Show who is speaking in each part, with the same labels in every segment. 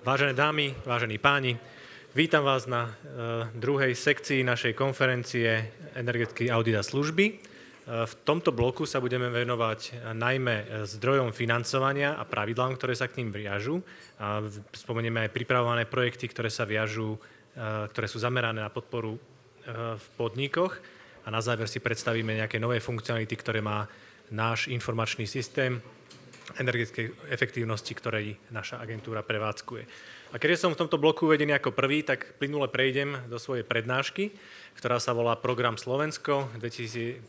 Speaker 1: Vážené dámy, vážení páni, vítam vás na druhej sekcii našej konferencie Energetický audit a služby. V tomto bloku sa budeme venovať najmä zdrojom financovania a pravidlám, ktoré sa k ním viažú. Spomenieme aj pripravované projekty, ktoré sa viažú, ktoré sú zamerané na podporu v podnikoch. A na záver si predstavíme nejaké nové funkcionality, ktoré má náš informačný systém energetickej efektívnosti, ktorej naša agentúra prevádzkuje. A keďže som v tomto bloku uvedený ako prvý, tak plynule prejdem do svojej prednášky, ktorá sa volá Program Slovensko 2001-2027.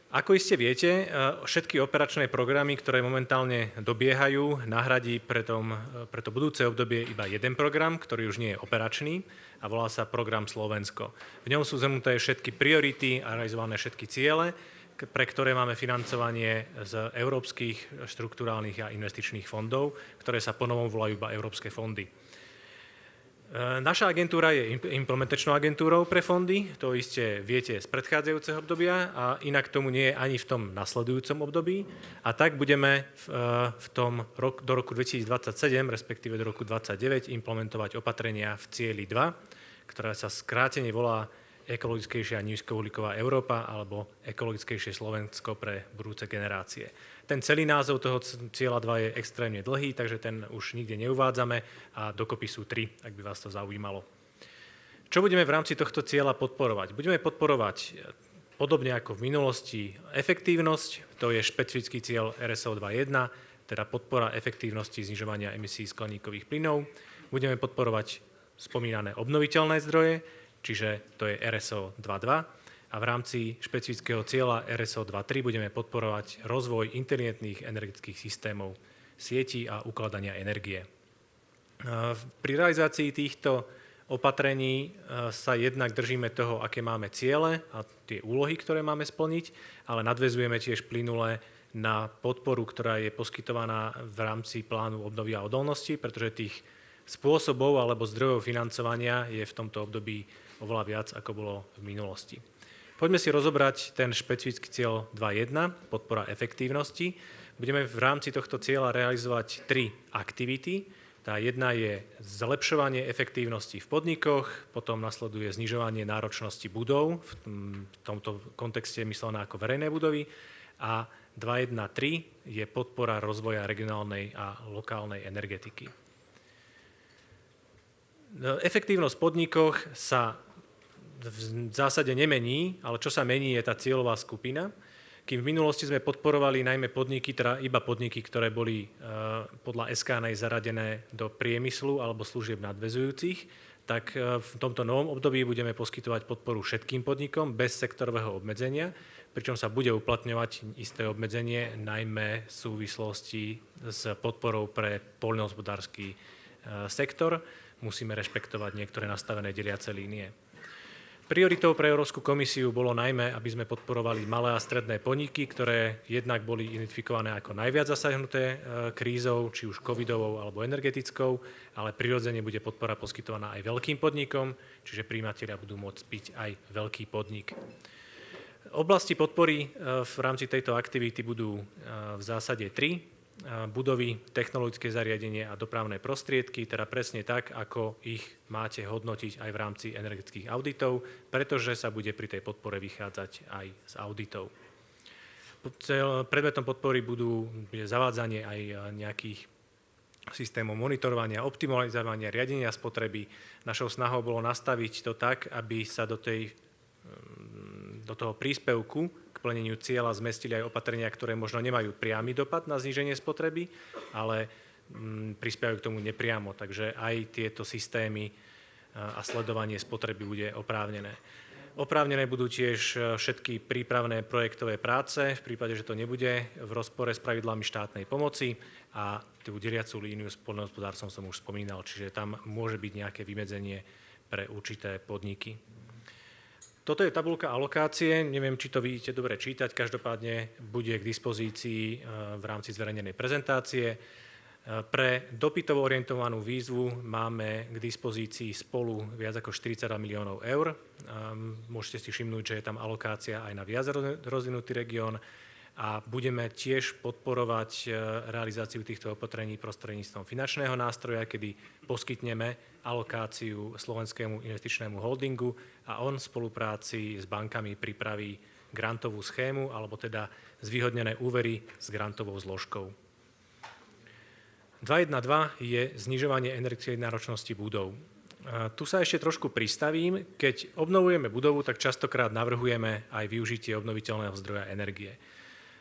Speaker 1: Ako iste viete, všetky operačné programy, ktoré momentálne dobiehajú, nahradí pre to budúce obdobie iba jeden program, ktorý už nie je operačný a volá sa Program Slovensko. V ňom sú zhrnuté všetky priority a realizované všetky ciele, pre ktoré máme financovanie z európskych štrukturálnych a investičných fondov, ktoré sa ponovom volajú iba európske fondy. Naša agentúra je implementačnou agentúrou pre fondy, to iste viete z predchádzajúceho obdobia a inak tomu nie je ani v tom nasledujúcom období. A tak budeme do roku 2027, respektíve do roku 2029, implementovať opatrenia v cieli 2, ktorá sa skrátene volá ekologickejšia a nízkouhlíková Európa alebo ekologickejšie Slovensko pre budúce generácie. Ten celý názov toho cieľa 2 je extrémne dlhý, takže ten už nikde neuvádzame a dokopy sú 3, ak by vás to zaujímalo. Čo budeme v rámci tohto cieľa podporovať? Budeme podporovať podobne ako v minulosti efektívnosť, to je špecifický cieľ RSO 2.1, teda podpora efektívnosti znižovania emisí skleníkových plynov. Budeme podporovať spomínané obnoviteľné zdroje, čiže to je RSO 2.2 a v rámci špecifického cieľa RSO 2.3 budeme podporovať rozvoj inteligentných energetických systémov, sietí a ukladania energie. Pri realizácii týchto opatrení sa jednak držíme toho, aké máme ciele a tie úlohy, ktoré máme splniť, ale nadväzujeme tiež plynule na podporu, ktorá je poskytovaná v rámci plánu obnovy a odolnosti, pretože tých spôsobov alebo zdrojov financovania je v tomto období oveľa viac, ako bolo v minulosti. Poďme si rozobrať ten špecifický cieľ 2.1, podpora efektívnosti. Budeme v rámci tohto cieľa realizovať 3 aktivity. Tá jedna je zlepšovanie efektívnosti v podnikoch, potom nasleduje znižovanie náročnosti budov, v tomto kontexte myslené ako verejné budovy, a 2.1.3 je podpora rozvoja regionálnej a lokálnej energetiky. Efektívnosť v podnikoch sa v zásade nemení, ale čo sa mení je tá cieľová skupina. Kým v minulosti sme podporovali najmä podniky, teda iba podniky, ktoré boli podľa SKN zaradené do priemyslu alebo služieb nadväzujúcich, tak v tomto novom období budeme poskytovať podporu všetkým podnikom bez sektorového obmedzenia, pričom sa bude uplatňovať isté obmedzenie najmä v súvislosti s podporou pre poľnohospodársky sektor. Musíme rešpektovať niektoré nastavené deliace línie. Prioritou pre Európsku komisiu bolo najmä, aby sme podporovali malé a stredné podniky, ktoré jednak boli identifikované ako najviac zasahnuté krízou, či už covidovou alebo energetickou, ale prirodzene bude podpora poskytovaná aj veľkým podnikom, čiže prijímatelia budú môcť byť aj veľký podnik. Oblasti podpory v rámci tejto aktivity budú v zásade 3. Budovy, technologické zariadenie a dopravné prostriedky, teda presne tak, ako ich máte hodnotiť aj v rámci energetických auditov, pretože sa bude pri tej podpore vychádzať aj z auditov. Predmetom podpory bude zavádzanie aj nejakých systémov monitorovania, optimalizovania, riadenia spotreby. Našou snahou bolo nastaviť to tak, aby sa do toho príspevku k plneniu cieľa zmestili aj opatrenia, ktoré možno nemajú priamy dopad na zníženie spotreby, ale prispievajú k tomu nepriamo. Takže aj tieto systémy a sledovanie spotreby bude oprávnené. Oprávnené budú tiež všetky prípravné projektové práce, v prípade, že to nebude v rozpore s pravidlami štátnej pomoci, a tú deliacu líniu s poľnohospodárstvom som už spomínal, čiže tam môže byť nejaké vymedzenie pre určité podniky. Toto je tabuľka alokácie, neviem, či to vidíte dobre čítať, každopádne bude k dispozícii v rámci zverejnenej prezentácie. Pre dopytovo orientovanú výzvu máme k dispozícii spolu viac ako 42 miliónov eur. Môžete si všimnúť, že je tam alokácia aj na viac rozvinutý región a budeme tiež podporovať realizáciu týchto opatrení prostredníctvom finančného nástroja, kedy poskytneme alokáciu Slovenskému investičnému holdingu a on v spolupráci s bankami pripraví grantovú schému alebo teda zvýhodnené úvery s grantovou zložkou. 2.1.2 je znižovanie energetickej náročnosti budov. Tu sa ešte trošku pristavím. Keď obnovujeme budovu, tak častokrát navrhujeme aj využitie obnoviteľného zdroja energie.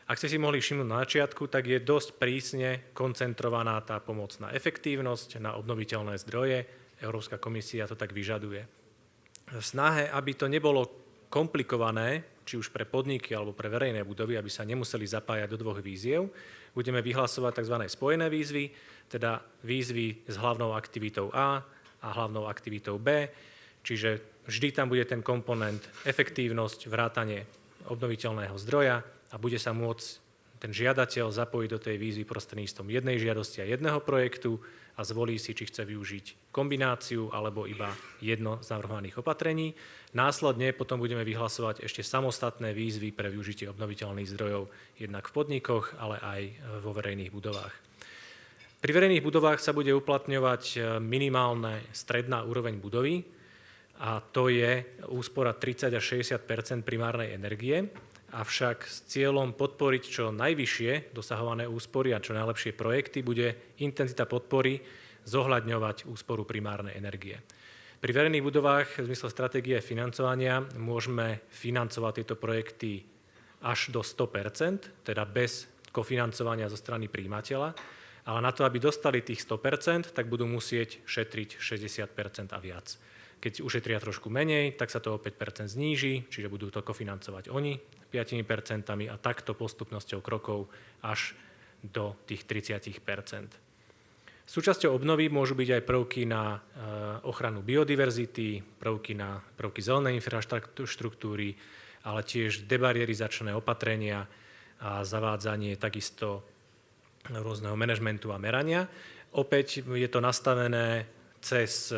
Speaker 1: Ak ste si mohli všimnúť na začiatku, tak je dosť prísne koncentrovaná tá pomocná efektívnosť na obnoviteľné zdroje. Európska komisia to tak vyžaduje. V snahe, aby to nebolo komplikované, či už pre podniky alebo pre verejné budovy, aby sa nemuseli zapájať do dvoch výziev, budeme vyhlasovať tzv. Spojené výzvy, teda výzvy s hlavnou aktivitou A a hlavnou aktivitou B, čiže vždy tam bude ten komponent efektívnosť, vrátanie obnoviteľného zdroja a bude sa môcť ten žiadateľ zapojiť do tej výzvy prostredníctvom jednej žiadosti a jedného projektu a zvolí si, či chce využiť kombináciu alebo iba jedno z navrhovaných opatrení. Následne potom budeme vyhlasovať ešte samostatné výzvy pre využitie obnoviteľných zdrojov jednak v podnikoch, ale aj vo verejných budovách. Pri verejných budovách sa bude uplatňovať minimálne stredná úroveň budovy a to je úspora 30 až 60 primárnej energie. Avšak s cieľom podporiť čo najvyššie dosahované úspory a čo najlepšie projekty bude intenzita podpory zohľadňovať úsporu primárnej energie. Pri verejných budovách v zmysle stratégie financovania môžeme financovať tieto projekty až do 100%, teda bez kofinancovania zo strany prijímateľa, ale na to, aby dostali tých 100%, tak budú musieť šetriť 60% a viac. Keď ušetria trošku menej, tak sa to o 5% zníži, čiže budú to kofinancovať oni 5% a takto postupnosťou krokov až do tých 30%. Súčasťou obnovy môžu byť aj prvky na ochranu biodiverzity, prvky zelenej infraštruktúry, ale tiež debarierizačné opatrenia a zavádzanie takisto rôzneho manažmentu a merania. Opäť je to nastavené cez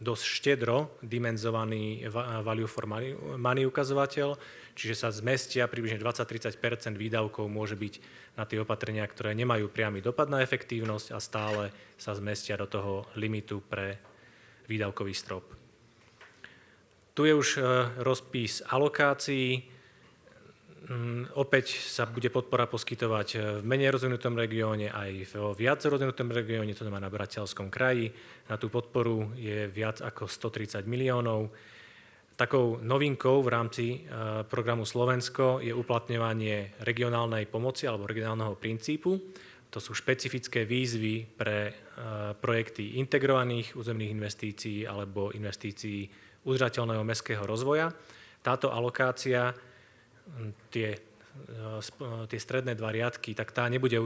Speaker 1: dosť štedro dimenzovaný value for money ukazovateľ, čiže sa zmestia približne 20-30% výdavkov môže byť na tie opatrenia, ktoré nemajú priamy dopad na efektívnosť a stále sa zmestia do toho limitu pre výdavkový strop. Tu je už rozpis alokácií. Opäť sa bude podpora poskytovať v menej rozvinutom regióne aj v viac rozvinutom regióne, to znamená na Bratislavskom kraji. Na tú podporu je viac ako 130 miliónov. Takou novinkou v rámci programu Slovensko je uplatňovanie regionálnej pomoci alebo regionálneho princípu. To sú špecifické výzvy pre projekty integrovaných územných investícií alebo investícií udržateľného mestského rozvoja. Táto alokácia tie stredné dva riadky, tak tá nebude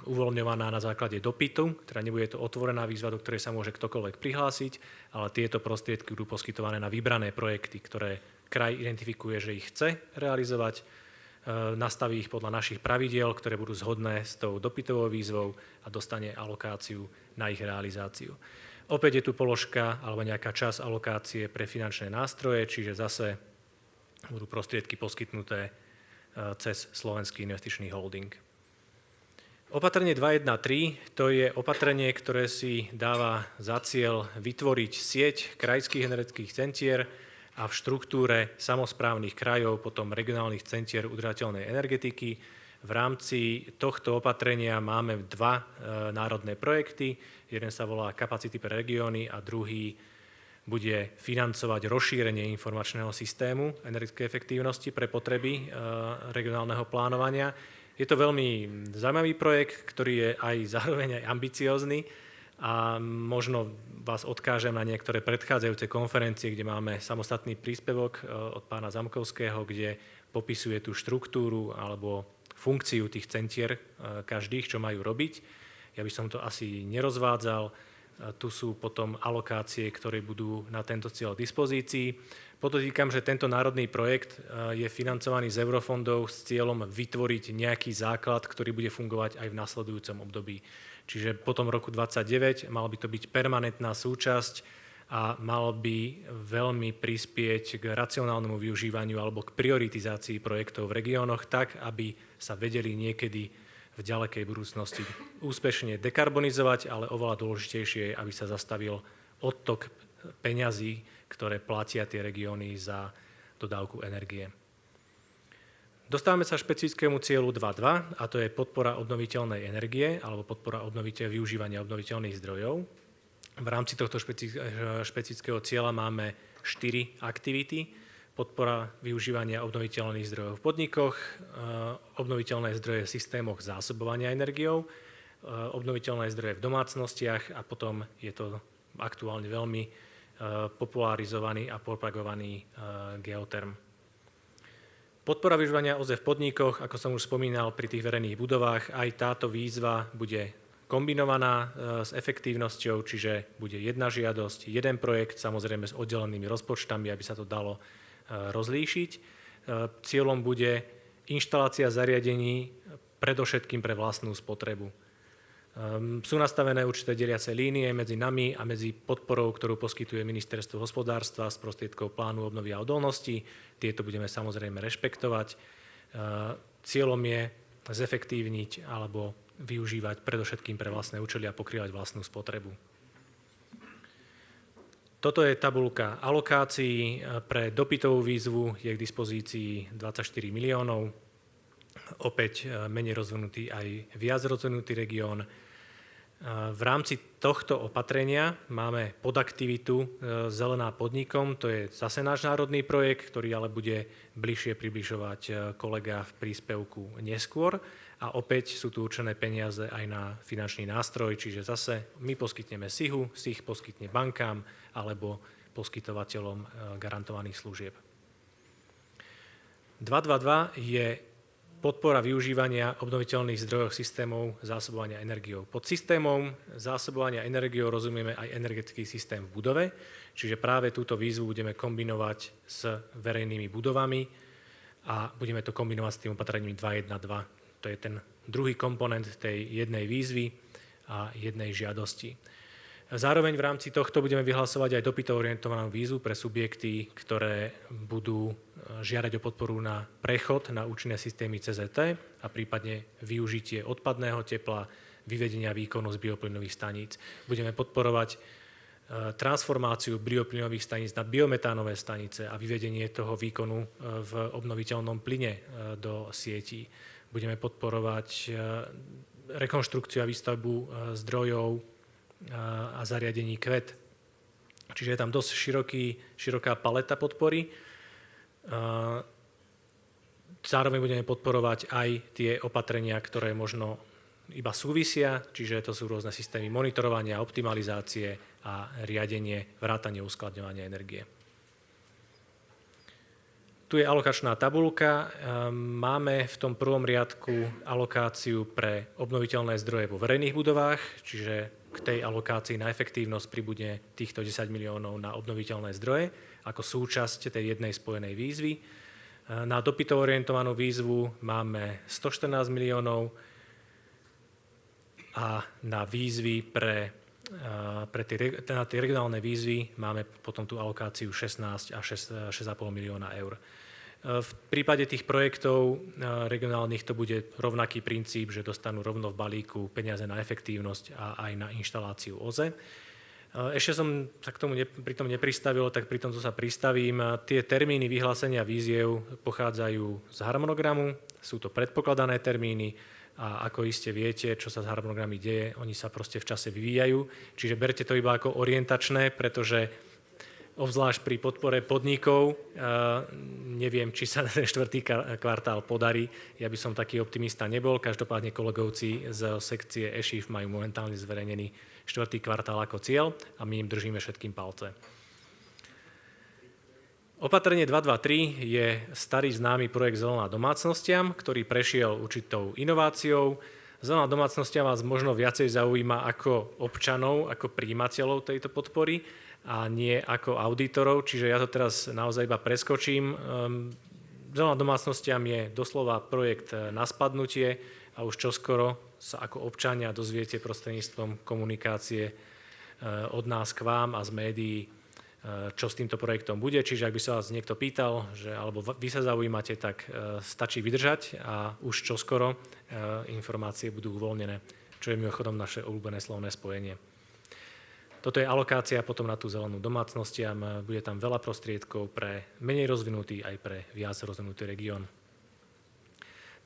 Speaker 1: uvoľňovaná na základe dopytu, teda nebude to otvorená výzva, do ktorej sa môže ktokoľvek prihlásiť, ale tieto prostriedky budú poskytované na vybrané projekty, ktoré kraj identifikuje, že ich chce realizovať, nastaví ich podľa našich pravidiel, ktoré budú zhodné s tou dopytovou výzvou a dostane alokáciu na ich realizáciu. Opäť je tu položka alebo nejaká časť alokácie pre finančné nástroje, čiže zase budú prostriedky poskytnuté cez Slovenský investičný holding. Opatrenie 2.1.3 to je opatrenie, ktoré si dáva za cieľ vytvoriť sieť krajských energetických centier a v štruktúre samosprávnych krajov, potom regionálnych centier udržateľnej energetiky. V rámci tohto opatrenia máme dva národné projekty. Jeden sa volá Kapacity pre regióny a druhý bude financovať rozšírenie informačného systému energetickej efektívnosti pre potreby regionálneho plánovania. Je to veľmi zaujímavý projekt, ktorý je aj zároveň aj ambiciózny a možno vás odkážem na niektoré predchádzajúce konferencie, kde máme samostatný príspevok od pána Zamkovského, kde popisuje tú štruktúru alebo funkciu tých centier každých, čo majú robiť. Ja by som to asi nerozvádzal. Tu sú potom alokácie, ktoré budú na tento cieľ k dispozícii. Podotýkam, že tento národný projekt je financovaný z eurofondov s cieľom vytvoriť nejaký základ, ktorý bude fungovať aj v nasledujúcom období. Čiže po tom roku 2029 mal by to byť permanentná súčasť a mal by veľmi prispieť k racionálnemu využívaniu alebo k prioritizácii projektov v regiónoch tak, aby sa vedeli niekedy v ďalekej budúcnosti úspešne dekarbonizovať, ale oveľa dôležitejšie je, aby sa zastavil odtok peňazí, ktoré platia tie regióny za dodávku energie. Dostávame sa špecifickému cieľu 2.2 a to je podpora obnoviteľnej energie alebo podpora využívania obnoviteľných zdrojov. V rámci tohto špecifického cieľa máme 4 aktivity. Podpora využívania obnoviteľných zdrojov v podnikoch, obnoviteľné zdroje v systémoch zásobovania energiou, obnoviteľné zdroje v domácnostiach a potom je to aktuálne veľmi popularizovaný a propagovaný geoterm. Podpora využívania OZE v podnikoch, ako som už spomínal pri tých verejných budovách, aj táto výzva bude kombinovaná s efektívnosťou, čiže bude jedna žiadosť, jeden projekt, samozrejme s oddelenými rozpočtami, aby sa to dalo rozlíšiť. Cieľom bude inštalácia zariadení predovšetkým pre vlastnú spotrebu. Sú nastavené určité deliace línie medzi nami a medzi podporou, ktorú poskytuje Ministerstvo hospodárstva z prostriedkov plánu obnovy a odolnosti. Tieto budeme samozrejme rešpektovať. Cieľom je zefektívniť alebo využívať predovšetkým pre vlastné účely a pokrývať vlastnú spotrebu. Toto je tabuľka alokácií. Pre dopytovú výzvu je k dispozícii 24 miliónov. Opäť menej rozvinutý aj viac rozvinutý región. V rámci tohto opatrenia máme podaktivitu Zelená podnikom. To je zase náš národný projekt, ktorý ale bude bližšie približovať kolega v príspevku neskôr. A opäť sú tu určené peniaze aj na finančný nástroj, čiže zase my poskytneme SIH-u, SIH poskytne bankám alebo poskytovateľom garantovaných služieb. 2.2.2 je podpora využívania obnoviteľných zdrojov systémov zásobovania energiou. Pod systémom zásobovania energiou rozumieme aj energetický systém v budove, čiže práve túto výzvu budeme kombinovať s verejnými budovami a budeme to kombinovať s tým opatrením 2.1.2. To je ten druhý komponent tej jednej výzvy a jednej žiadosti. Zároveň v rámci tohto budeme vyhlasovať aj dopytovo orientovanú výzvu pre subjekty, ktoré budú žiadať o podporu na prechod na účinné systémy CZT a prípadne využitie odpadného tepla, vyvedenia výkonu z bioplynových staníc. Budeme podporovať transformáciu bioplynových staníc na biometánové stanice a vyvedenie toho výkonu v obnoviteľnom plyne do sietí. Budeme podporovať rekonštrukciu a výstavbu zdrojov a zariadení QET. Čiže je tam dosť široká paleta podpory. Zároveň budeme podporovať aj tie opatrenia, ktoré možno iba súvisia, čiže to sú rôzne systémy monitorovania, optimalizácie a riadenie, vrátanie uskladňovania energie. Tu je alokačná tabuľka. Máme v tom prvom riadku alokáciu pre obnoviteľné zdroje vo verejných budovách, čiže k tej alokácii na efektívnosť pribudne týchto 10 miliónov na obnoviteľné zdroje ako súčasť tej jednej spojenej výzvy. Na dopytovo orientovanú výzvu máme 114 miliónov a na výzvy na tie regionálne výzvy máme potom tú alokáciu 16 a 6,5 milióna eur. V prípade tých projektov regionálnych to bude rovnaký princíp, že dostanú rovno v balíku peniaze na efektívnosť a aj na inštaláciu OZE. Ešte som sa k tomu pri tom nepristavil, tak pri tomto sa pristavím. Tie termíny vyhlásenia výziev pochádzajú z harmonogramu, sú to predpokladané termíny a ako iste viete, čo sa s harmonogramy deje, oni sa proste v čase vyvíjajú. Čiže berte to iba ako orientačné, pretože obzvlášť pri podpore podnikov neviem, či sa ten štvrtý kvartál podarí. Ja by som taký optimista nebol. Každopádne kolegovci z sekcie EŠIF majú momentálne zverejnený štvrtý kvartál ako cieľ a my im držíme všetkým palce. Opatrenie 2.2.3 je starý známy projekt Zelená domácnostiam, ktorý prešiel určitou inováciou. Zelená domácnostia vás možno viacej zaujíma ako občanov, ako prijímateľov tejto podpory a nie ako auditorov, čiže ja to teraz naozaj iba preskočím. Zelená domácnostiam je doslova projekt na spadnutie a už čoskoro sa ako občania dozviete prostredníctvom komunikácie od nás k vám a z médií čo s týmto projektom bude. Čiže ak by sa vás niekto pýtal, alebo vy sa zaujímate, tak stačí vydržať a už čoskoro informácie budú uvoľnené, čo je mimochodom naše obľúbené slovné spojenie. Toto je alokácia potom na tú zelenú domácnostiam. Bude tam veľa prostriedkov pre menej rozvinutý aj pre viac rozvinutý región.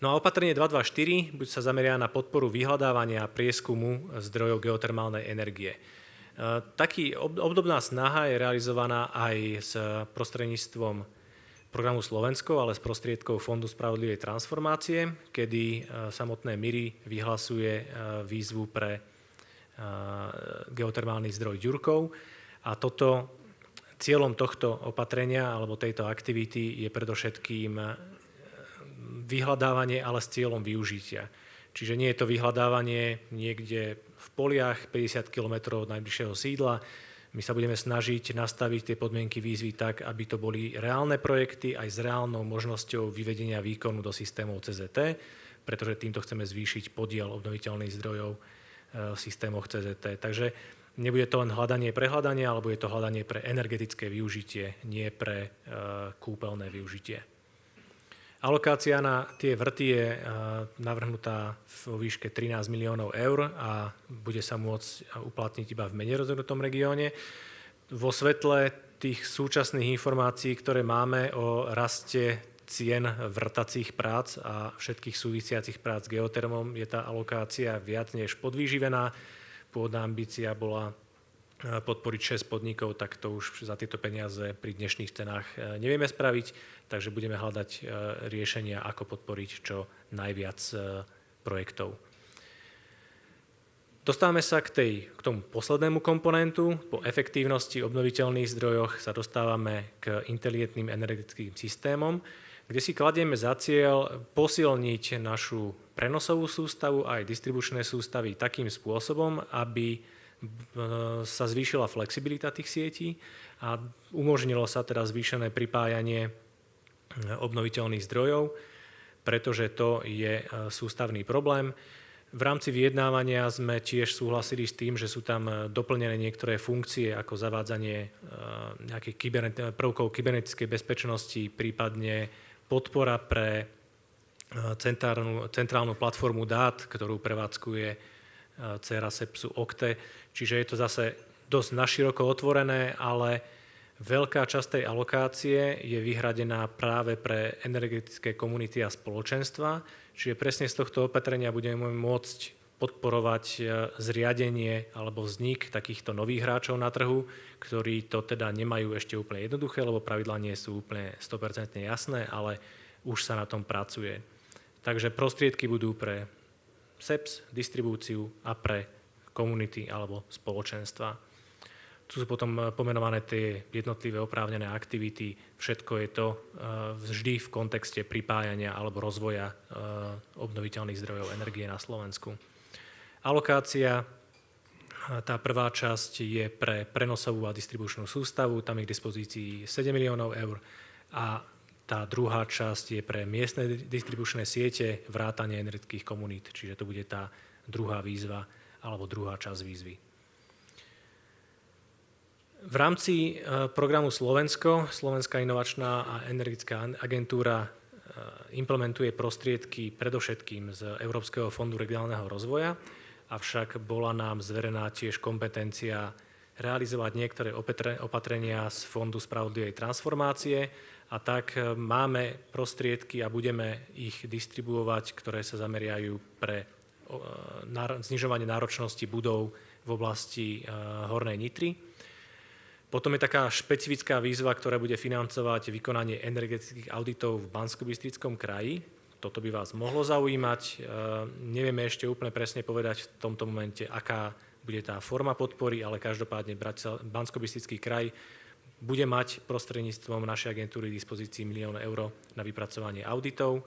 Speaker 1: No a opatrenie 224 sa zameria na podporu vyhľadávania a prieskumu zdrojov geotermálnej energie. Obdobná snaha je realizovaná aj s prostredníctvom programu Slovensko, ale s prostriedkou Fondu spravodlivej transformácie, kedy samotné MIRI vyhlasuje výzvu pre geotermálny zdroj Ďurkov a cieľom tohto opatrenia alebo tejto aktivity je predovšetkým vyhľadávanie, ale s cieľom využitia. Čiže nie je to vyhľadávanie niekde v poliach 50 km od najbližšieho sídla. My sa budeme snažiť nastaviť tie podmienky výzvy tak, aby to boli reálne projekty aj s reálnou možnosťou vyvedenia výkonu do systémov CZT, pretože týmto chceme zvýšiť podiel obnoviteľných zdrojov v systémoch CZT. Takže nebude to len hľadanie pre hľadanie, alebo je to hľadanie pre energetické využitie, nie pre kúpeľné využitie. Alokácia na tie vrty je navrhnutá vo výške 13 miliónov eur a bude sa môcť uplatniť iba v menej rozvinutom regióne. Vo svetle tých súčasných informácií, ktoré máme o raste cien vrtacích prác a všetkých súvisiacich prác s geotermom, je tá alokácia viac než podvýživená. Pôvodná ambícia bola podporiť 6 podnikov, tak to už za tieto peniaze pri dnešných cenách nevieme spraviť, takže budeme hľadať riešenia, ako podporiť čo najviac projektov. Dostávame sa k tomu poslednému komponentu. Po efektívnosti obnoviteľných zdrojoch sa dostávame k inteligentným energetickým systémom, kde si kladieme za cieľ posilniť našu prenosovú sústavu a aj distribučné sústavy takým spôsobom, aby sa zvýšila flexibilita tých sietí a umožnilo sa teda zvýšené pripájanie obnoviteľných zdrojov, pretože to je sústavný problém. V rámci vyjednávania sme tiež súhlasili s tým, že sú tam doplnené niektoré funkcie ako zavádzanie nejakých prvkov kybernetickej bezpečnosti, prípadne podpora pre centrálnu platformu dát, ktorú prevádzkuje dcéra Sepsu Okte. Čiže je to zase dosť naširoko otvorené, ale veľká časť tej alokácie je vyhradená práve pre energetické komunity a spoločenstva. Čiže presne z tohto opatrenia budeme môcť podporovať zriadenie alebo vznik takýchto nových hráčov na trhu, ktorí to teda nemajú ešte úplne jednoduché, lebo pravidlá nie sú úplne 100% jasné, ale už sa na tom pracuje. Takže prostriedky budú pre SEPS, distribúciu a pre komunity alebo spoločenstva. Tu sú potom pomenované tie jednotlivé oprávnené aktivity. Všetko je to vždy v kontexte pripájania alebo rozvoja obnoviteľných zdrojov energie na Slovensku. Alokácia, tá prvá časť je pre prenosovú a distribučnú sústavu, tam je k dispozícii 7 miliónov eur a tá druhá časť je pre miestne distribučné siete vrátanie energetických komunít, čiže to bude tá druhá výzva alebo druhá časť výzvy. V rámci programu Slovensko, Slovenská inovačná a energetická agentúra implementuje prostriedky predovšetkým z Európskeho fondu regionálneho rozvoja, avšak bola nám zverená tiež kompetencia realizovať niektoré opatrenia z Fondu spravodlivej transformácie a tak máme prostriedky a budeme ich distribuovať, ktoré sa zameriajú pre znižovanie náročnosti budov v oblasti Hornej Nitry. Potom je taká špecifická výzva, ktorá bude financovať vykonanie energetických auditov v Banskobystrickom kraji. Toto by vás mohlo zaujímať. Nevieme ešte úplne presne povedať v tomto momente, aká bude tá forma podpory, ale každopádne Banskobystrický kraj bude mať prostredníctvom našej agentúry k dispozícii 1 000 000 eur na vypracovanie auditov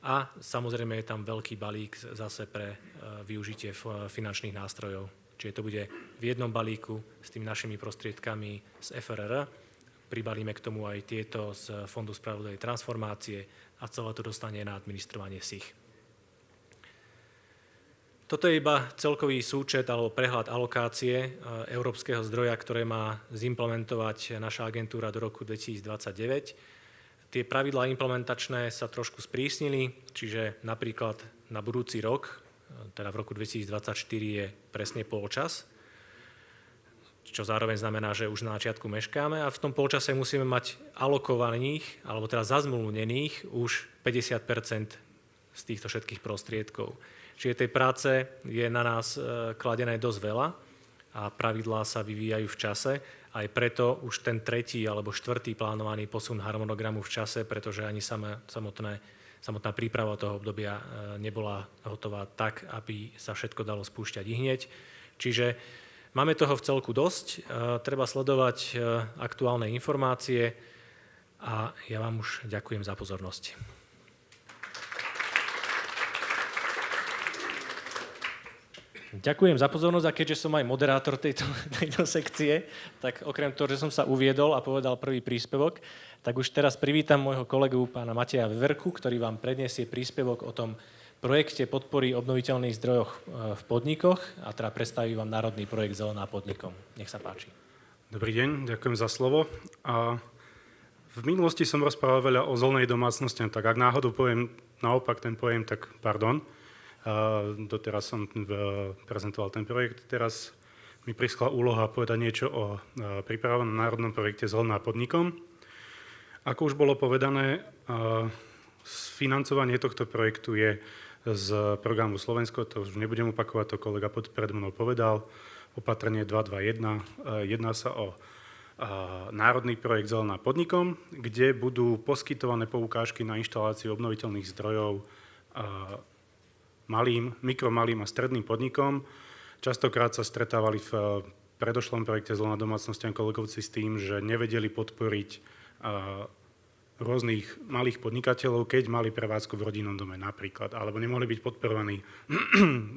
Speaker 1: a samozrejme je tam veľký balík zase pre využitie finančných nástrojov. Čiže to bude v jednom balíku s tými našimi prostriedkami z FRR. Pribalíme k tomu aj tieto z Fondu spravodlivej transformácie a celé to dostane na administrovanie SIH. Toto je iba celkový súčet alebo prehľad alokácie európskeho zdroja, ktoré má zimplementovať naša agentúra do roku 2029. Tie pravidlá implementačné sa trošku sprísnili, čiže napríklad na budúci rok, teda v roku 2024 je presne polčas, čo zároveň znamená, že už na začiatku meškáme a v tom polčase musíme mať alokovaných, alebo teda zazmluvnených už 50% z týchto všetkých prostriedkov. Čiže tej práce je na nás kladené dosť veľa a pravidlá sa vyvíjajú v čase. Aj preto už ten tretí alebo štvrtý plánovaný posun harmonogramu v čase, pretože ani samotná príprava toho obdobia nebola hotová tak, aby sa všetko dalo spúšťať ihneď. Čiže máme toho v celku dosť, treba sledovať aktuálne informácie a ja vám už ďakujem za pozornosť. Ďakujem za pozornosť a keďže som aj moderátor tejto sekcie, tak okrem toho, že som sa uviedol a povedal prvý príspevok, tak už teraz privítam môjho kolegu pána Mateja Veverku, ktorý vám predniesie príspevok o tom projekte podpory obnoviteľných zdrojoch v podnikoch a teda predstaví vám národný projekt Zelená podnikom. Nech sa páči.
Speaker 2: Dobrý deň, ďakujem za slovo. V minulosti som rozprával veľa o zelenej domácnosti, tak ak náhodou poviem naopak ten pojem, tak pardon. Doteraz som prezentoval ten projekt. Teraz mi prišla úloha povedať niečo o pripravovanom národnom projekte Zelená podnikom. Ako už bolo povedané, financovanie tohto projektu je z programu Slovensko, to už nebudem opakovať, to kolega pred mnou povedal, opatrenie 221. Jedná sa o národný projekt Zelená podnikom, kde budú poskytované poukážky na inštaláciu obnoviteľných zdrojov malým a stredným podnikom. Častokrát sa stretávali v predošlom projekte Zelená domácnosť kolegovci s tým, že nevedeli podporiť rôznych malých podnikateľov, keď mali prevádzku v rodinnom dome napríklad, alebo nemohli byť podporovaní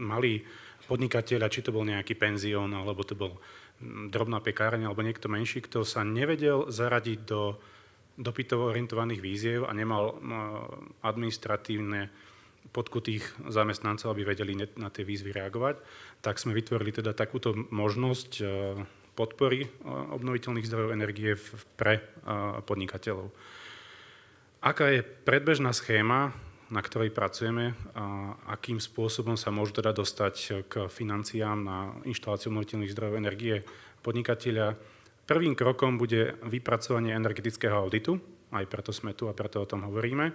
Speaker 2: malí podnikateľa, či to bol nejaký penzión, alebo to bol drobná pekáreň, alebo niekto menší, kto sa nevedel zaradiť do dopytovo orientovaných výziev a nemal administratívne podkutých zamestnancov, aby vedeli na tie výzvy reagovať, tak sme vytvorili teda takúto možnosť podpory obnoviteľných zdrojov energie pre podnikateľov. Aká je predbežná schéma, na ktorej pracujeme a akým spôsobom sa môžu teda dostať k financiám na inštaláciu obnoviteľných zdrojov energie podnikateľa? Prvým krokom bude vypracovanie energetického auditu, aj preto sme tu a preto o tom hovoríme.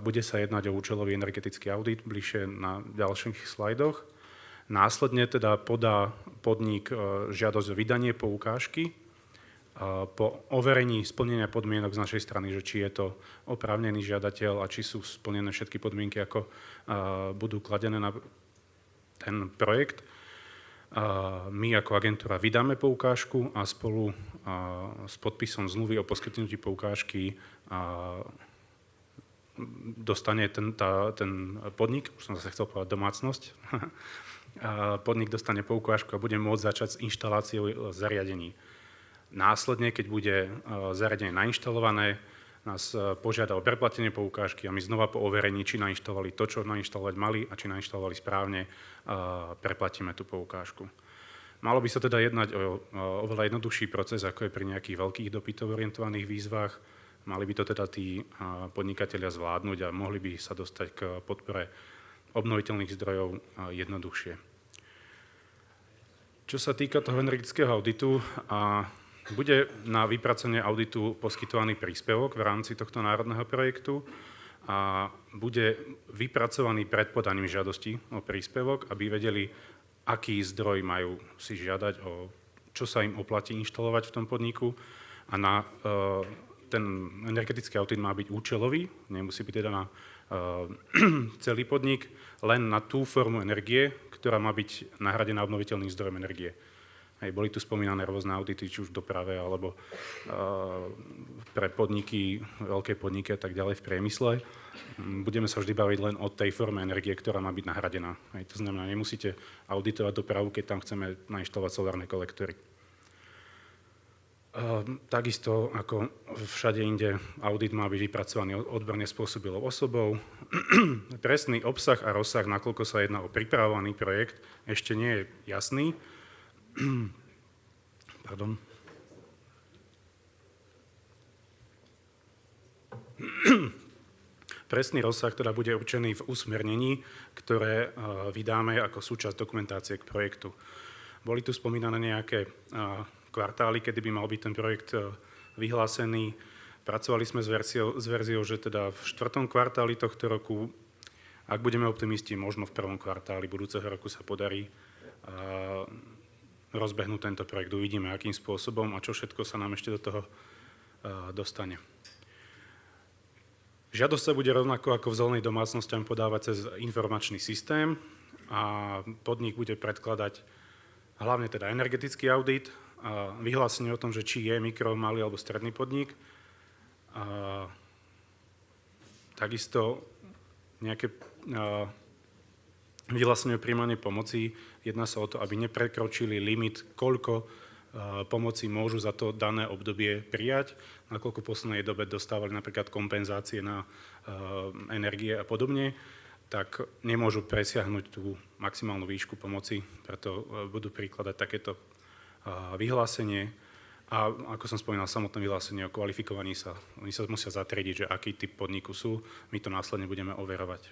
Speaker 2: Bude sa jednať o účelový energetický audit, bližšie na ďalších slajdoch. Následne teda podá podnik žiadosť o vydanie poukážky po overení splnenia podmienok z našej strany, že či je to oprávnený žiadateľ a či sú splnené všetky podmienky, ako budú kladené na ten projekt. My ako agentúra vydáme poukážku a spolu s podpisom zmluvy o poskytnutí poukážky dostane ten podnik, už som zase chcel povedať domácnosť, podnik dostane poukážku a bude môcť začať s inštaláciou zariadení. Následne, keď bude zariadenie nainštalované, nás požiada o preplatenie poukážky a my znova po overení, či nainštalovali to, čo nainštalovať mali a či nainštalovali správne, preplatíme tú poukážku. Malo by sa teda jednať o oveľa jednoduchší proces, ako je pri nejakých veľkých dopytovo orientovaných výzvach. Mali by to teda tí podnikatelia zvládnuť a mohli by sa dostať k podpore obnoviteľných zdrojov jednoduchšie. Čo sa týka toho energetického auditu, bude na vypracovanie auditu poskytovaný príspevok v rámci tohto národného projektu a bude vypracovaný pred podaním žiadosti o príspevok, aby vedeli, aký zdroj majú si žiadať, čo sa im oplatí inštalovať v tom podniku a ten energetický audit má byť účelový, nemusí byť teda na celý podnik, len na tú formu energie, ktorá má byť nahradená obnoviteľným zdrojom energie. Boli tu spomínané rôzne audity, či už v doprave, alebo pre podniky, veľké podniky a tak ďalej v priemysle. Budeme sa vždy baviť len o tej forme energie, ktorá má byť nahradená. To znamená, nemusíte auditovať dopravu, keď tam chceme nainštalovať solárne kolektory. Takisto ako všade inde, audit má byť vypracovaný odborne spôsobilou osobou. Presný obsah a rozsah, nakoľko sa jedná o pripravovaný projekt, ešte nie je jasný. Pardon. Presný rozsah teda bude určený v usmernení, ktoré vydáme ako súčasť dokumentácie k projektu. Boli tu spomínané nejaké kvartály, kedy by mal byť ten projekt vyhlásený. Pracovali sme s verziou, že teda v 4. kvartáli tohto roku, ak budeme optimisti, možno v 1. kvartáli budúceho roku sa podarí rozbehnúť tento projekt. Uvidíme, akým spôsobom a čo všetko sa nám ešte do toho dostane. Žiadosť sa bude rovnako ako v zelenej domácnostiam podávať cez informačný systém a podnik bude predkladať hlavne teda energetický audit, a vyhlásenie o tom, že či je mikro, malý alebo stredný podnik. Takisto nejaké vyhlásenie o príjmanej pomoci. Jedná sa o to, aby neprekročili limit, koľko pomoci môžu za to dané obdobie prijať, nakoľko v poslednej dobe dostávali napríklad kompenzácie na energie a podobne, tak nemôžu presiahnuť tú maximálnu výšku pomoci, preto budú prikladať takéto vyhlásenie a ako som spomínal, samotné vyhlásenie o kvalifikovaní sa, oni sa musia zatriediť, že aký typ podniku sú, my to následne budeme overovať.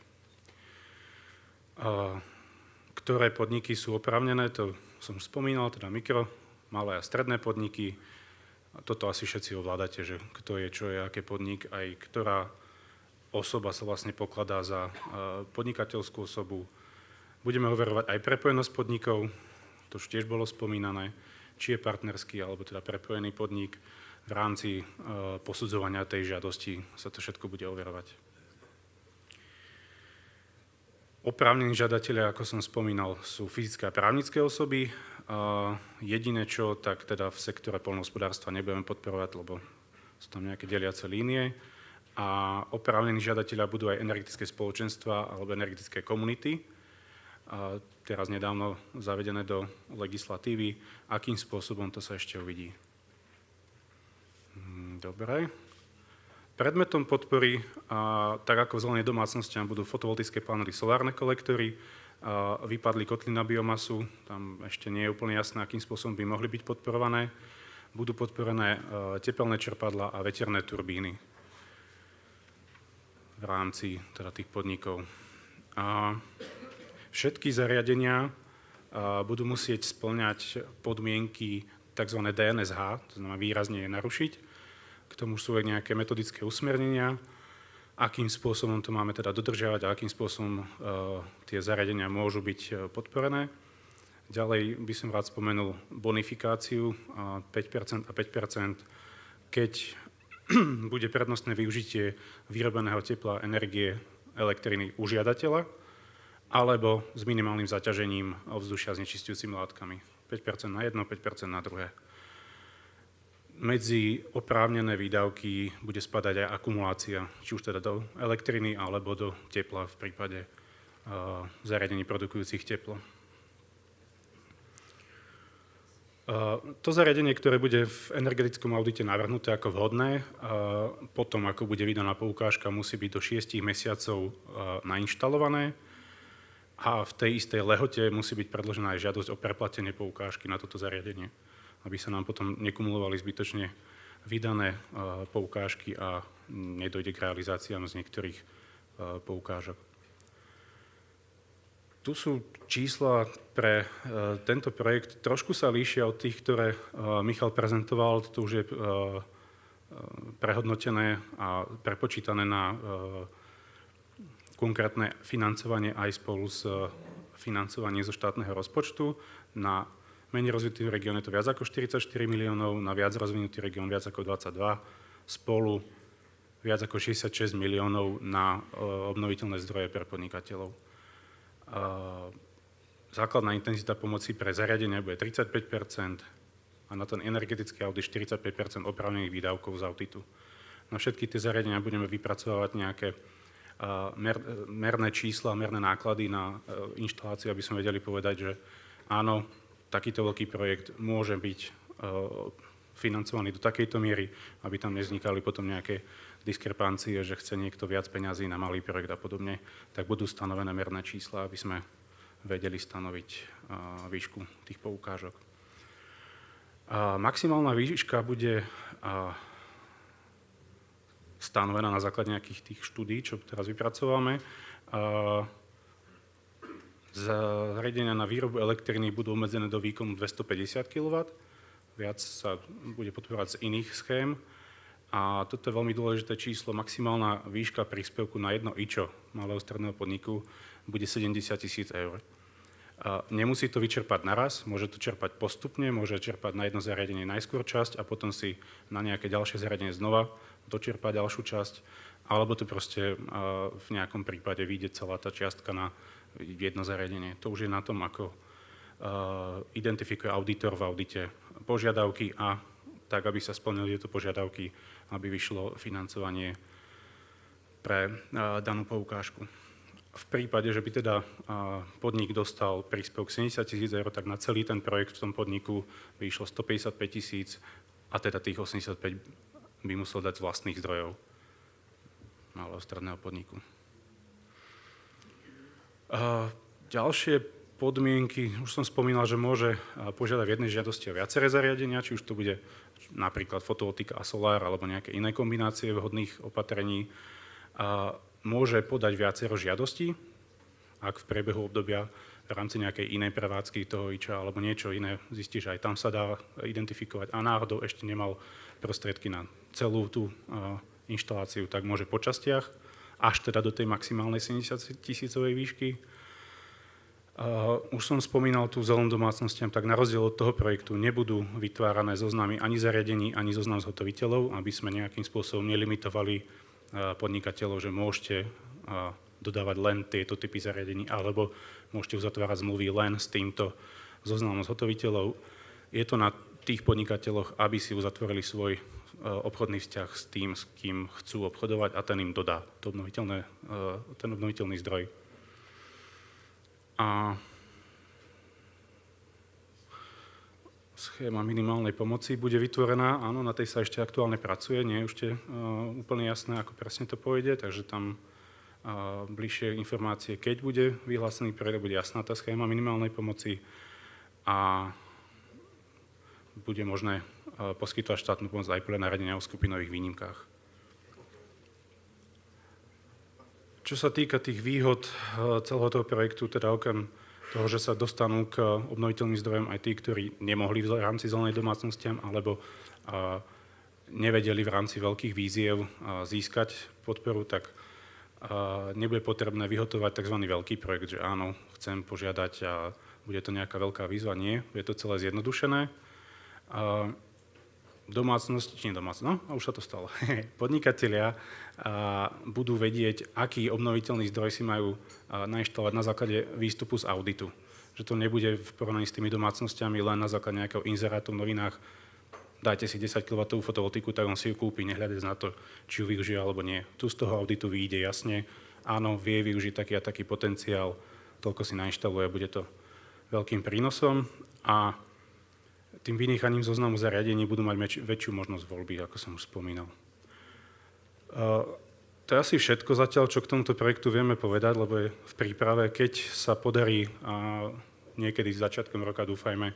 Speaker 2: Ktoré podniky sú oprávnené, to som už spomínal, teda mikro, malé a stredné podniky. Toto asi všetci ovládate, že kto je, čo je, aké podnik, aj ktorá osoba sa vlastne pokladá za podnikateľskú osobu. Budeme overovať aj prepojenosť podnikov, to už tiež bolo spomínané, či je partnerský alebo teda prepojený podnik. V rámci posudzovania tej žiadosti sa to všetko bude overovať. Oprávnení žiadatelia, ako som spomínal, sú fyzické a právnické osoby. Jediné čo, tak teda v sektore poľnohospodárstva nebudeme podporovať, lebo sú tam nejaké deliace línie. A oprávnení žiadatelia budú aj energetické spoločenstva alebo energetické komunity. Teraz nedávno zavedené do legislatívy. Akým spôsobom, to sa ešte uvidí. Dobre. Predmetom podpory, tak ako v zelenej domácnosti, budú fotovoltické panely, solárne kolektory, vypadli kotly na biomasu, tam ešte nie je úplne jasné, akým spôsobom by mohli byť podporované. Budú podporené tepelné čerpadlá a veterné turbíny v rámci teda tých podnikov. Všetky zariadenia budú musieť spĺňať podmienky tzv. DNSH, to znamená výrazne je narušiť. K tomu sú aj nejaké metodické usmernenia, akým spôsobom to máme teda dodržiavať a akým spôsobom tie zariadenia môžu byť podporené. Ďalej by som rád spomenul bonifikáciu 5% a 5%, keď bude prednostné využitie vyrobeného tepla, energie, elektriny u žiadateľa, alebo s minimálnym zaťažením ovzdušia s znečisťujúcimi látkami. 5% na jedno, 5% na druhé. Medzi oprávnené výdavky bude spadať aj akumulácia, či už teda do elektriny, alebo do tepla v prípade zariadení produkujúcich teplo. To zariadenie, ktoré bude v energetickom audite navrhnuté ako vhodné, potom ako bude vydaná poukážka, musí byť do 6 mesiacov nainštalované a v tej istej lehote musí byť predložená aj žiadosť o preplatenie poukážky na toto zariadenie, aby sa nám potom nekumulovali zbytočne vydané poukážky a nedojde k realizáciám z niektorých poukážok. Tu sú čísla pre tento projekt. Trošku sa líšia od tých, ktoré Michal prezentoval. To už je prehodnotené a prepočítané na konkrétne financovanie aj spolu s financovaním zo štátneho rozpočtu. Na menej rozvinutý región je to viac ako 44 miliónov, na viac rozvinutý región viac ako 22, spolu viac ako 66 miliónov na obnoviteľné zdroje pre podnikateľov. Základná intenzita pomoci pre zariadenia bude 35% a na ten energetický audit 45% oprávnených výdavkov z auditu. Na všetky tie zariadenia budeme vypracovať nejaké merné čísla, merné náklady na inštaláciu, aby sme vedeli povedať, že áno, takýto veľký projekt môže byť financovaný do takejto miery, aby tam nevznikali potom nejaké diskrepancie, že chce niekto viac peňazí na malý projekt a podobne, tak budú stanovené merné čísla, aby sme vedeli stanoviť výšku tých poukážok. Maximálna výška bude stanovená na základe nejakých tých štúdí, čo teraz vypracovávame. Zariadenia na výrobu elektriny budú obmedzené do výkonu 250 kW, viac sa bude podporovať z iných schém. A toto je veľmi dôležité číslo. Maximálna výška príspevku na jedno IČO malého stredného podniku bude 70 000 eur. Nemusí to vyčerpať naraz, môže to čerpať postupne, môže čerpať na jedno zariadenie najskôr časť a potom si na nejaké ďalšie zariadenie znova dočerpať ďalšiu časť, alebo to proste v nejakom prípade vyjde celá tá čiastka na jedno zariadenie. To už je na tom, ako identifikuje auditor v audite požiadavky a tak, aby sa splnili tieto požiadavky, aby vyšlo financovanie pre danú poukážku. V prípade, že by teda podnik dostal príspevok 70 000 eur, tak na celý ten projekt v tom podniku by išlo 155 000 a teda tých 85 by musel dať z vlastných zdrojov malého stredného podniku. Ďalšie podmienky, už som spomínal, že môže požiadať v jednej žiadosti o viaceré zariadenia, či už to bude napríklad fotovoltika a solár alebo nejaké iné kombinácie vhodných opatrení. Môže podať viacero žiadostí, ak v priebehu obdobia v rámci nejakej inej prevádzky toho IČA alebo niečo iné zistí, že aj tam sa dá identifikovať a náhodou ešte nemal prostriedky na celú tú inštaláciu, tak môže po častiach, až teda do tej maximálnej 70 000 výšky. Už som spomínal tú zelenú domácnostiam, tak na rozdiel od toho projektu nebudú vytvárané zoznamy ani zariadení, ani zoznam zhotoviteľov, aby sme nejakým spôsobom nelimitovali podnikateľov, že môžete dodávať len tieto typy zariadení, alebo môžete uzatvárať zmluvy len s týmto zoznamom zhotoviteľov. Je to na tých podnikateľoch, aby si uzatvorili svoj obchodný vzťah s tým, s kým chcú obchodovať a ten im dodá ten obnoviteľný zdroj. A schéma minimálnej pomoci bude vytvorená, áno, na tej sa ešte aktuálne pracuje, nie je ešte úplne jasné, ako presne to pôjde, takže tam bližšie informácie, keď bude vyhlásený projekt, bude jasná tá schéma minimálnej pomoci a bude možné poskytovať štátnu pomoc aj podľa nariadenia o skupinových výnimkách. Čo sa týka tých výhod celého toho projektu, teda okrem toho, že sa dostanú k obnoviteľným zdrojom aj tí, ktorí nemohli v rámci zelenej domácnostiam alebo nevedeli v rámci veľkých víziev získať podporu, tak nebude potrebné vyhotovať tzv. Veľký projekt, že áno, chcem požiadať a bude to nejaká veľká výzva. Nie, je to celé zjednodušené. A už sa to stalo. Podnikatelia budú vedieť, aký obnoviteľný zdroj si majú nainštalovať na základe výstupu z auditu. Že to nebude v porovnaní s tými domácnostiami len na základe nejakého inzerátu v novinách, dajte si 10 kW fotovoltiku, tak on si ju kúpi, nehľadec na to, či ju využije alebo nie. Tu z toho auditu vyjde jasne, áno, vie využiť taký a taký potenciál, toľko si nainštaluje, bude to veľkým prínosom a tým vynechaním zoznamu zariadení budú mať väčšiu možnosť voľby, ako som už spomínal. To je asi všetko zatiaľ, čo k tomuto projektu vieme povedať, lebo je v príprave. Keď sa podarí niekedy začiatkom roka, dúfajme,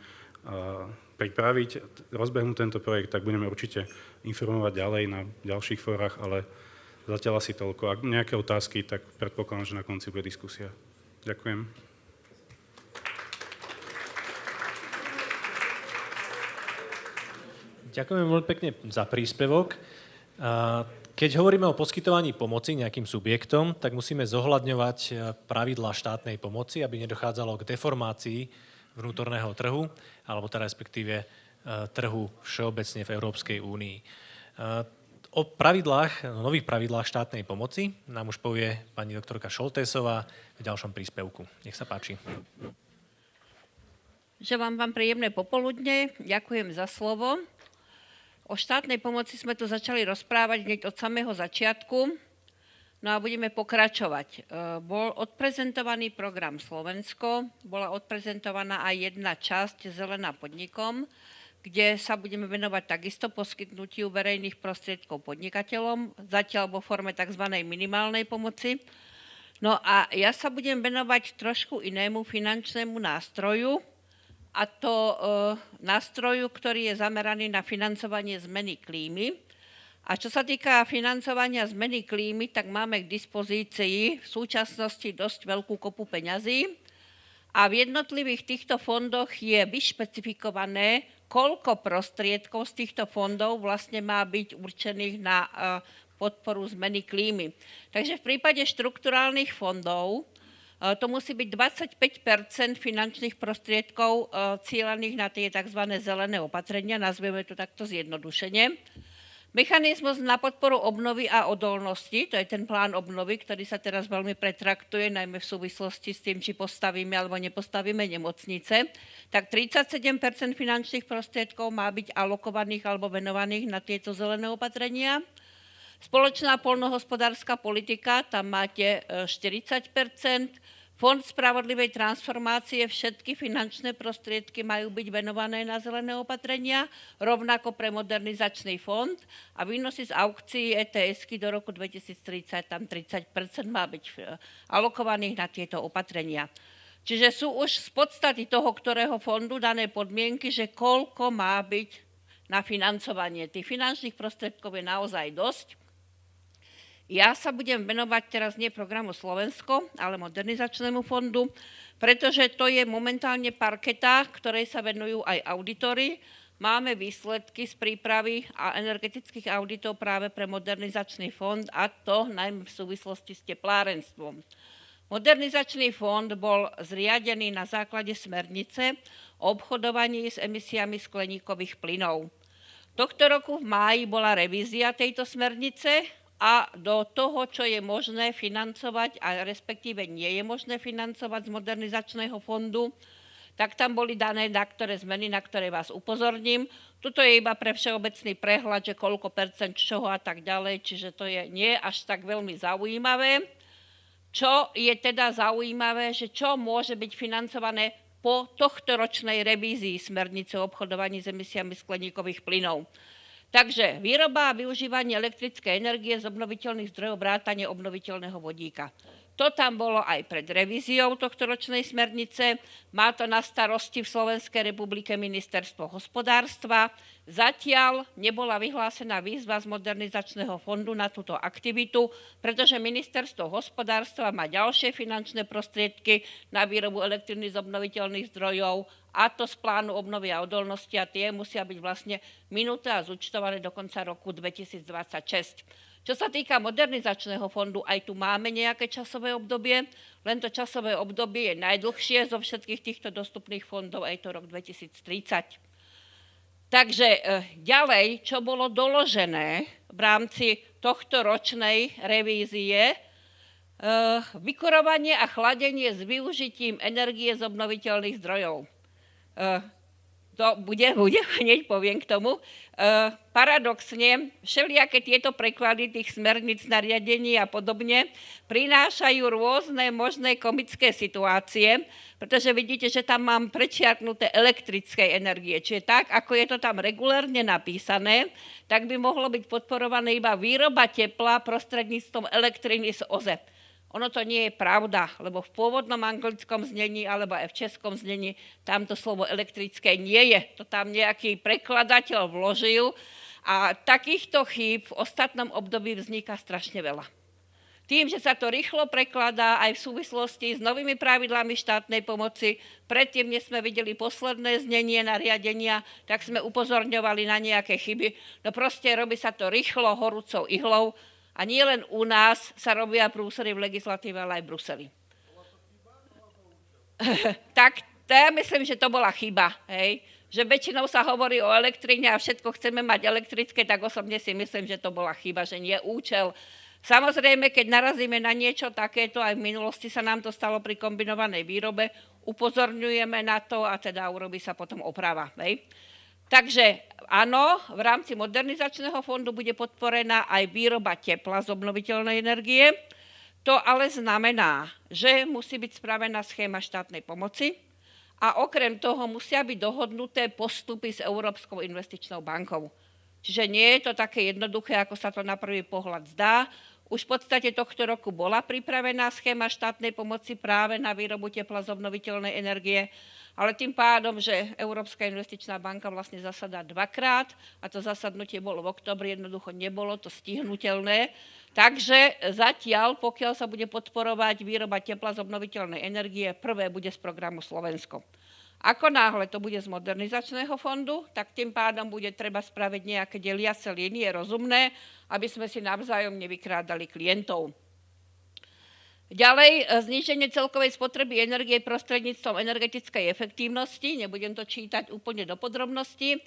Speaker 2: pripraviť, rozbehnúť tento projekt, tak budeme určite informovať ďalej na ďalších fórach, ale zatiaľ asi toľko. Ak nejaké otázky, tak predpokladám, že na konci bude diskusia. Ďakujem.
Speaker 1: Ďakujem veľmi pekne za príspevok. Keď hovoríme o poskytovaní pomoci nejakým subjektom, tak musíme zohľadňovať pravidlá štátnej pomoci, aby nedochádzalo k deformácii vnútorného trhu, alebo teda respektíve trhu všeobecne v Európskej únii. O nových pravidlách štátnej pomoci nám už povie pani doktorka Šoltésová v ďalšom príspevku. Nech sa páči.
Speaker 3: Želám vám príjemné popoludne. Ďakujem za slovo. O štátnej pomoci sme tu začali rozprávať hneď od samého začiatku, no a budeme pokračovať. Bol odprezentovaný program Slovensko, bola odprezentovaná aj jedna časť Zelená podnikom. kde sa budeme venovať takisto poskytnutiu verejných prostriedkov podnikateľom, zatiaľ vo forme tzv. Minimálnej pomoci. No a ja sa budem venovať trošku inému finančnému nástroju, a to nástroju, ktorý je zameraný na financovanie zmeny klímy. A čo sa týka financovania zmeny klímy, tak máme k dispozícii v súčasnosti dosť veľkú kopu peňazí a v jednotlivých týchto fondoch je vyšpecifikované, koľko prostriedkov z týchto fondov vlastne má byť určených na podporu zmeny klímy. Takže v prípade štrukturálnych fondov to musí byť 25% finančných prostriedkov cielených na tie tzv. Zelené opatrenia, nazvieme to takto zjednodušene. Mechanizmus na podporu obnovy a odolnosti, to je ten plán obnovy, ktorý sa teraz veľmi pretraktuje, najmä v súvislosti s tým, či postavíme alebo nepostavíme nemocnice, tak 37% finančných prostriedkov má byť alokovaných alebo venovaných na tieto zelené opatrenia. Spoločná poľnohospodárska politika, tam máte 40%. Fond spravodlivej transformácie, všetky finančné prostriedky majú byť venované na zelené opatrenia, rovnako pre modernizačný fond a výnosy z aukcií ETS-ky do roku 2030, tam 30% má byť alokovaných na tieto opatrenia. Čiže sú už z podstaty toho, ktorého fondu dané podmienky, že koľko má byť na financovanie. Tých finančných prostriedkov je naozaj dosť. Ja sa budem venovať teraz nie programu Slovensko, ale modernizačnému fondu, pretože to je momentálne parketa, ktorej sa venujú aj auditory. Máme výsledky z prípravy a energetických auditov práve pre modernizačný fond a to najmä v súvislosti s teplárenstvom. Modernizačný fond bol zriadený na základe smernice o obchodovaní s emisiami skleníkových plynov. Tohto roku v máji bola revízia tejto smernice a do toho, čo je možné financovať a respektíve nie je možné financovať z modernizačného fondu, tak tam boli dané niektoré zmeny, na ktoré vás upozorním. Tuto je iba pre všeobecný prehľad, že koľko percent čoho a tak ďalej, čiže to je nie až tak veľmi zaujímavé. Čo je teda zaujímavé, že čo môže byť financované po tohtoročnej revízii smernice o obchodovaní s emisiami skleníkových plynov. Takže výroba a využívanie elektrickej energie z obnoviteľných zdrojov vrátane obnoviteľného vodíka. To tam bolo aj pred revíziou tohtoročnej smernice. Má to na starosti v Slovenskej republike Ministerstvo hospodárstva. Zatiaľ nebola vyhlásená výzva z modernizačného fondu na túto aktivitu, pretože Ministerstvo hospodárstva má ďalšie finančné prostriedky na výrobu elektriny z obnoviteľných zdrojov, a to z plánu obnovy a odolnosti a tie musia byť vlastne minuté a zúčtované do konca roku 2026. Čo sa týka modernizačného fondu, aj tu máme nejaké časové obdobie, len to časové obdobie je najdlhšie zo všetkých týchto dostupných fondov, aj to rok 2030. Takže ďalej, čo bolo doložené v rámci tohto ročnej revízie, vykurovanie a chladenie s využitím energie z obnoviteľných zdrojov. To bude, hneď poviem k tomu. Paradoxne, všelijaké tieto preklady tých smerníc, nariadení a podobne prinášajú rôzne možné komické situácie, pretože vidíte, že tam mám prečiarknuté elektrickej energie. Čiže tak, ako je to tam regulárne napísané, tak by mohlo byť podporované iba výroba tepla prostredníctvom elektriny z OZE. Ono to nie je pravda, lebo v pôvodnom anglickom znení alebo aj v českom znení tamto slovo elektrické nie je. To tam nejaký prekladateľ vložil a takýchto chýb v ostatnom období vzniká strašne veľa. Tým, že sa to rýchlo prekladá aj v súvislosti s novými pravidlami štátnej pomoci, predtým, než sme videli posledné znenie nariadenia, tak sme upozorňovali na nejaké chyby. No proste robí sa to rýchlo, horúcou ihlou. A nie len u nás sa robia prúsery v legislatíve, ale aj v Bruseli. Tak to ja myslím, že to bola chyba. Hej? Že väčšinou sa hovorí o elektrine a všetko chceme mať elektrické, tak osobne si myslím, že to bola chyba, že nie účel. Samozrejme, keď narazíme na niečo takéto, aj v minulosti sa nám to stalo pri kombinovanej výrobe, upozorňujeme na to a teda urobí sa potom oprava. Hej? Takže áno, v rámci modernizačného fondu bude podporená aj výroba tepla z obnoviteľnej energie. To ale znamená, že musí byť spravená schéma štátnej pomoci a okrem toho musia byť dohodnuté postupy s Európskou investičnou bankou. Čiže nie je to také jednoduché, ako sa to na prvý pohľad zdá. Už v podstate tohto roku bola pripravená schéma štátnej pomoci práve na výrobu tepla z obnoviteľnej energie, ale tým pádom, že Európska investičná banka vlastne zasadá dvakrát a to zasadnutie bolo v októbri, jednoducho nebolo to stihnutelné. Takže zatiaľ, pokiaľ sa bude podporovať výroba tepla z obnoviteľnej energie, prvé bude z programu Slovensko. Ako náhle to bude z modernizačného fondu, tak tým pádom bude treba spraviť nejaké deliace línie rozumné, aby sme si navzájom nevykrádali klientov. Ďalej, zníženie celkovej spotreby energie prostredníctvom energetickej efektívnosti, nebudem to čítať úplne do podrobností.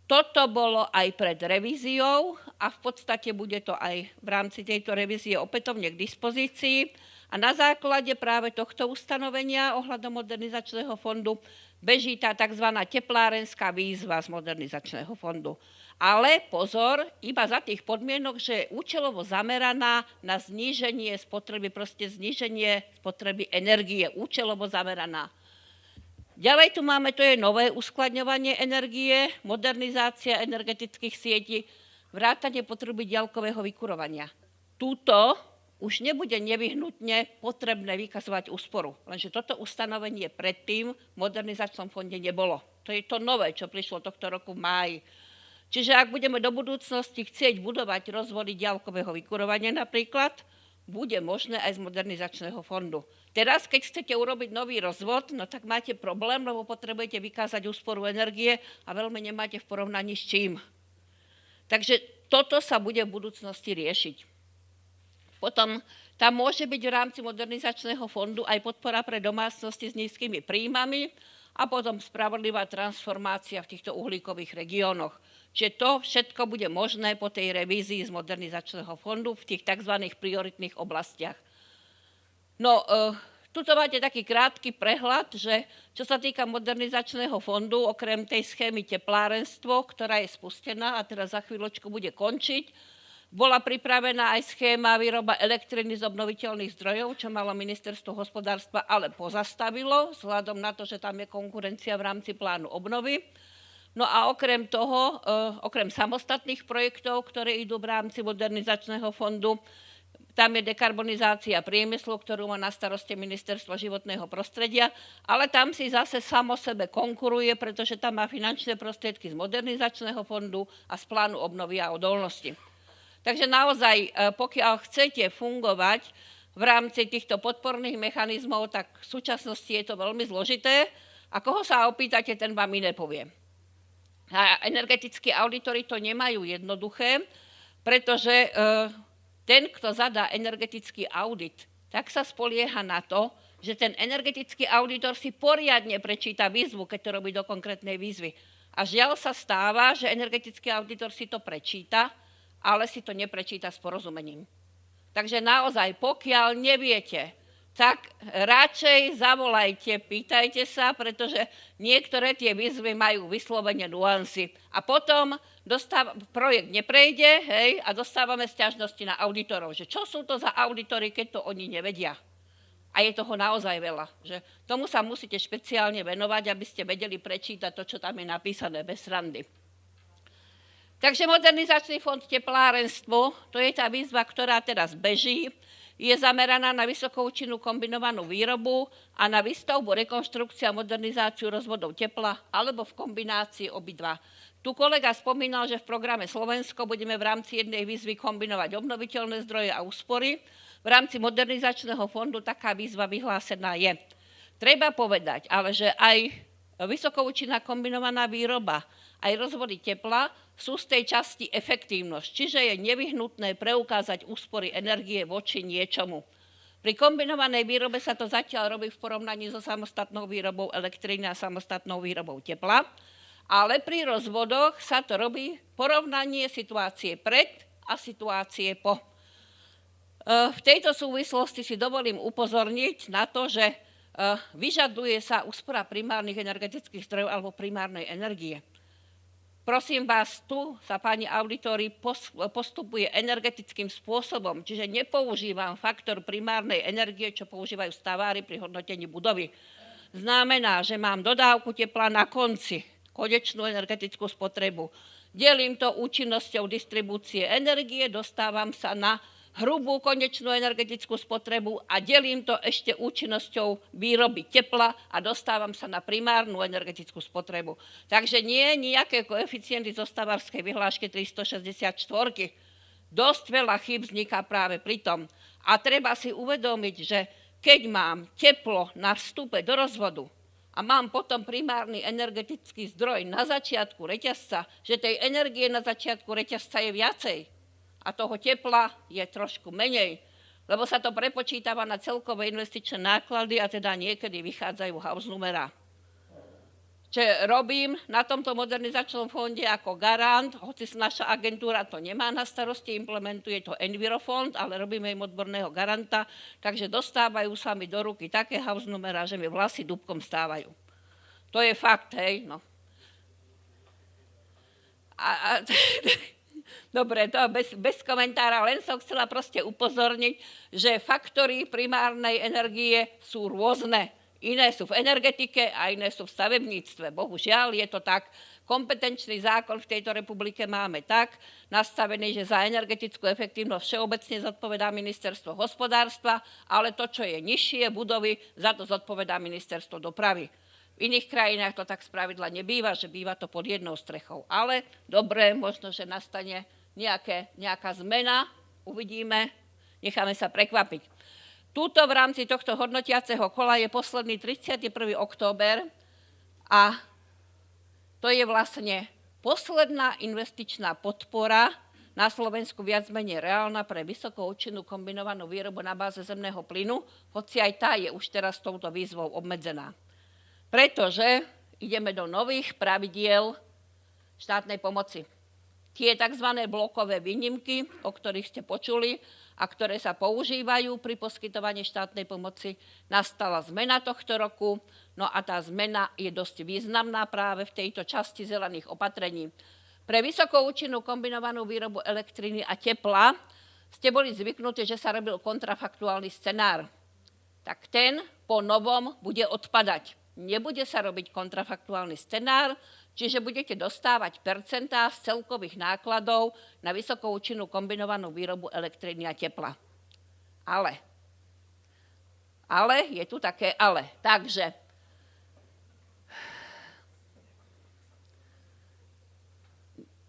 Speaker 3: Toto bolo aj pred revíziou a v podstate bude to aj v rámci tejto revízie opätovne k dispozícii. A na základe práve tohto ustanovenia ohľadom modernizačného fondu beží tá tzv. Teplárenská výzva z modernizačného fondu. Ale pozor, iba za tých podmienok, že je účelovo zameraná na zníženie spotreby, proste zníženie spotreby energie, účelovo zameraná. Ďalej tu máme, to je nové uskladňovanie energie, modernizácia energetických sietí, vrátanie potreby diaľkového vykurovania. Túto už nebude nevyhnutne potrebné vykazovať úsporu, lenže toto ustanovenie predtým v modernizačnom fonde nebolo. To je to nové, čo prišlo tohto roku v máji. Čiže ak budeme do budúcnosti chcieť budovať rozvody diaľkového vykurovania napríklad, bude možné aj z modernizačného fondu. Teraz, keď chcete urobiť nový rozvod, no tak máte problém, lebo potrebujete vykázať úsporu energie a veľmi nemáte v porovnaní s čím. Takže toto sa bude v budúcnosti riešiť. Potom tam môže byť v rámci modernizačného fondu aj podpora pre domácnosti s nízkymi príjmami a potom spravodlivá transformácia v týchto uhlíkových regiónoch. Čiže to všetko bude možné po tej revízii z modernizačného fondu v tých tzv. Prioritných oblastiach. No, tuto máte taký krátky prehľad, že čo sa týka modernizačného fondu, okrem tej schémy teplárenstvo, ktorá je spustená a teraz za chvíľočku bude končiť, bola pripravená aj schéma výroba elektriny z obnoviteľných zdrojov, čo malo ministerstvo hospodárstva, ale pozastavilo, vzhľadom na to, že tam je konkurencia v rámci plánu obnovy. No a okrem toho, okrem samostatných projektov, ktoré idú v rámci modernizačného fondu, tam je dekarbonizácia priemyslu, ktorú má na starosti ministerstvo životného prostredia, ale tam si zase samo sebe konkuruje, pretože tam má finančné prostriedky z modernizačného fondu a z plánu obnovy a odolnosti. Takže naozaj, pokiaľ chcete fungovať v rámci týchto podporných mechanizmov, tak v súčasnosti je to veľmi zložité a koho sa opýtate, ten vám iné povie. A energetickí auditori to nemajú jednoduché, pretože ten, kto zadá energetický audit, tak sa spolieha na to, že ten energetický auditor si poriadne prečíta výzvu, keď to robí do konkrétnej výzvy. A žiaľ sa stáva, že energetický auditor si to prečíta, ale si to neprečíta s porozumením. Takže naozaj, pokiaľ neviete, tak radšej zavolajte, pýtajte sa, pretože niektoré tie výzvy majú vyslovene nuancy. A potom projekt neprejde, hej, a dostávame sťažnosti na auditorov, že čo sú to za auditory, keď to oni nevedia. A je toho naozaj veľa. Že tomu sa musíte špeciálne venovať, aby ste vedeli prečítať to, čo tam je napísané bez srandy. Takže modernizačný fond teplárenstvo, to je tá výzva, ktorá teraz beží, je zameraná na vysokoúčinnú kombinovanú výrobu a na výstavbu, rekonštrukciu a modernizáciu rozvodov tepla alebo v kombinácii obidva. Tu kolega spomínal, že v programe Slovensko budeme v rámci jednej výzvy kombinovať obnoviteľné zdroje a úspory. V rámci modernizačného fondu taká výzva vyhlásená je. Treba povedať, ale že aj vysokoúčinná kombinovaná výroba, aj rozvody tepla sú z tej časti efektívnosť, čiže je nevyhnutné preukázať úspory energie voči niečomu. Pri kombinovanej výrobe sa to zatiaľ robí v porovnaní so samostatnou výrobou elektriny a samostatnou výrobou tepla, ale pri rozvodoch sa to robí porovnanie situácie pred a situácie po. V tejto súvislosti si dovolím upozorniť na to, že vyžaduje sa úspora primárnych energetických zdrojov alebo primárnej energie. Prosím vás, tu sa pani auditori postupuje energetickým spôsobom, čiže nepoužívam faktor primárnej energie, čo používajú stavári pri hodnotení budovy. znamená, že mám dodávku tepla na konci, konečnú energetickú spotrebu. Delím to účinnosťou distribúcie energie, dostávam sa na hrubú konečnú energetickú spotrebu a delím to ešte účinnosťou výroby tepla a dostávam sa na primárnu energetickú spotrebu. Takže nie nejaké koeficienty zo stavárskej vyhlášky 364. Dosť veľa chýb vzniká práve pri tom. A treba si uvedomiť, že keď mám teplo na vstupe do rozvodu a mám potom primárny energetický zdroj na začiatku reťazca, že tej energie na začiatku reťazca je viacej a toho tepla je trošku menej, lebo sa to prepočítava na celkové investičné náklady a teda niekedy vychádzajú house numerá. Čiže robím na tomto modernizačnom fonde ako garant, hoci naša agentúra to nemá na starosti, implementuje to Envirofond, ale robíme im odborného garanta, takže dostávajú sa mi do ruky také house numerá, že mi vlasy dúbkom stávajú. To je fakt, hej, no. Dobre, to bez komentára, len som chcela proste upozorniť, že faktory primárnej energie sú rôzne. Iné sú v energetike a iné sú v stavebníctve. Bohužiaľ, je to tak. Kompetenčný zákon v tejto republike máme tak nastavený, že za energetickú efektívnosť všeobecne zodpovedá ministerstvo hospodárstva, ale to, čo je nižšie budovy, za to zodpovedá ministerstvo dopravy. V iných krajinách to tak spravidla nebýva, že býva to pod jednou strechou. Ale dobre, možno, že nastane nejaká zmena, uvidíme, necháme sa prekvapiť. Tuto v rámci tohto hodnotiaceho kola je posledný 31. október a to je vlastne posledná investičná podpora na Slovensku viac menej reálna pre vysokoúčinnú kombinovanú výrobu na báze zemného plynu, hoci aj tá je už teraz touto výzvou obmedzená. Pretože ideme do nových pravidiel štátnej pomoci. Tie tzv. Blokové výnimky, o ktorých ste počuli a ktoré sa používajú pri poskytovaní štátnej pomoci, nastala zmena tohto roku, no a tá zmena je dosť významná práve v tejto časti zelených opatrení. Pre vysokoúčinnú kombinovanú výrobu elektriny a tepla ste boli zvyknutí, že sa robil kontrafaktuálny scenár. Tak ten po novom bude odpadať. Nebude sa robiť kontrafaktuálny scenár, čiže budete dostávať percentá z celkových nákladov na vysokoúčinnú kombinovanú výrobu elektriny a tepla. Ale je tu také ale. Takže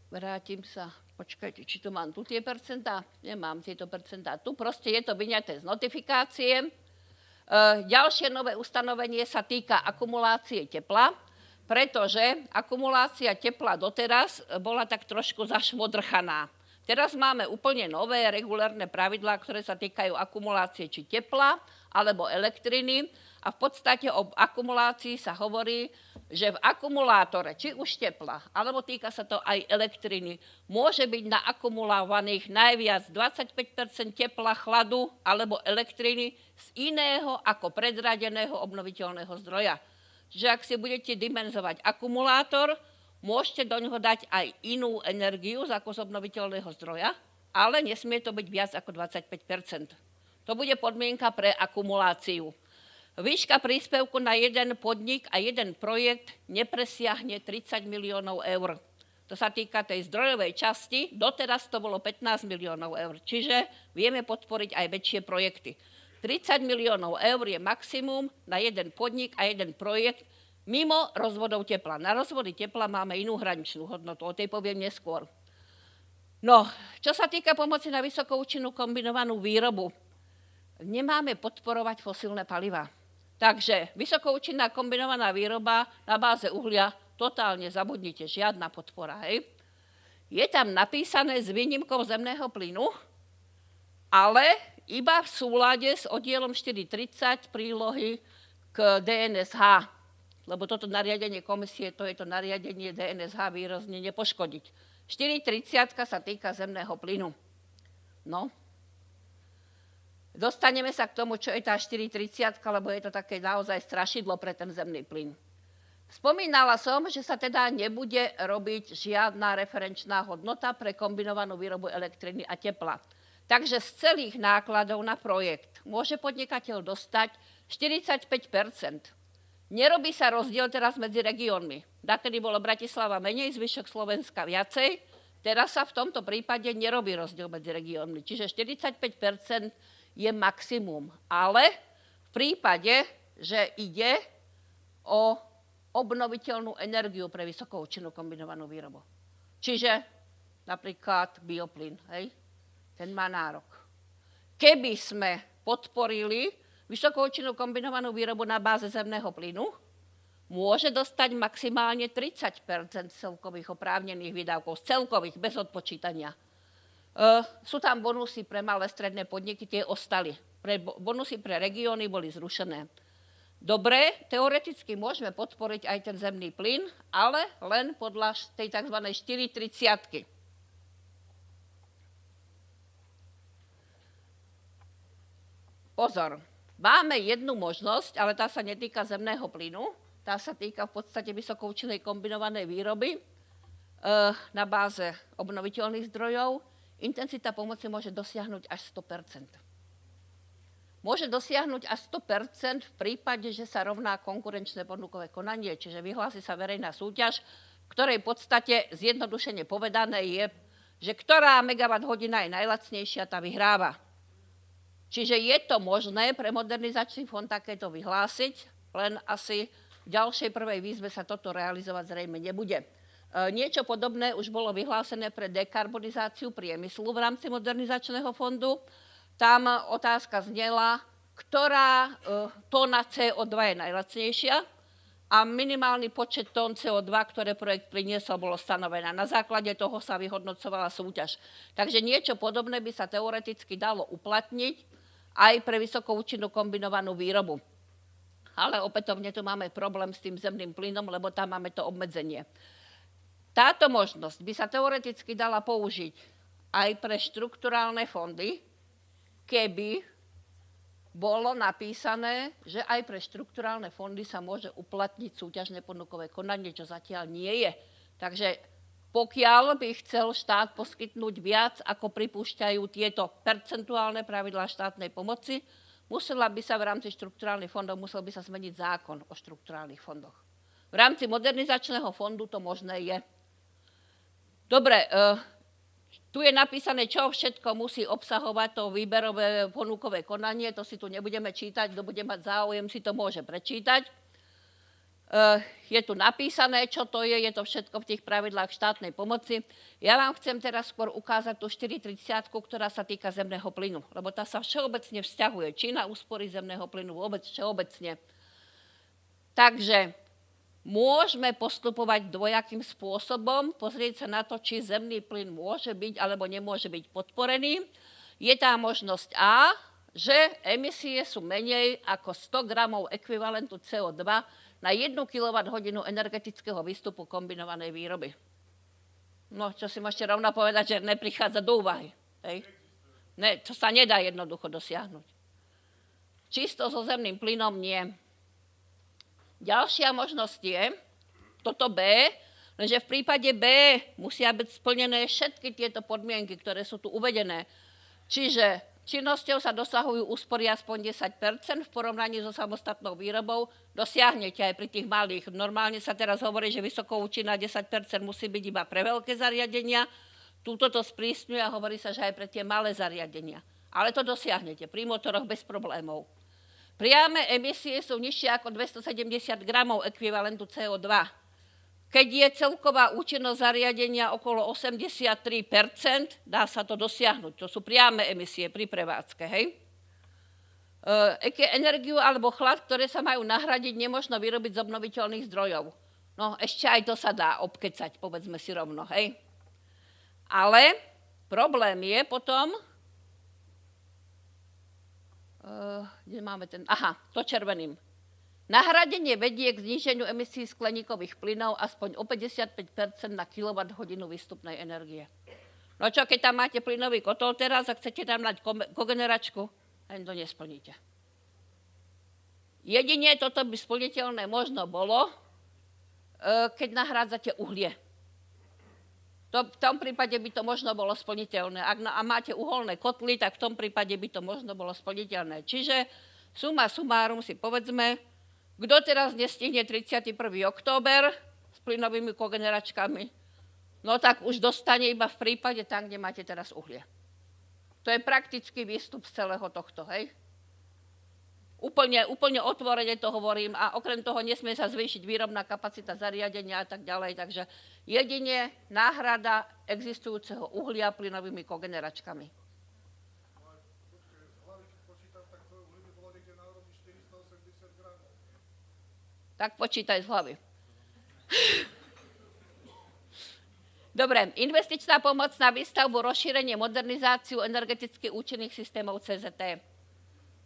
Speaker 3: vrátim sa, počkajte, či tu mám tu tie percentá? Nemám tieto percentá. Tu proste je to vyňaté z notifikácie. Ďalšie nové ustanovenie sa týka akumulácie tepla, pretože akumulácia tepla doteraz bola tak trošku zašmodrchaná. Teraz máme úplne nové regulárne pravidlá, ktoré sa týkajú akumulácie či tepla alebo elektriny a v podstate o akumulácii sa hovorí, že v akumulátore, či už tepla, alebo týka sa to aj elektriny, môže byť naakumulovaných najviac 25 tepla, chladu alebo elektriny z iného ako predradeného obnoviteľného zdroja. Čiže ak si budete dimenzovať akumulátor, môžete do ňoho dať aj inú energiu ako z obnoviteľného zdroja, ale nesmie to byť viac ako 25 To bude podmienka pre akumuláciu. Výška príspevku na jeden podnik a jeden projekt nepresiahne 30 miliónov eur. To sa týka tej zdrojovej časti, doteraz to bolo 15 miliónov eur, čiže vieme podporiť aj väčšie projekty. 30 miliónov eur je maximum na jeden podnik a jeden projekt mimo rozvodov tepla. Na rozvody tepla máme inú hraničnú hodnotu, o tej poviem neskôr. No, čo sa týka pomoci na vysokoúčinnú kombinovanú výrobu, nemáme podporovať fosílne palivá. Takže vysokoúčinná kombinovaná výroba na báze uhlia totálne zabudnite, žiadna podpora. Hej. Je tam napísané s výnimkou zemného plynu, ale iba v súlade s oddielom 430 prílohy k DNSH, lebo toto nariadenie komisie, to je to nariadenie DNSH výrazne nepoškodiť. 430 sa týka zemného plynu. No. Dostaneme sa k tomu, čo je tá 430, lebo je to také naozaj strašidlo pre ten zemný plyn. Spomínala som, že sa teda nebude robiť žiadna referenčná hodnota pre kombinovanú výrobu elektriny a tepla. Takže z celých nákladov na projekt môže podnikateľ dostať 45%. Nerobí sa rozdiel teraz medzi regiónmi. Dakedy bolo Bratislava menej, zvyšok Slovenska viacej. Teraz sa v tomto prípade nerobí rozdiel medzi regiónmi. Čiže 45% je maximum. Ale v prípade, že ide o obnoviteľnú energiu pre vysokoúčinnú kombinovanú výrobu. Čiže napríklad bioplyn, hej? Ten má nárok. Keby sme podporili vysokoúčinnú kombinovanú výrobu na báze zemného plynu, môže dostať maximálne 30 celkových oprávnených výdavkov, celkových, bez odpočítania. Sú tam bonusy pre malé stredné podniky, tie ostali. Bonusy pre regióny boli zrušené. Dobre, teoreticky môžeme podporiť aj ten zemný plyn, ale len podľa tej tzv. 4/30. Pozor, máme jednu možnosť, ale tá sa netýka zemného plynu, tá sa týka v podstate vysokoúčinnej kombinovanej výroby na báze obnoviteľných zdrojov. Intenzita pomoci môže dosiahnuť až 100%. Môže dosiahnuť až 100% v prípade, že sa rovná konkurenčné ponukové konanie, čiže vyhlási sa verejná súťaž, v ktorej v podstate zjednodušene povedané je, že ktorá megawatt hodina je najlacnejšia, tá vyhráva. Čiže je to možné pre modernizačný fond takéto vyhlásiť, len asi v ďalšej prvej výzve sa toto realizovať zrejme nebude. Niečo podobné už bolo vyhlásené pre dekarbonizáciu priemyslu v rámci modernizačného fondu. Tam otázka znela, ktorá tóna CO2 je najlacnejšia a minimálny počet tón CO2, ktoré projekt priniesol, bolo stanovené. Na základe toho sa vyhodnocovala súťaž. Takže niečo podobné by sa teoreticky dalo uplatniť aj pre vysokoúčinnú kombinovanú výrobu. Ale opätovne tu máme problém s tým zemným plynom, lebo tam máme to obmedzenie. Táto možnosť by sa teoreticky dala použiť aj pre štrukturálne fondy, keby bolo napísané, že aj pre štrukturálne fondy sa môže uplatniť súťažné ponukové konanie, čo zatiaľ nie je. Takže pokiaľ by chcel štát poskytnúť viac, ako pripúšťajú tieto percentuálne pravidlá štátnej pomoci, musela by sa v rámci štrukturálnych fondov musel by sa zmeniť zákon o štrukturálnych fondoch. V rámci modernizačného fondu to možné je. Dobre, tu je napísané, čo všetko musí obsahovať to výberové ponukové konanie, to si tu nebudeme čítať, kto bude mať záujem, si to môže prečítať. Je tu napísané, čo to je to všetko v tých pravidlách štátnej pomoci. Ja vám chcem teraz skôr ukázať tú 4/30, ktorá sa týka zemného plynu, lebo tá sa všeobecne vzťahuje, či na úspory zemného plynu, vôbec všeobecne. Takže môžeme postupovať dvojakým spôsobom, pozrieť sa na to, či zemný plyn môže byť alebo nemôže byť podporený. Je tá možnosť A, že emisie sú menej ako 100 gramov ekvivalentu CO2 na 1 kWh energetického výstupu kombinovanej výroby. No, čo si môžete rovno povedať, že neprichádza do úvahy. Hej? Ne, to sa nedá jednoducho dosiahnuť. Čisto so zemným plynom nie. Ďalšia možnosť je toto B, lenže v prípade B musia byť splnené všetky tieto podmienky, ktoré sú tu uvedené. Čiže činnosťou sa dosahujú úspory aspoň 10% v porovnaní so samostatnou výrobou. Dosiahnete aj pri tých malých. Normálne sa teraz hovorí, že vysokoúčinná 10% musí byť iba pre veľké zariadenia. Túto to sprísňuje a hovorí sa, že aj pre tie malé zariadenia. Ale to dosiahnete pri motoroch bez problémov. Priame emisie sú nižšie ako 270 gramov ekvivalentu CO2. Keď je celková účinnosť zariadenia okolo 83%, dá sa to dosiahnuť. To sú priame emisie pri prevádzke. Hej? Energiu alebo chlad, ktoré sa majú nahradiť, nemožno vyrobiť z obnoviteľných zdrojov. No ešte aj to sa dá obkecať, povedzme si rovno. Hej? Ale problém je potom, kde máme ten, to červeným. Nahradenie vedie k zníženiu emisí skleníkových plynov aspoň o 55% na kWh výstupnej energie. No čo, keď tam máte plynový kotol teraz a chcete tam dať kogeneračku, ani to nesplníte. Jedine toto by splniteľné možno bolo, keď nahrádzate uhlie. V tom prípade by to možno bolo splniteľné. Ak máte uholné kotly, tak v tom prípade by to možno bolo splniteľné. Čiže suma sumárum si povedzme, Kto teraz nestihne 31. október s plynovými kogeneračkami, no tak už dostane iba v prípade tam, kde máte teraz uhlie. To je praktický výstup z celého tohto, hej? Úplne otvorene to hovorím a okrem toho nesmie sa zvýšiť výrobná kapacita zariadenia a tak ďalej. Takže jedine náhrada existujúceho uhlia plynovými kogeneračkami. Tak počítaj z hlavy. Dobre, investičná pomoc na výstavbu, rozšírenie, modernizáciu energeticky účinných systémov CZT.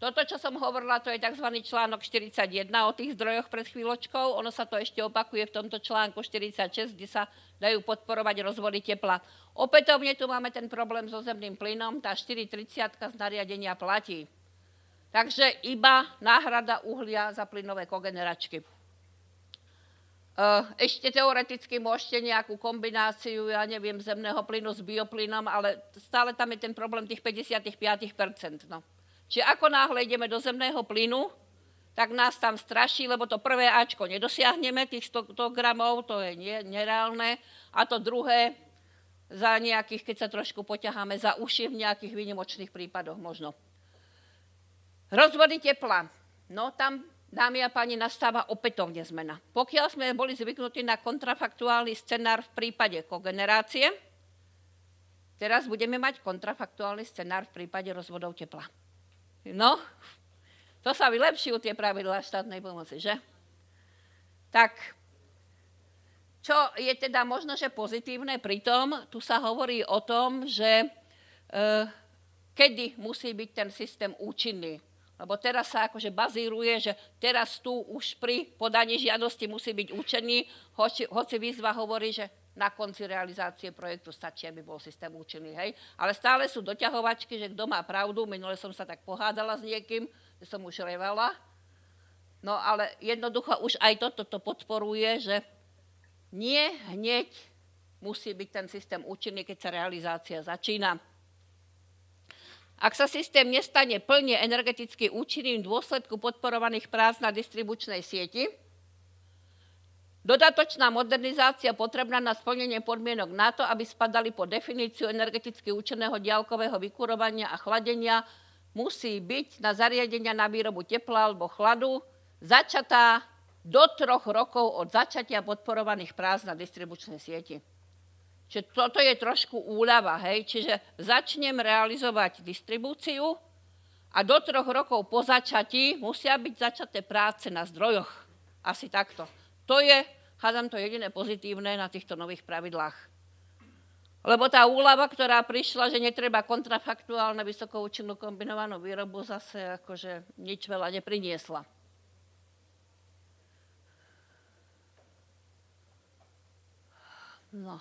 Speaker 3: Toto, čo som hovorila, to je tzv. Článok 41 o tých zdrojoch pred chvíľočkou. Ono sa to ešte opakuje v tomto článku 46, kde sa dajú podporovať rozvody tepla. Opätovne tu máme ten problém so zemným plynom, tá 430 z nariadenia platí. Takže iba náhrada uhlia za plynové kogeneračky. Ešte teoreticky môžete nejakú kombináciu, ja neviem, zemného plynu s bioplynom, ale stále tam je ten problém tých 55%. No. Čiže ako náhle ideme do zemného plynu, tak nás tam straší, lebo to prvé Ačko nedosiahneme, tých 100 gramov, to je nereálne, a to druhé za nejakých, keď sa trošku poťaháme za uši, v nejakých výnimočných prípadoch možno. Rozvody tepla. No tam, dámy a páni, nastáva opätovne zmena. Pokiaľ sme boli zvyknutí na kontrafaktuálny scenár v prípade kogenerácie, teraz budeme mať kontrafaktuálny scenár v prípade rozvodov tepla. No, to sa vylepšujú tie pravidlá štátnej pomoci, že? Tak, čo je teda možno, že pozitívne pritom, tu sa hovorí o tom, že kedy musí byť ten systém účinný. Lebo teraz sa akože bazíruje, že teraz tu už pri podaní žiadosti musí byť účinný, hoci výzva hovorí, že na konci realizácie projektu stačí, aby bol systém účinný. Hej? Ale stále sú doťahovačky, že kto má pravdu. Minule som sa tak pohádala s niekým, že som už revala. No ale jednoducho už aj toto podporuje, že nie hneď musí byť ten systém účinný, keď sa realizácia začína. Ak sa systém nestane plne energeticky účinným v dôsledku podporovaných prác na distribučnej sieti, dodatočná modernizácia potrebná na splnenie podmienok na to, aby spadali pod definíciu energeticky účinného diaľkového vykurovania a chladenia, musí byť na zariadenia na výrobu tepla alebo chladu začatá do 3 rokov od začatia podporovaných prác na distribučnej sieti. Čiže toto je trošku úľava, hej? Čiže začnem realizovať distribúciu a do 3 rokov po začatí musia byť začaté práce na zdrojoch. Asi takto. To je, hádam to jediné pozitívne na týchto nových pravidlách. Lebo tá úľava, ktorá prišla, že netreba kontrafaktuálne vysokoučinnú kombinovanú výrobu, zase akože nič veľa nepriniesla. No.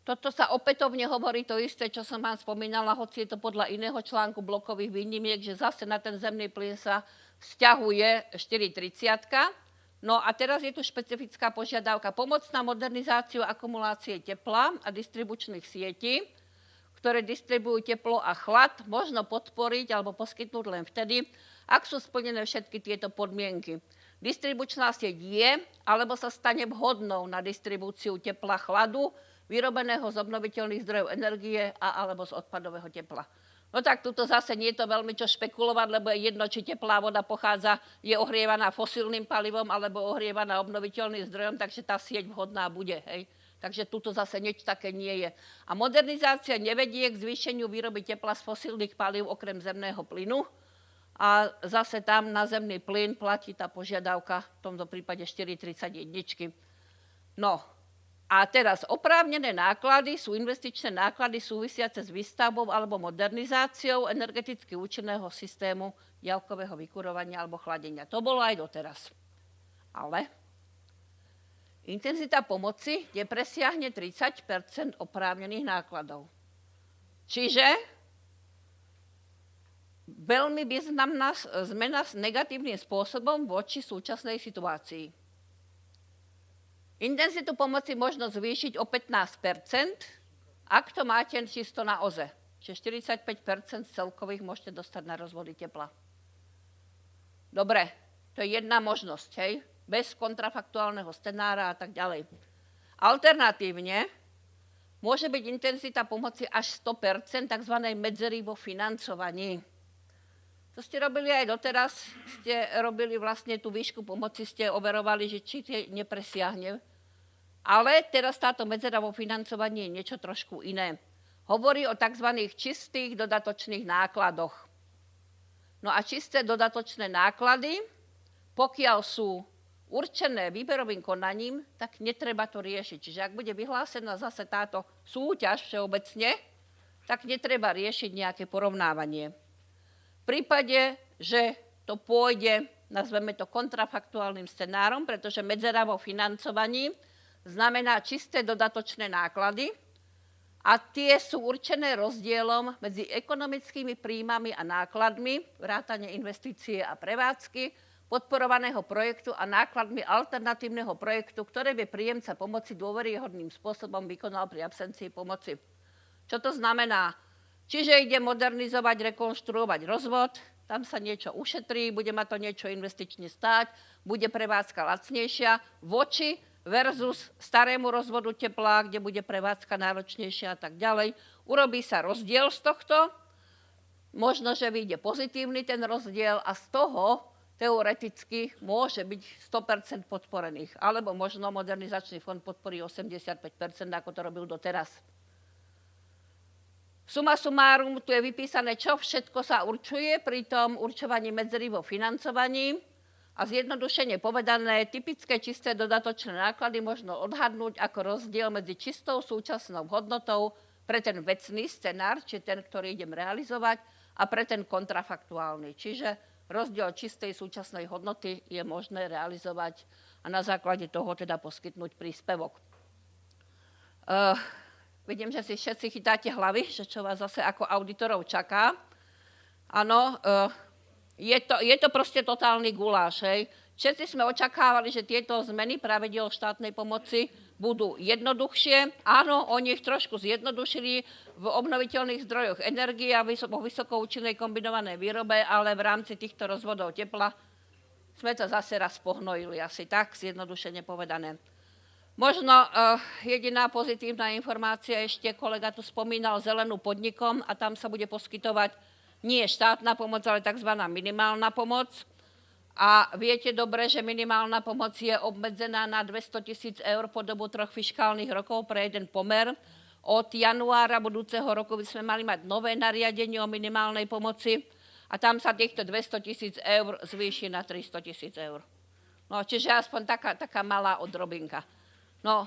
Speaker 3: Toto sa opätovne hovorí to isté, čo som vám spomínala, hoci je to podľa iného článku blokových výnimiek, že zase na ten zemný plyn sa vzťahuje 430. No a teraz je tu špecifická požiadavka pomoc na modernizáciu akumulácie tepla a distribučných sietí, ktoré distribujú teplo a chlad, možno podporiť alebo poskytnúť len vtedy, ak sú splnené všetky tieto podmienky. Distribučná sieť je alebo sa stane vhodnou na distribúciu tepla chladu, vyrobeného z obnoviteľných zdrojov energie a alebo z odpadového tepla. No tak tuto zase nie je to veľmi čo špekulovať, lebo je jedno, či teplá voda je ohrievaná fosílnym palivom alebo ohrievaná obnoviteľným zdrojom, takže tá sieť vhodná bude. Hej. Takže tuto zase nič také nie je. A modernizácia nevedie k zvýšeniu výroby tepla z fosílnych palív okrem zemného plynu. A zase tam na zemný plyn platí tá požiadavka, v tomto prípade 431. No, a teraz oprávnené náklady sú investičné náklady súvisiace s výstavbou alebo modernizáciou energeticky účinného systému diaľkového vykurovania alebo chladenia. To bolo aj doteraz. Ale intenzita pomoci nepresiahne 30 oprávnených nákladov. Čiže veľmi významná zmena s negatívnym spôsobom voči súčasnej situácii. Intenzitu pomoci možno zvýšiť o 15 ak to máte čisto na OZE. Čiže 45 z celkových môžete dostať na rozvody tepla. Dobre, to je jedna možnosť, hej? Bez kontrafaktuálneho scenára a tak ďalej. Alternatívne môže byť intenzita pomoci až 100%, tzv. Medzery vo financovaní. To ste robili aj doteraz, ste robili vlastne tú výšku pomoci, ste overovali, že či nepresiahne. Ale teraz táto medzera vo financovaní je niečo trošku iné. Hovorí o tzv. Čistých dodatočných nákladoch. No a čisté dodatočné náklady, pokiaľ sú určené výberovým konaním, tak netreba to riešiť. Čiže ak bude vyhlásená zase táto súťaž všeobecne, tak netreba riešiť nejaké porovnávanie. V prípade, že to pôjde, nazveme to kontrafaktuálnym scenárom, pretože medzera vo financovaní znamená čisté dodatočné náklady a tie sú určené rozdielom medzi ekonomickými príjmami a nákladmi, vrátane investície a prevádzky, podporovaného projektu a nákladmi alternatívneho projektu, ktoré by príjemca pomoci dôveryhodným spôsobom vykonal pri absencii pomoci. Čo to znamená? Čiže ide modernizovať, rekonštruovať rozvod, tam sa niečo ušetrí, bude ma to niečo investične stáť, bude prevádzka lacnejšia voči versus starému rozvodu tepla, kde bude prevádzka náročnejšia a tak ďalej. Urobí sa rozdiel z tohto, možno, že vyjde pozitívny ten rozdiel a z toho teoreticky môže byť 100% podporených, alebo možno modernizačný fond podporí 85%, ako to robil doteraz. Suma sumárum, tu je vypísané, čo všetko sa určuje pri tom určovaní medzery vo financovaní a zjednodušene povedané, typické čisté dodatočné náklady možno odhadnúť ako rozdiel medzi čistou súčasnou hodnotou pre ten vecný scenár, či ten, ktorý idem realizovať, a pre ten kontrafaktuálny. Čiže rozdiel čistej súčasnej hodnoty je možné realizovať a na základe toho teda poskytnúť príspevok. Vidím, že si všetci chytáte hlavy, že čo vás zase ako auditorov čaká. Áno, je to proste totálny guláš. Hej. Všetci sme očakávali, že tieto zmeny pravidiel štátnej pomoci budú jednoduchšie. Áno, oni ich trošku zjednodušili v obnoviteľných zdrojoch energie a vo vysokoučinnej kombinovanej výrobe, ale v rámci týchto rozvodov tepla sme to zase raz pohnojili, asi tak, zjednodušene povedané. Možno jediná pozitívna informácia, ešte kolega tu spomínal zelenú podnikom a tam sa bude poskytovať nie štátna pomoc, ale tzv. Minimálna pomoc. A viete dobre, že minimálna pomoc je obmedzená na 200 000 eur po dobu 3 fiškálnych rokov pre jeden pomer. Od januára budúceho roku by sme mali mať nové nariadenie o minimálnej pomoci a tam sa týchto 200 000 eur zvýši na 300 000 eur. No, čiže aspoň taká malá odrobinka. No,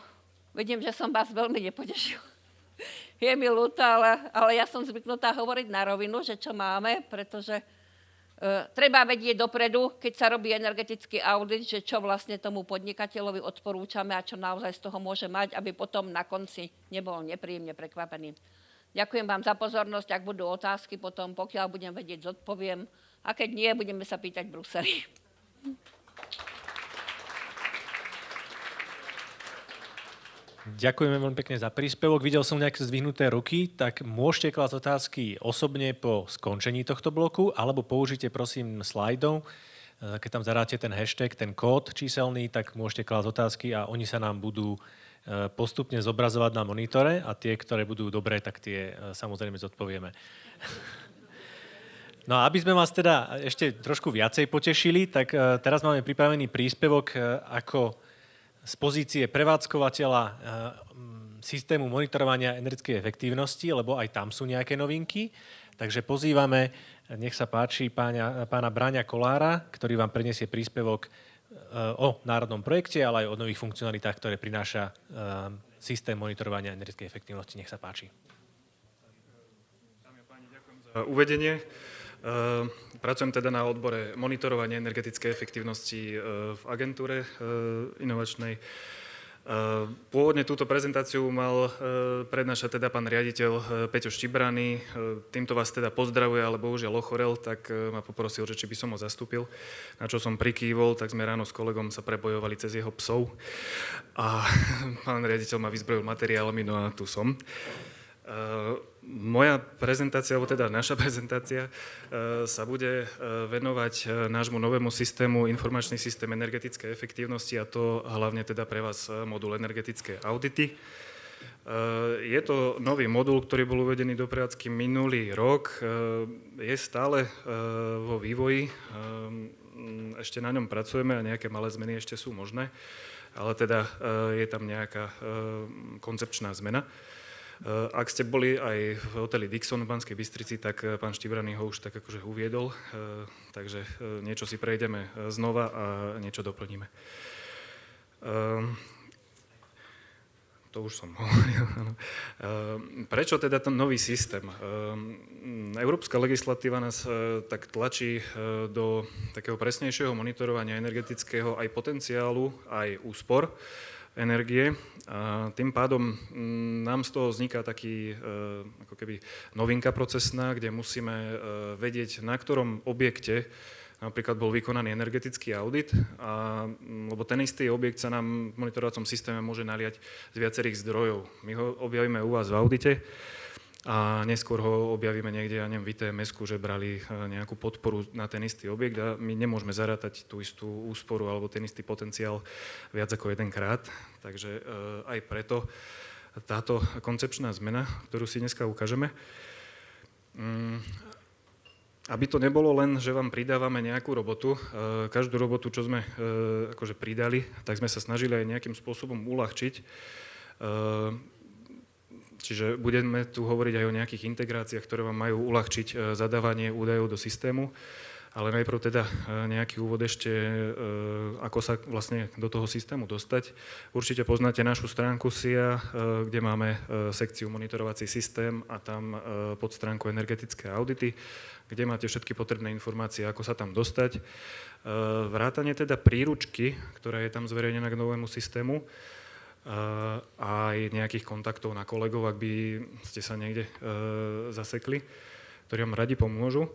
Speaker 3: vidím, že som vás veľmi nepotešil. Je mi ľúto, ale ja som zvyknutá hovoriť na rovinu, že čo máme, pretože treba vedieť dopredu, keď sa robí energetický audit, že čo vlastne tomu podnikateľovi odporúčame a čo naozaj z toho môže mať, aby potom na konci nebol nepríjemne prekvapený. Ďakujem vám za pozornosť, ak budú otázky potom, pokiaľ budem vedieť, zodpoviem. A keď nie, budeme sa pýtať v Bruseli.
Speaker 1: Ďakujeme veľmi pekne za príspevok. Videl som nejaké zdvihnuté ruky, tak môžete klásť otázky osobne po skončení tohto bloku, alebo použite prosím slajdov. Keď tam zadáte ten hashtag, ten kód číselný, tak môžete klásť otázky a oni sa nám budú postupne zobrazovať na monitore a tie, ktoré budú dobré, tak tie samozrejme zodpovieme. No a aby sme vás teda ešte trošku viacej potešili, tak teraz máme pripravený príspevok ako z pozície prevádzkovateľa systému monitorovania energetickej efektívnosti, lebo aj tam sú nejaké novinky. Takže pozývame, nech sa páči, pána Braňa Kolára, ktorý vám prenesie príspevok o národnom projekte, ale aj o nových funkcionalitách, ktoré prináša systém monitorovania energetickej efektívnosti. Nech sa páči.
Speaker 4: Dámy a páni, ďakujem za uvedenie. Pracujem teda na odbore monitorovania energetickej efektívnosti v agentúre inovačnej. Pôvodne túto prezentáciu mal prednášať teda pán riaditeľ Peťo Štibrany. Týmto vás teda pozdravuje, ale bohužiaľ ochorel, tak ma poprosil, že či by som ho zastúpil. Na čo som prikývol, tak sme ráno s kolegom sa prebojovali cez jeho psov. A pán riaditeľ ma vyzbrojil materiálmi, no a tu som. Moja prezentácia, alebo teda naša prezentácia sa bude venovať nášmu novému systému, informačný systém energetickej efektívnosti, a to hlavne teda pre vás modul energetické audity. Je to nový modul, ktorý bol uvedený do prevádzky minulý rok, je stále vo vývoji, ešte na ňom pracujeme a nejaké malé zmeny ešte sú možné, ale teda je tam nejaká koncepčná zmena. Ak ste boli aj v hoteli Dixon v Banskej Bystrici, tak pán Štibraný ho už tak akože uviedol, takže niečo si prejdeme znova a niečo doplníme. To už som hovoril. Prečo teda ten nový systém? Európska legislatíva nás tak tlačí do takého presnejšieho monitorovania energetického aj potenciálu, aj úspor energie. A tým pádom nám z toho vzniká taký ako keby novinka procesná, kde musíme vedieť, na ktorom objekte napríklad bol vykonaný energetický audit, lebo ten istý objekt sa nám v monitorovacom systéme môže naliať z viacerých zdrojov. My ho objavíme u vás v audite a neskôr ho objavíme niekde, ja neviem, v ITMS-ku, že brali nejakú podporu na ten istý objekt a my nemôžeme zarátať tú istú úsporu alebo ten istý potenciál viac ako jedenkrát. Takže aj preto táto koncepčná zmena, ktorú si dneska ukážeme. Aby to nebolo len, že vám pridávame nejakú robotu, každú robotu, čo sme akože pridali, tak sme sa snažili aj nejakým spôsobom uľahčiť. Čiže budeme tu hovoriť aj o nejakých integráciách, ktoré vám majú uľahčiť zadávanie údajov do systému. Ale najprv teda nejaký úvod ešte, ako sa vlastne do toho systému dostať. Určite poznáte našu stránku SIA, kde máme sekciu monitorovací systém a tam pod stránku energetické audity, kde máte všetky potrebné informácie, ako sa tam dostať. Vrátane teda príručky, ktorá je tam zverejnená k novému systému, a aj nejakých kontaktov na kolegov, ak by ste sa niekde zasekli, ktorí vám radi pomôžu.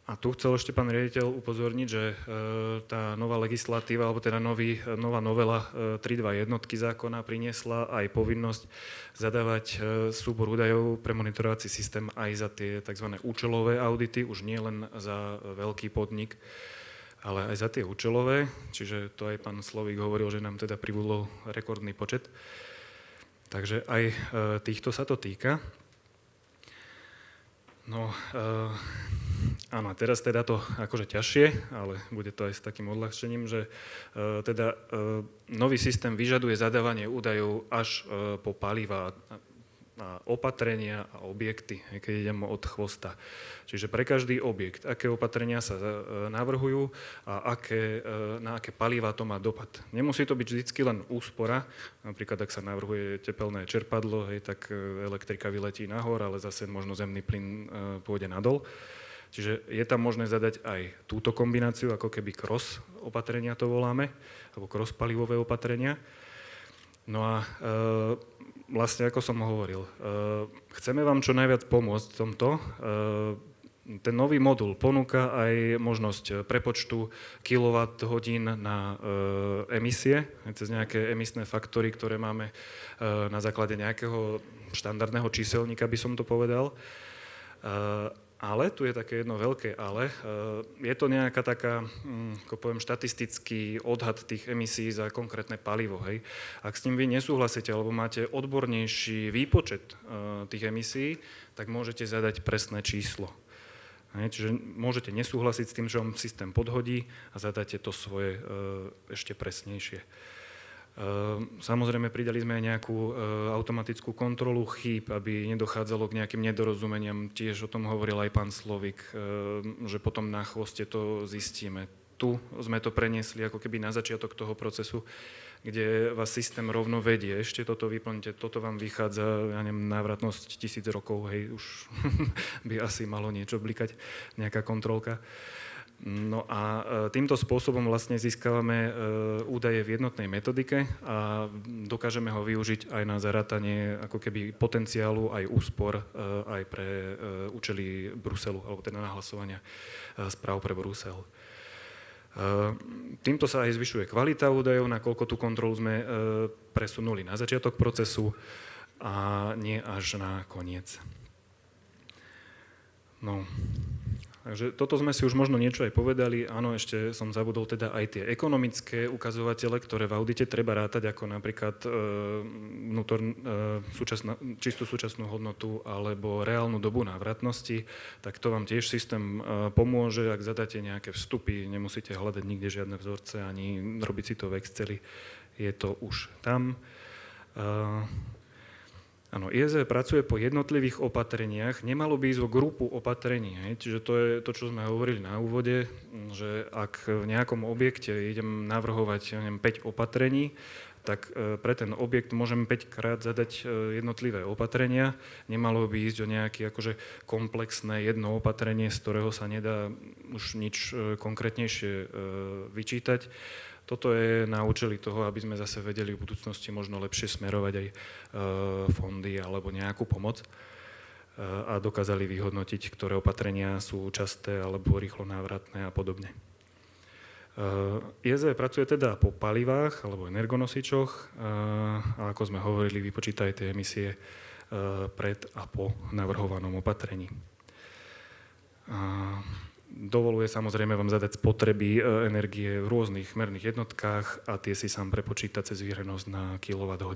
Speaker 4: A tu chcel ešte pán riaditeľ upozorniť, že tá nová legislatíva, alebo teda nová novela 3.2 jednotky zákona priniesla aj povinnosť zadávať súbor údajov pre monitorovací systém aj za tie tzv. Účelové audity, už nie len za veľký podnik, ale aj za tie účelové, čiže to aj pán Slovík hovoril, že nám teda pribudol rekordný počet. Takže aj týchto sa to týka. No, áno, teraz teda to akože ťažšie, ale bude to aj s takým odľahčením, že teda nový systém vyžaduje zadávanie údajov až po paliva a opatrenia a objekty, keď idem od chvosta. Čiže pre každý objekt, aké opatrenia sa navrhujú a na aké paliva to má dopad. Nemusí to byť vždycky len úspora, napríklad ak sa navrhuje tepelné čerpadlo, tak elektrika vyletí nahor, ale zase možno zemný plyn pôjde nadol. Čiže je tam možné zadať aj túto kombináciu, ako keby cross opatrenia to voláme, alebo cross palivové opatrenia. No a vlastne, ako som hovoril, chceme vám čo najviac pomôcť v tomto. Ten nový modul ponúka aj možnosť prepočtu kWh na emisie, cez nejaké emisné faktory, ktoré máme na základe nejakého štandardného číselníka, by som to povedal. Ale, tu je také jedno veľké ale, je to nejaká taká, ako poviem, štatistický odhad tých emisí za konkrétne palivo. Hej. Ak s ním vy nesúhlasíte, alebo máte odbornejší výpočet tých emisí, tak môžete zadať presné číslo. Hej. Čiže môžete nesúhlasiť s tým, že vám systém podhodí a zadáte to svoje ešte presnejšie. Samozrejme, pridali sme aj nejakú automatickú kontrolu chýb, aby nedochádzalo k nejakým nedorozumeniam. Tiež o tom hovoril aj pán Slovík, že potom na chvoste to zistíme. Tu sme to preniesli ako keby na začiatok toho procesu, kde vás systém rovno vedie. Ešte toto vyplňte, toto vám vychádza, ja neviem, návratnosť 1000 rokov, hej, už by asi malo niečo blikať, nejaká kontrolka. No a týmto spôsobom vlastne získavame údaje v jednotnej metodike a dokážeme ho využiť aj na zarátanie ako keby potenciálu aj úspor aj pre účely Bruselu, alebo teda nahlasovania správ pre Brusel. Týmto sa aj zvyšuje kvalita údajov, nakoľko tú kontrolu sme presunuli na začiatok procesu a nie až na koniec. No, takže toto sme si už možno niečo aj povedali. Áno, ešte som zabudol teda aj tie ekonomické ukazovatele, ktoré v audite treba rátať, ako napríklad čistú súčasnú hodnotu alebo reálnu dobu návratnosti. Tak to vám tiež systém pomôže, ak zadáte nejaké vstupy, nemusíte hľadať nikde žiadne vzorce ani robiť si to v Exceli. Je to už tam. Áno, IEZ pracuje po jednotlivých opatreniach, nemalo by ísť o grupu opatrení, čiže to je to, čo sme hovorili na úvode, že ak v nejakom objekte idem navrhovať 5 opatrení, tak pre ten objekt môžem 5 krát zadať jednotlivé opatrenia, nemalo by ísť o nejaké akože komplexné jedno opatrenie, z ktorého sa nedá už nič konkrétnejšie vyčítať. Toto je na účely toho, aby sme zase vedeli v budúcnosti možno lepšie smerovať aj fondy alebo nejakú pomoc a dokázali vyhodnotiť, ktoré opatrenia sú časté alebo rýchlo návratné a podobne. IEZ pracuje teda po palivách alebo energonosičoch a ako sme hovorili, vypočíta aj tie emisie pred a po navrhovanom opatrení. Dovoluje samozrejme vám zadať spotreby energie v rôznych merných jednotkách a tie si sám prepočítať cez výhrenosť na kWh.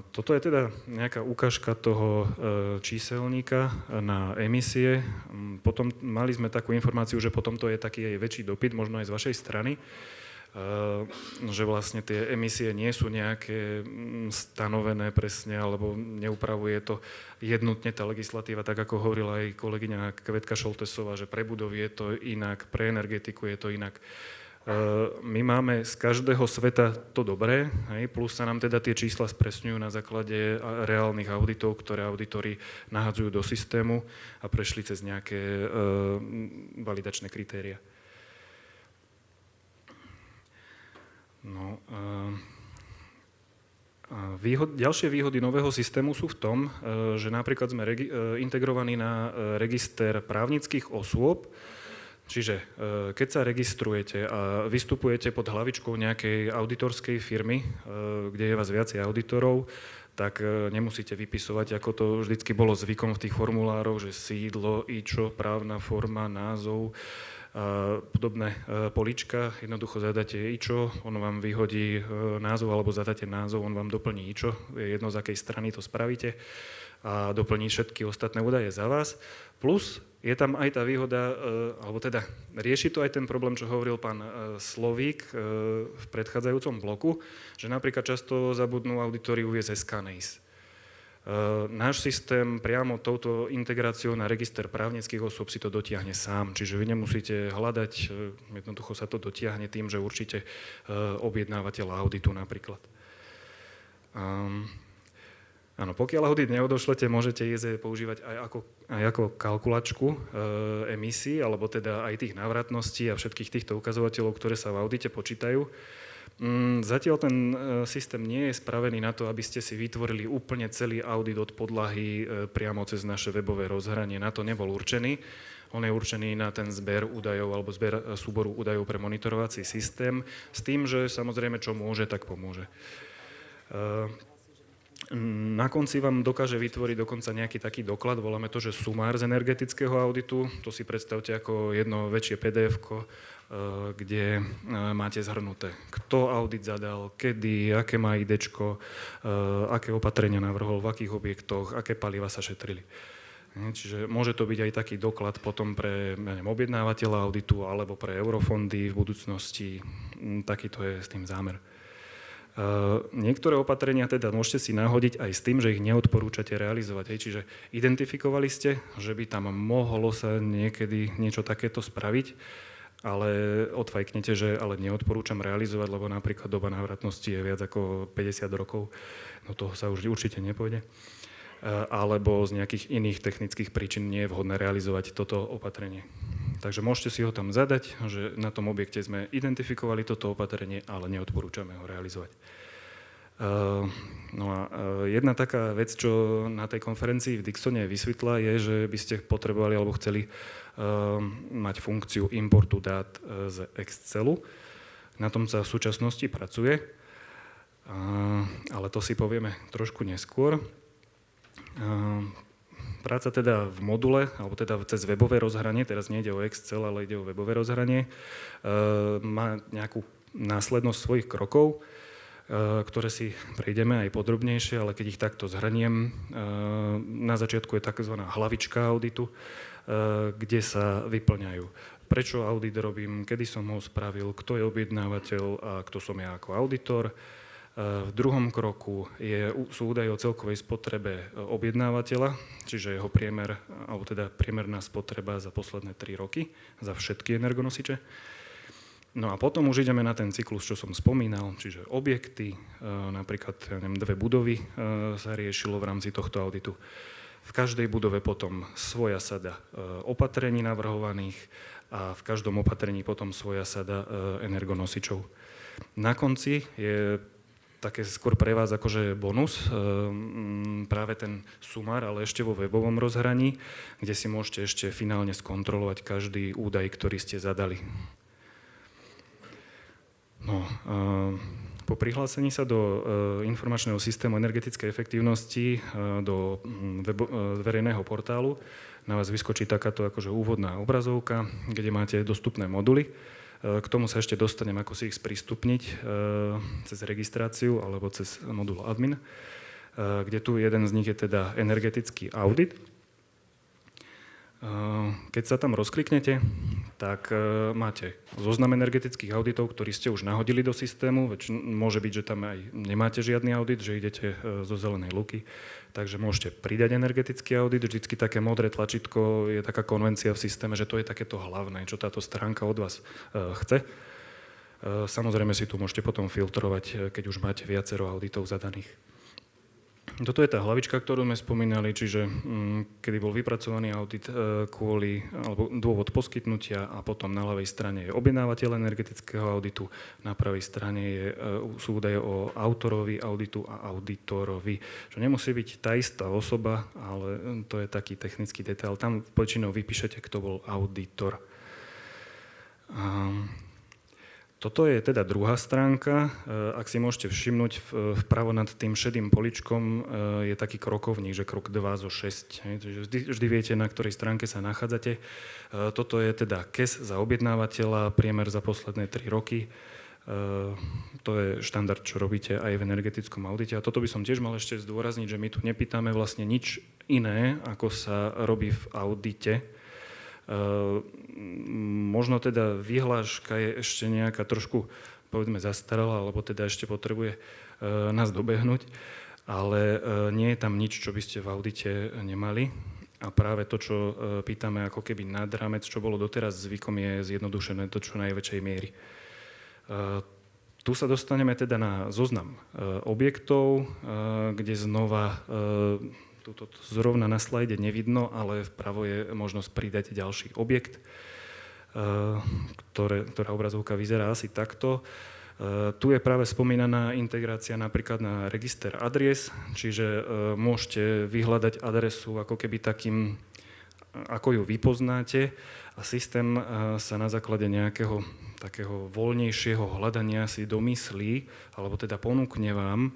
Speaker 4: Toto je teda nejaká ukážka toho číselníka na emisie. Potom mali sme takú informáciu, že potom to je taký aj väčší dopyt, možno aj z vašej strany, že vlastne tie emisie nie sú nejaké stanovené presne, alebo neupravuje to jednotne tá legislatíva, tak ako hovorila aj kolegyňa Kvetka Šoltesová, že pre budovy je to inak, pre energetiku je to inak. My máme z každého sveta to dobré, plus sa nám teda tie čísla spresňujú na základe reálnych auditov, ktoré auditori nahadzujú do systému a prešli cez nejaké validačné kritéria. No, ďalšie výhody nového systému sú v tom, že napríklad sme integrovaní na register právnických osôb, čiže keď sa registrujete a vystupujete pod hlavičkou nejakej auditorskej firmy, kde je vás viacej auditorov, tak nemusíte vypisovať, ako to vždycky bolo zvykom v tých formulároch, že sídlo, IČO, právna forma, názov, podobné políčka, jednoducho zadáte IČO, on vám vyhodí názov alebo zadáte názov, on vám doplní IČO, je jedno z akej strany to spravíte a doplní všetky ostatné údaje za vás. Plus je tam aj tá výhoda, alebo teda rieši to aj ten problém, čo hovoril pán Slovík v predchádzajúcom bloku, že napríklad často zabudnú auditori uviesť SKNACE. Náš systém priamo touto integráciou na register právnických osôb si to dotiahne sám, čiže vy nemusíte hľadať, jednoducho sa to dotiahne tým, že určite objednávateľa auditu napríklad. Áno, pokiaľ audit neodošlete, môžete IEZ používať aj ako kalkulačku emisí, alebo teda aj tých návratností a všetkých týchto ukazovateľov, ktoré sa v audite počítajú. Zatiaľ ten systém nie je spravený na to, aby ste si vytvorili úplne celý audit od podlahy priamo cez naše webové rozhranie. Na to nebol určený. On je určený na ten zber údajov alebo zber súboru údajov pre monitorovací systém s tým, že samozrejme čo môže, tak pomôže. Na konci vám dokáže vytvoriť dokonca nejaký taký doklad, voláme to, že sumár z energetického auditu. To si predstavte ako jedno väčšie PDF-ko, kde máte zhrnuté, kto audit zadal, kedy, aké má IDčko, aké opatrenia navrhol, v akých objektoch, aké paliva sa šetrili. Čiže môže to byť aj taký doklad potom pre objednávateľa auditu alebo pre eurofondy v budúcnosti. Takýto je s tým zámer. Niektoré opatrenia teda môžete si nahodiť aj s tým, že ich neodporúčate realizovať. Čiže identifikovali ste, že by tam mohlo sa niekedy niečo takéto spraviť, ale odfajknete, že ale neodporúčam realizovať, lebo napríklad doba návratnosti je viac ako 50 rokov, no toho sa už určite nepôjde. Alebo z nejakých iných technických príčin nie je vhodné realizovať toto opatrenie. Takže môžete si ho tam zadať, že na tom objekte sme identifikovali toto opatrenie, ale neodporúčame ho realizovať. No a jedna taká vec, čo na tej konferencii v Dixone vysvetla, je, že by ste potrebovali alebo chceli mať funkciu importu dát z Excelu. Na tom sa v súčasnosti pracuje, ale to si povieme trošku neskôr. Práca teda v module, alebo teda cez webové rozhranie, teraz nejde o Excel, ale ide o webové rozhranie, má nejakú následnosť svojich krokov, ktoré si prejdeme aj podrobnejšie, ale keď ich takto zhrniem, na začiatku je tzv. Hlavička auditu, kde sa vyplňajú, prečo audit robím, kedy som ho spravil, kto je objednávateľ a kto som ja ako auditor. V druhom kroku sú údaje o celkovej spotrebe objednávateľa, čiže jeho priemer, alebo teda priemerná spotreba za posledné 3 roky, za všetky energonosiče. No a potom už ideme na ten cyklus, čo som spomínal, čiže objekty, napríklad 2 budovy sa riešilo v rámci tohto auditu. V každej budove potom svoja sada opatrení navrhovaných a v každom opatrení potom svoja sada energonosičov. Na konci je také skôr pre vás akože bonus, práve ten sumár, ale ešte vo webovom rozhraní, kde si môžete ešte finálne skontrolovať každý údaj, ktorý ste zadali. No, po prihlásení sa do informačného systému energetickej efektívnosti do verejného portálu na vás vyskočí takáto akože úvodná obrazovka, kde máte dostupné moduly. K tomu sa ešte dostanem, ako si ich sprístupniť cez registráciu alebo cez modul admin, kde tu jeden z nich je teda energetický audit. Keď sa tam rozkliknete, tak máte zoznam energetických auditov, ktorý ste už nahodili do systému. Môže byť, že tam aj nemáte žiadny audit, že idete zo zelenej luky. Takže môžete pridať energetický audit. Vždycky také modré tlačítko je taká konvencia v systéme, že to je takéto hlavné, čo táto stránka od vás chce. Samozrejme si tu môžete potom filtrovať, keď už máte viacero auditov zadaných. Toto je tá hlavička, ktorú sme spomínali, čiže kedy bol vypracovaný audit alebo dôvod poskytnutia a potom na ľavej strane je objednávateľ energetického auditu, na pravej strane sú údaje o autorovi auditu a auditorovi. Čo nemusí byť tá istá osoba, ale to je taký technický detail. Tam väčšinou vypíšete, kto bol auditor. Toto je teda druhá stránka. Ak si môžete všimnúť, vpravo nad tým šedým poličkom je taký krokovník, že krok 2 zo 6. Takže vždy viete, na ktorej stránke sa nachádzate. Toto je teda KES za objednávateľa, priemer za posledné 3 roky. To je štandard, čo robíte aj v energetickom audite. A toto by som tiež mal ešte zdôrazniť, že my tu nepýtame vlastne nič iné, ako sa robí v audite. Možno teda vyhláška je ešte nejaká trošku, povedzme, zastaralá, alebo teda ešte potrebuje nás dobehnúť, ale nie je tam nič, čo by ste v audite nemali. A práve to, čo pýtame ako keby nad rámec, čo bolo doteraz zvykom, je zjednodušené do čo najväčšej miery. Tu sa dostaneme teda na zoznam objektov, kde znova toto zrovna na slajde nevidno, ale vpravo je možnosť pridať ďalší objekt, ktorá obrazovka vyzerá asi takto. Tu je práve spomínaná integrácia napríklad na register adries, čiže môžete vyhľadať adresu ako keby takým, ako ju vypoznáte, a systém sa na základe nejakého takého voľnejšieho hľadania si domyslí, alebo teda ponúkne vám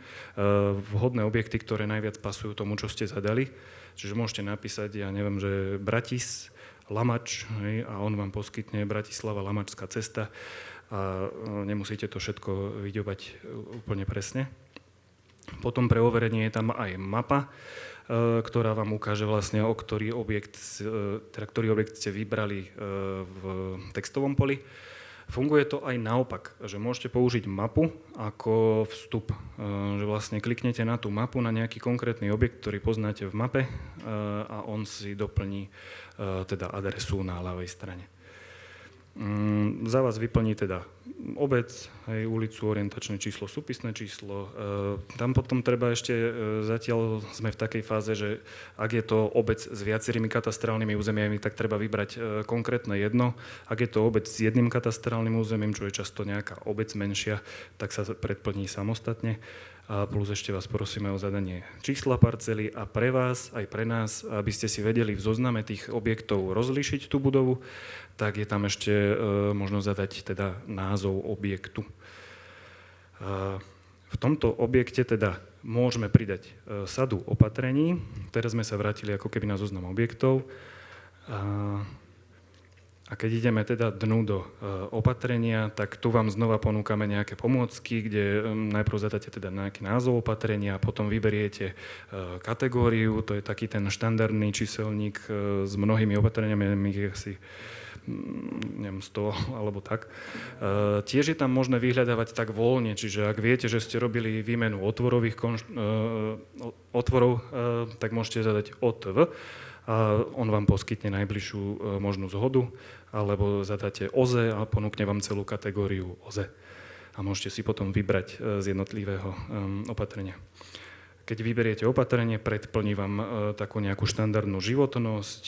Speaker 4: vhodné objekty, ktoré najviac pasujú tomu, čo ste zadali. Čiže môžete napísať, ja neviem, že Bratis, Lamač, a on vám poskytne Bratislava, Lamačská cesta a nemusíte to všetko vidovať úplne presne. Potom pre overenie je tam aj mapa, ktorá vám ukáže vlastne, ktorý objekt ste vybrali v textovom poli. Funguje to aj naopak, že môžete použiť mapu ako vstup, že vlastne kliknete na tú mapu, na nejaký konkrétny objekt, ktorý poznáte v mape, a on si doplní teda adresu na ľavej strane. Za vás vyplní teda obec, ulicu, orientačné číslo, súpisné číslo. Tam potom treba ešte, zatiaľ sme v takej fáze, že ak je to obec s viacerými katastrálnymi územiami, tak treba vybrať konkrétne jedno. Ak je to obec s jedným katastrálnym územím, čo je často nejaká obec menšia, tak sa predplní samostatne. a plus ešte vás prosíme o zadanie čísla parcely a pre vás, aj pre nás, aby ste si vedeli v zozname tých objektov rozlíšiť tú budovu, tak je tam ešte možno zadať teda názov objektu. V tomto objekte teda môžeme pridať sadu opatrení. Teraz sme sa vrátili ako keby na zoznam objektov. A keď ideme teda dnu do opatrenia, tak tu vám znova ponúkame nejaké pomôcky, kde najprv zadáte teda nejaký názov opatrenia, potom vyberiete kategóriu, to je taký ten štandardný číselník s mnohými opatreniami, ich asi neviem, 100 alebo tak. Tiež je tam možné vyhľadávať tak voľne, čiže ak viete, že ste robili výmenu otvorov, tak môžete zadať OTV a on vám poskytne najbližšiu možnú zhodu, alebo zadáte OZE a ponúkne vám celú kategóriu OZE. A môžete si potom vybrať z jednotlivého opatrenia. Keď vyberiete opatrenie, predplní vám takú nejakú štandardnú životnosť,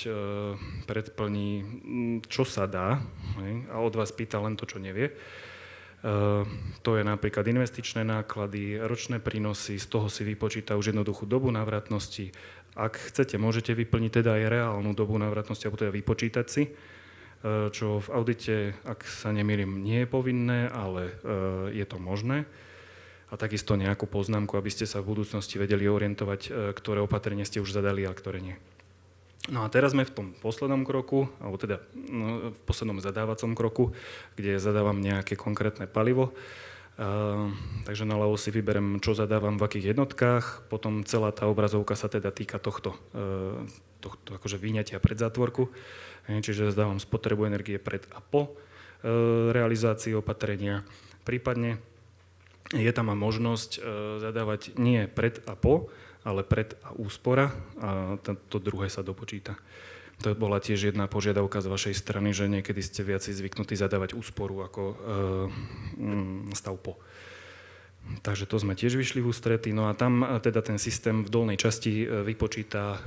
Speaker 4: predplní, čo sa dá, a od vás pýta len to, čo nevie. To je napríklad investičné náklady, ročné prínosy, z toho si vypočíta už jednoduchú dobu návratnosti. Ak chcete, môžete vyplniť teda aj reálnu dobu návratnosti, alebo teda vypočítať si, čo v audite, ak sa nemýlim, nie je povinné, ale je to možné. A takisto nejakú poznámku, aby ste sa v budúcnosti vedeli orientovať, ktoré opatrenie ste už zadali a ktoré nie. No a teraz sme v tom poslednom kroku, alebo teda v poslednom zadávacom kroku, kde zadávam nejaké konkrétne palivo. Takže naľavo si vyberem, čo zadávam v akých jednotkách, potom celá tá obrazovka sa teda týka tohto akože vyňatia pred zátvorku, čiže zadávam spotrebu energie pred a po realizácii opatrenia. Prípadne je tam možnosť zadávať nie pred a po, ale pred a úspora a to druhé sa dopočíta. To bola tiež jedna požiadavka z vašej strany, že niekedy ste viac zvyknutí zadávať úsporu ako stav po. Takže to sme tiež vyšli v ústrety. No a tam teda ten systém v dolnej časti vypočíta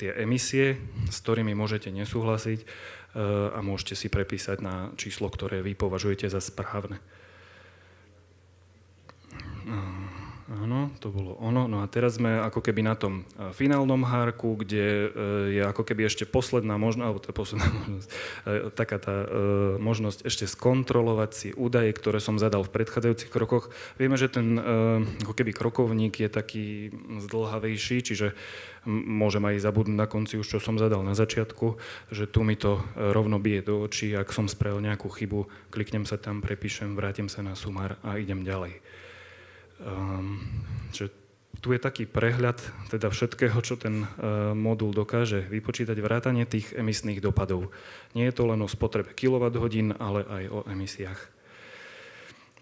Speaker 4: tie emisie, s ktorými môžete nesúhlasiť a môžete si prepísať na číslo, ktoré vy považujete za správne. Áno, to bolo ono. No a teraz sme ako keby na tom finálnom hárku, kde je ako keby ešte posledná možnosť, alebo to je posledná možnosť, taká tá možnosť ešte skontrolovať si údaje, ktoré som zadal v predchádzajúcich krokoch. Vieme, že ten ako keby krokovník je taký zdĺhavejší, čiže môžem aj zabudnúť na konci už, čo som zadal na začiatku, že tu mi to rovno bije do očí, ak som spravil nejakú chybu, kliknem sa tam, prepíšem, vrátim sa na sumár a idem ďalej. Že tu je taký prehľad teda všetkého, čo ten modul dokáže vypočítať, vrátane tých emisných dopadov. Nie je to len o spotrebe kWh, ale aj o emisiách.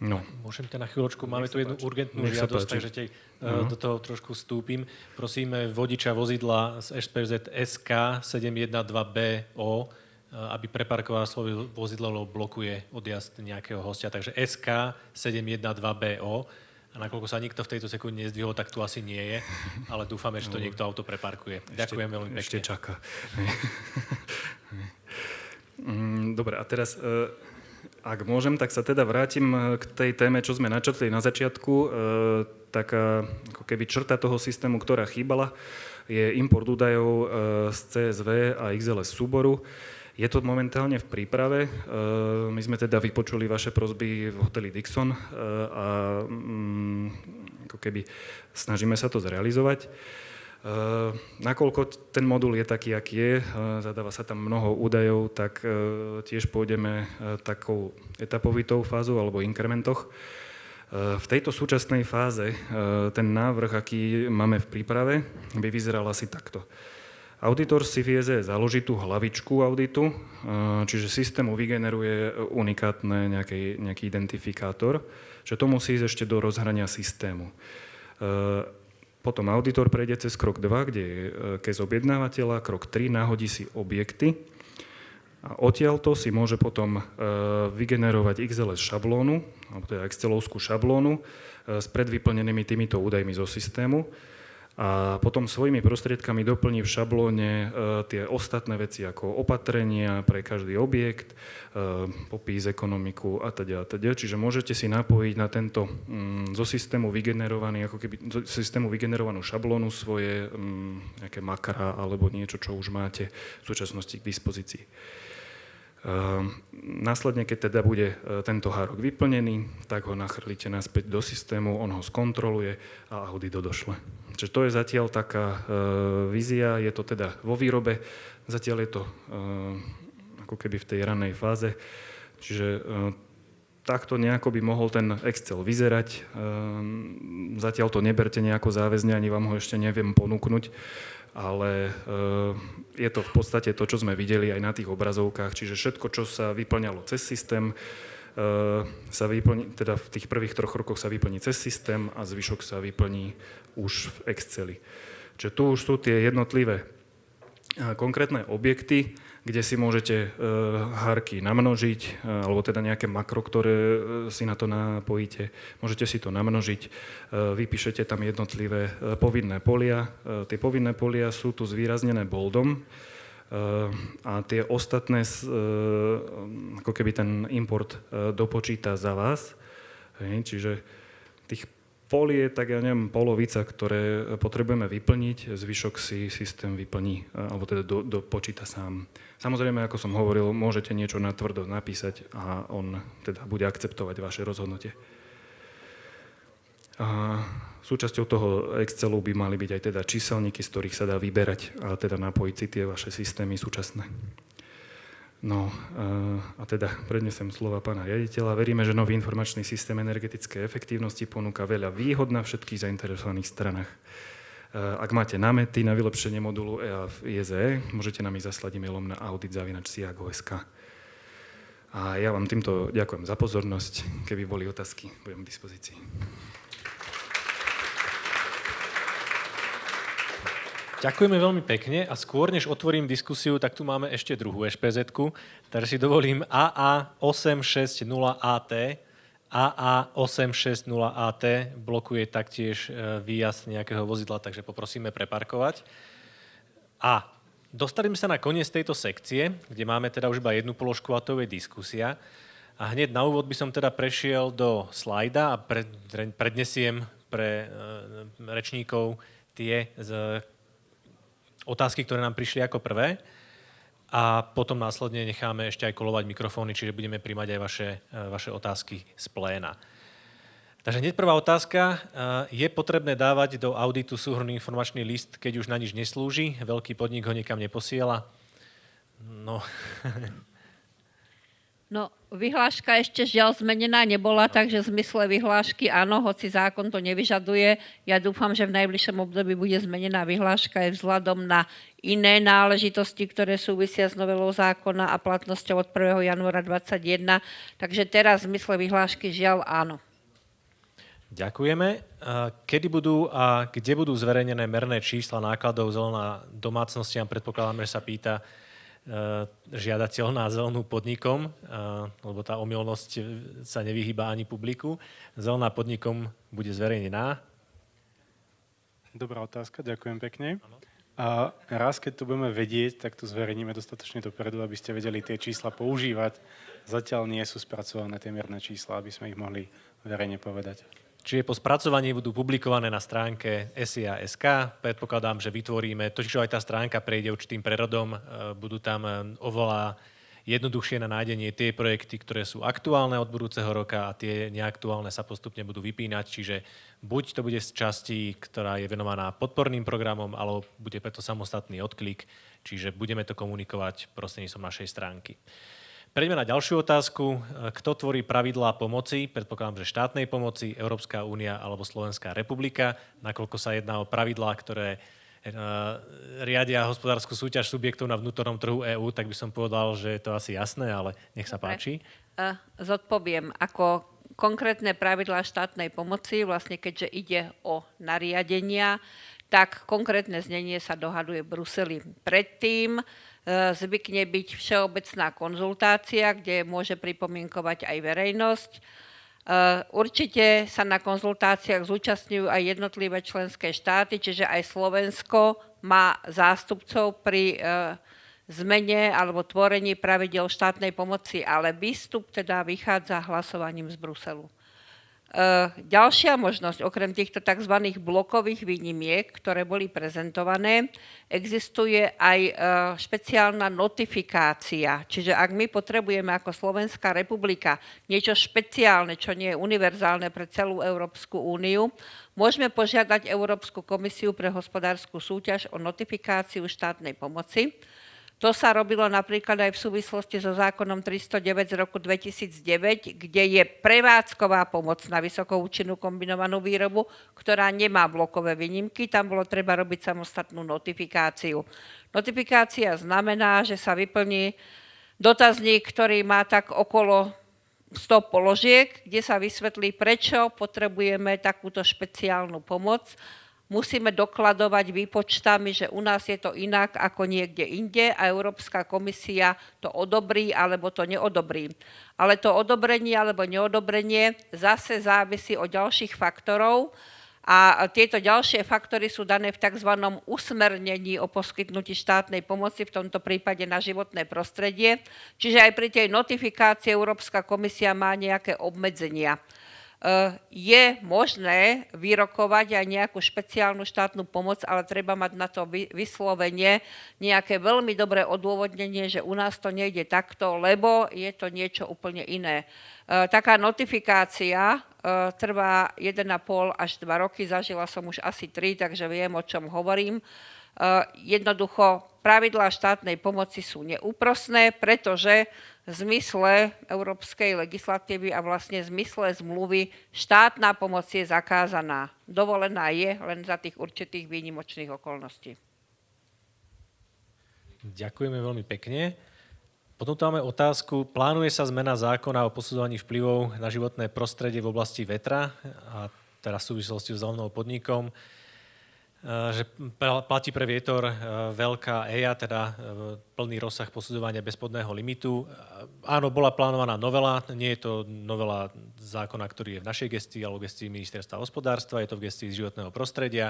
Speaker 4: No.
Speaker 1: Môžem ťa na chvíľočku, máme tu jednu urgentnú žiadosť, takže do toho trošku vstúpim. Prosíme vodiča vozidla z SPZ SK 712BO, aby preparkoval svoje vozidlo, lebo blokuje odjazd nejakého hostia. Takže SK 712BO. A nakoľko sa nikto v tejto sekunde nezdvihol, tak tu asi nie je, ale dúfame, že to niekto auto preparkuje. Ďakujem veľmi pekne.
Speaker 4: Ešte čaká. Dobre, a teraz, ak môžem, tak sa teda vrátim k tej téme, čo sme načrtli na začiatku. Taká ako keby črta toho systému, ktorá chýbala, je import údajov z CSV a XLS súboru. Je to momentálne v príprave. My sme teda vypočuli vaše prosby v hoteli Dixon a ako keby snažíme sa to zrealizovať. Nakoľko ten modul je taký, aký je, zadáva sa tam mnoho údajov, tak tiež pôjdeme takou etapovitou fázou alebo inkrementoch. V tejto súčasnej fáze ten návrh, aký máme v príprave, by vyzeral asi takto. Auditor si vie založiť tú hlavičku auditu, čiže systému vygeneruje unikátne nejaký identifikátor, že to musí ísť ešte do rozhrania systému. Potom auditor prejde cez krok 2, kde je case objednávateľa, krok 3, náhodí si objekty a odtiaľto si môže potom vygenerovať XLS šablónu, alebo teda Excelovskú šablónu s predvyplnenými týmito údajmi zo systému. A potom svojimi prostriedkami doplní v šablóne tie ostatné veci ako opatrenia pre každý objekt, popis, ekonomiku a teda. Čiže môžete si napojiť na tento zo systému vygenerovaný, ako keby zo systému vygenerovanú šablónu svoje nejaké makra alebo niečo, čo už máte v súčasnosti k dispozícii. Následne, keď teda bude tento hárok vyplnený, tak ho nachrlíte naspäť do systému, on ho skontroluje a audit došle. Čiže to je zatiaľ taká vízia, je to teda vo výrobe, zatiaľ je to ako keby v tej ranej fáze, čiže takto nejako by mohol ten Excel vyzerať. Zatiaľ to neberte nejako záväzne, ani vám ho ešte neviem ponúknuť, ale je to v podstate to, čo sme videli aj na tých obrazovkách, čiže všetko, čo sa vyplňalo cez systém, sa vyplní, teda v tých prvých 3 rokoch sa vyplní cez systém a zvyšok sa vyplní už v Exceli. Čiže tu už sú tie jednotlivé konkrétne objekty, kde si môžete hárky namnožiť, alebo teda nejaké makro, ktoré si na to napojíte. Môžete si to namnožiť, vypíšete tam jednotlivé povinné polia. Tie povinné polia sú tu zvýraznené boldom a tie ostatné, ako keby ten import dopočíta za vás. Čiže tých polí je tak, ja neviem, polovica, ktoré potrebujeme vyplniť, zvyšok si systém vyplní, alebo teda dopočíta sám. Samozrejme, ako som hovoril, môžete niečo natvrdo napísať a on teda bude akceptovať vaše rozhodnutie. A súčasťou toho Excelu by mali byť aj teda číselníky, z ktorých sa dá vyberať a teda napojiť si tie vaše systémy súčasné. No a teda prednesem slova pána riaditeľa. Veríme, že nový informačný systém energetickej efektívnosti ponúka veľa výhod na všetkých zainteresovaných stranách. Ak máte námety na vylepšenie modulu EAF-IEZE, môžete nám ich zaslať e-mailom na audit@siago.sk. A ja vám týmto ďakujem za pozornosť. Keby boli otázky, budem k dispozícii.
Speaker 1: Ďakujeme veľmi pekne a skôr, než otvorím diskusiu, tak tu máme ešte druhú ešpezetku, takže si dovolím AA860AT. AA860AT blokuje taktiež výjazd nejakého vozidla, takže poprosíme preparkovať. A dostali sme sa na koniec tejto sekcie, kde máme teda už iba jednu položku a to je diskusia. A hneď na úvod by som teda prešiel do slajda a prednesiem pre rečníkov tie otázky, ktoré nám prišli ako prvé a potom následne necháme ešte aj kolovať mikrofóny, čiže budeme príjmať aj vaše otázky z pléna. Takže hneď prvá otázka. Je potrebné dávať do auditu súhrnný informačný list, keď už na nič neslúži? Veľký podnik ho niekam neposiela?
Speaker 3: No, vyhláška ešte žiaľ zmenená nebola, takže v zmysle vyhlášky áno, hoci zákon to nevyžaduje. Ja dúfam, že v najbližšom období bude zmenená vyhláška aj vzhľadom na iné náležitosti, ktoré súvisia s novelou zákona a platnosťou od 1. januára 2021. Takže teraz v zmysle vyhlášky žiaľ áno.
Speaker 1: Ďakujeme. Kedy budú a kde budú zverejnené merné čísla nákladov zelená domácnostiam? Predpokladám, že sa pýta žiadateľ na zelenú podnikom, lebo tá omylnosť sa nevyhýba ani publiku. Zelená podnikom bude zverejnená.
Speaker 2: Dobrá otázka, ďakujem pekne. A raz, keď to budeme vedieť, tak to zverejníme dostatočne dopredu, aby ste vedeli tie čísla používať. Zatiaľ nie sú spracované tie mierne čísla, aby sme ich mohli verejne povedať.
Speaker 1: Čiže po spracovaní budú publikované na stránke SIA.sk. Predpokladám, že vytvoríme, totiž aj tá stránka prejde určitým prerodom, budú tam oveľa jednoduchšie na nájdenie tie projekty, ktoré sú aktuálne od budúceho roka a tie neaktuálne sa postupne budú vypínať. Čiže buď to bude z časti, ktorá je venovaná podporným programom, alebo bude preto samostatný odklik, čiže budeme to komunikovať prostredníctvom našej stránky. Prejdeme na ďalšiu otázku. Kto tvorí pravidlá pomoci? Predpokladám, že štátnej pomoci, Európska únia alebo Slovenská republika. Nakoľko sa jedná o pravidlá, ktoré riadia hospodárskú súťaž subjektov na vnútornom trhu EÚ, tak by som povedal, že je to asi jasné, ale nech sa páči.
Speaker 3: Zodpoviem. Ako konkrétne pravidlá štátnej pomoci, vlastne keďže ide o nariadenia, tak konkrétne znenie sa dohaduje v Bruseli. Predtým zvykne byť všeobecná konzultácia, kde môže pripomienkovať aj verejnosť Určite sa na konzultáciách zúčastňujú aj jednotlivé členské štáty, čiže aj Slovensko má zástupcov pri zmene alebo tvorení pravidiel štátnej pomoci, ale výstup teda vychádza hlasovaním z Bruselu. Ďalšia možnosť, okrem týchto tzv. Blokových výnimiek, ktoré boli prezentované, existuje aj špeciálna notifikácia. Čiže ak my potrebujeme ako Slovenská republika niečo špeciálne, čo nie je univerzálne pre celú Európsku úniu, môžeme požiadať Európsku komisiu pre hospodársku súťaž o notifikáciu štátnej pomoci. To sa robilo napríklad aj v súvislosti so zákonom 309 z roku 2009, kde je prevádzková pomoc na vysokoúčinnú kombinovanú výrobu, ktorá nemá blokové výnimky. Tam bolo treba robiť samostatnú notifikáciu. Notifikácia znamená, že sa vyplní dotazník, ktorý má tak okolo 100 položiek, kde sa vysvetlí, prečo potrebujeme takúto špeciálnu pomoc. Musíme dokladovať výpočtami, že u nás je to inak ako niekde inde a Európska komisia to odobrí alebo to neodobrí. Ale to odobrenie alebo neodobrenie zase závisí od ďalších faktorov a tieto ďalšie faktory sú dané v tzv. Usmernení o poskytnutí štátnej pomoci, v tomto prípade na životné prostredie. Čiže aj pri tej notifikácii Európska komisia má nejaké obmedzenia. Je možné vyrokovať aj nejakú špeciálnu štátnu pomoc, ale treba mať na to vyslovene nejaké veľmi dobré odôvodnenie, že u nás to nejde takto, lebo je to niečo úplne iné. Taká notifikácia trvá 1,5 až 2 roky, zažila som už asi 3, takže viem, o čom hovorím. Jednoducho, pravidlá štátnej pomoci sú neúprosné, pretože v zmysle európskej legislatívy a vlastne v zmysle zmluvy štátna pomoc je zakázaná. Dovolená je len za tých určitých výnimočných okolností.
Speaker 1: Ďakujeme veľmi pekne. Potom tu máme otázku. Plánuje sa zmena zákona o posudzovaní vplyvov na životné prostredie v oblasti vetra, a teraz v súvislosti s zelenou podnikom, že platí pre vietor veľká EIA, teda plný rozsah posudzovania bezpodného limitu. Áno, bola plánovaná novela, nie je to novela zákona, ktorý je v našej gestii alebo v gestii Ministerstva hospodárstva, je to v gestii životného prostredia,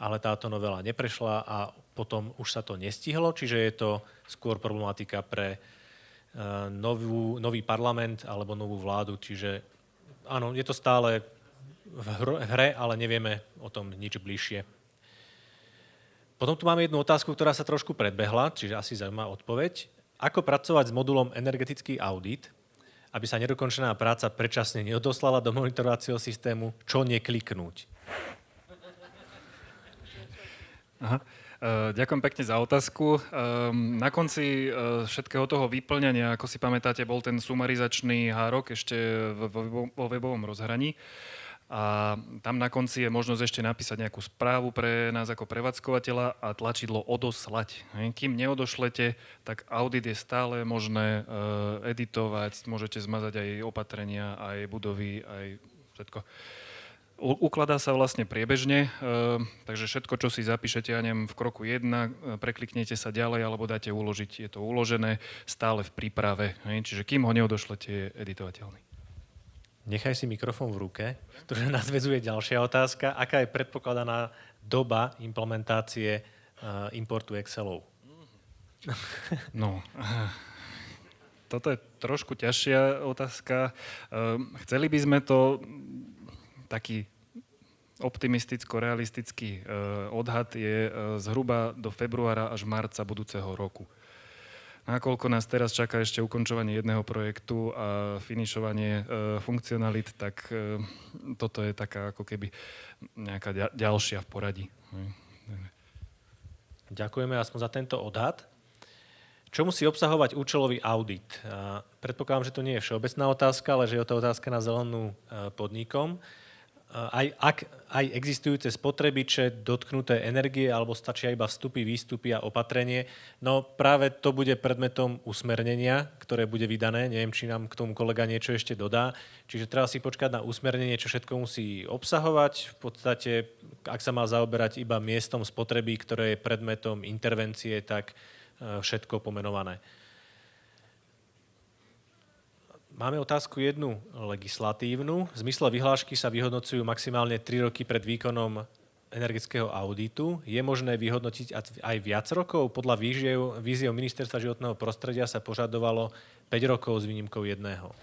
Speaker 1: ale táto novela neprešla a potom už sa to nestihlo, čiže je to skôr problematika pre nový parlament alebo novú vládu, čiže áno, je to stále v hre, ale nevieme o tom nič bližšie. Potom tu máme jednu otázku, ktorá sa trošku predbehla, čiže asi zaujímavá odpoveď. Ako pracovať s modulom energetický audit, aby sa nedokončená práca predčasne neodoslala do monitorovacieho systému, čo nekliknúť?
Speaker 4: Aha. Ďakujem pekne za otázku. Na konci všetkého toho vyplňania, ako si pamätáte, bol ten sumarizačný hárok ešte vo webovom rozhraní. A tam na konci je možnosť ešte napísať nejakú správu pre nás ako prevádzkovateľa a tlačidlo odoslať. Kým neodošlete, tak audit je stále možné editovať, môžete zmazať aj opatrenia, aj budovy, aj všetko. Ukladá sa vlastne priebežne, takže všetko, čo si zapíšete, ja neviem, v kroku 1, prekliknete sa ďalej alebo dáte uložiť, je to uložené stále v príprave. Čiže kým ho neodošlete, je editovateľný.
Speaker 1: Nechaj si mikrofón v ruke, pretože nadväzuje ďalšia otázka. Aká je predpokladaná doba implementácie importu Excelov?
Speaker 4: No, toto je trošku ťažšia otázka. Chceli by sme to, taký optimisticko-realistický odhad je zhruba do februára až marca budúceho roku. Nakoľko nás teraz čaká ešte ukončovanie jedného projektu a finišovanie funkcionalit, tak toto je taká ako keby nejaká ďalšia v poradí.
Speaker 1: Ďakujeme aspoň za tento odhad. Čo musí obsahovať účelový audit? Predpokladám, že to nie je všeobecná otázka, ale že je to otázka na zelenú podnikom. Ak aj existujúce spotrebiče, dotknuté energie, alebo stačia iba vstupy, výstupy a opatrenie, no práve to bude predmetom usmernenia, ktoré bude vydané. Neviem, či nám k tomu kolega niečo ešte dodá. Čiže treba si počkať na usmernenie, čo všetko musí obsahovať. V podstate, ak sa má zaoberať iba miestom spotreby, ktoré je predmetom intervencie, tak všetko pomenované. Máme otázku jednu legislatívnu. V zmysle vyhlášky sa vyhodnocujú maximálne 3 roky pred výkonom energetického auditu. Je možné vyhodnotiť aj viac rokov? Podľa víziev Ministerstva životného prostredia sa požadovalo 5 rokov s výnimkou jedného.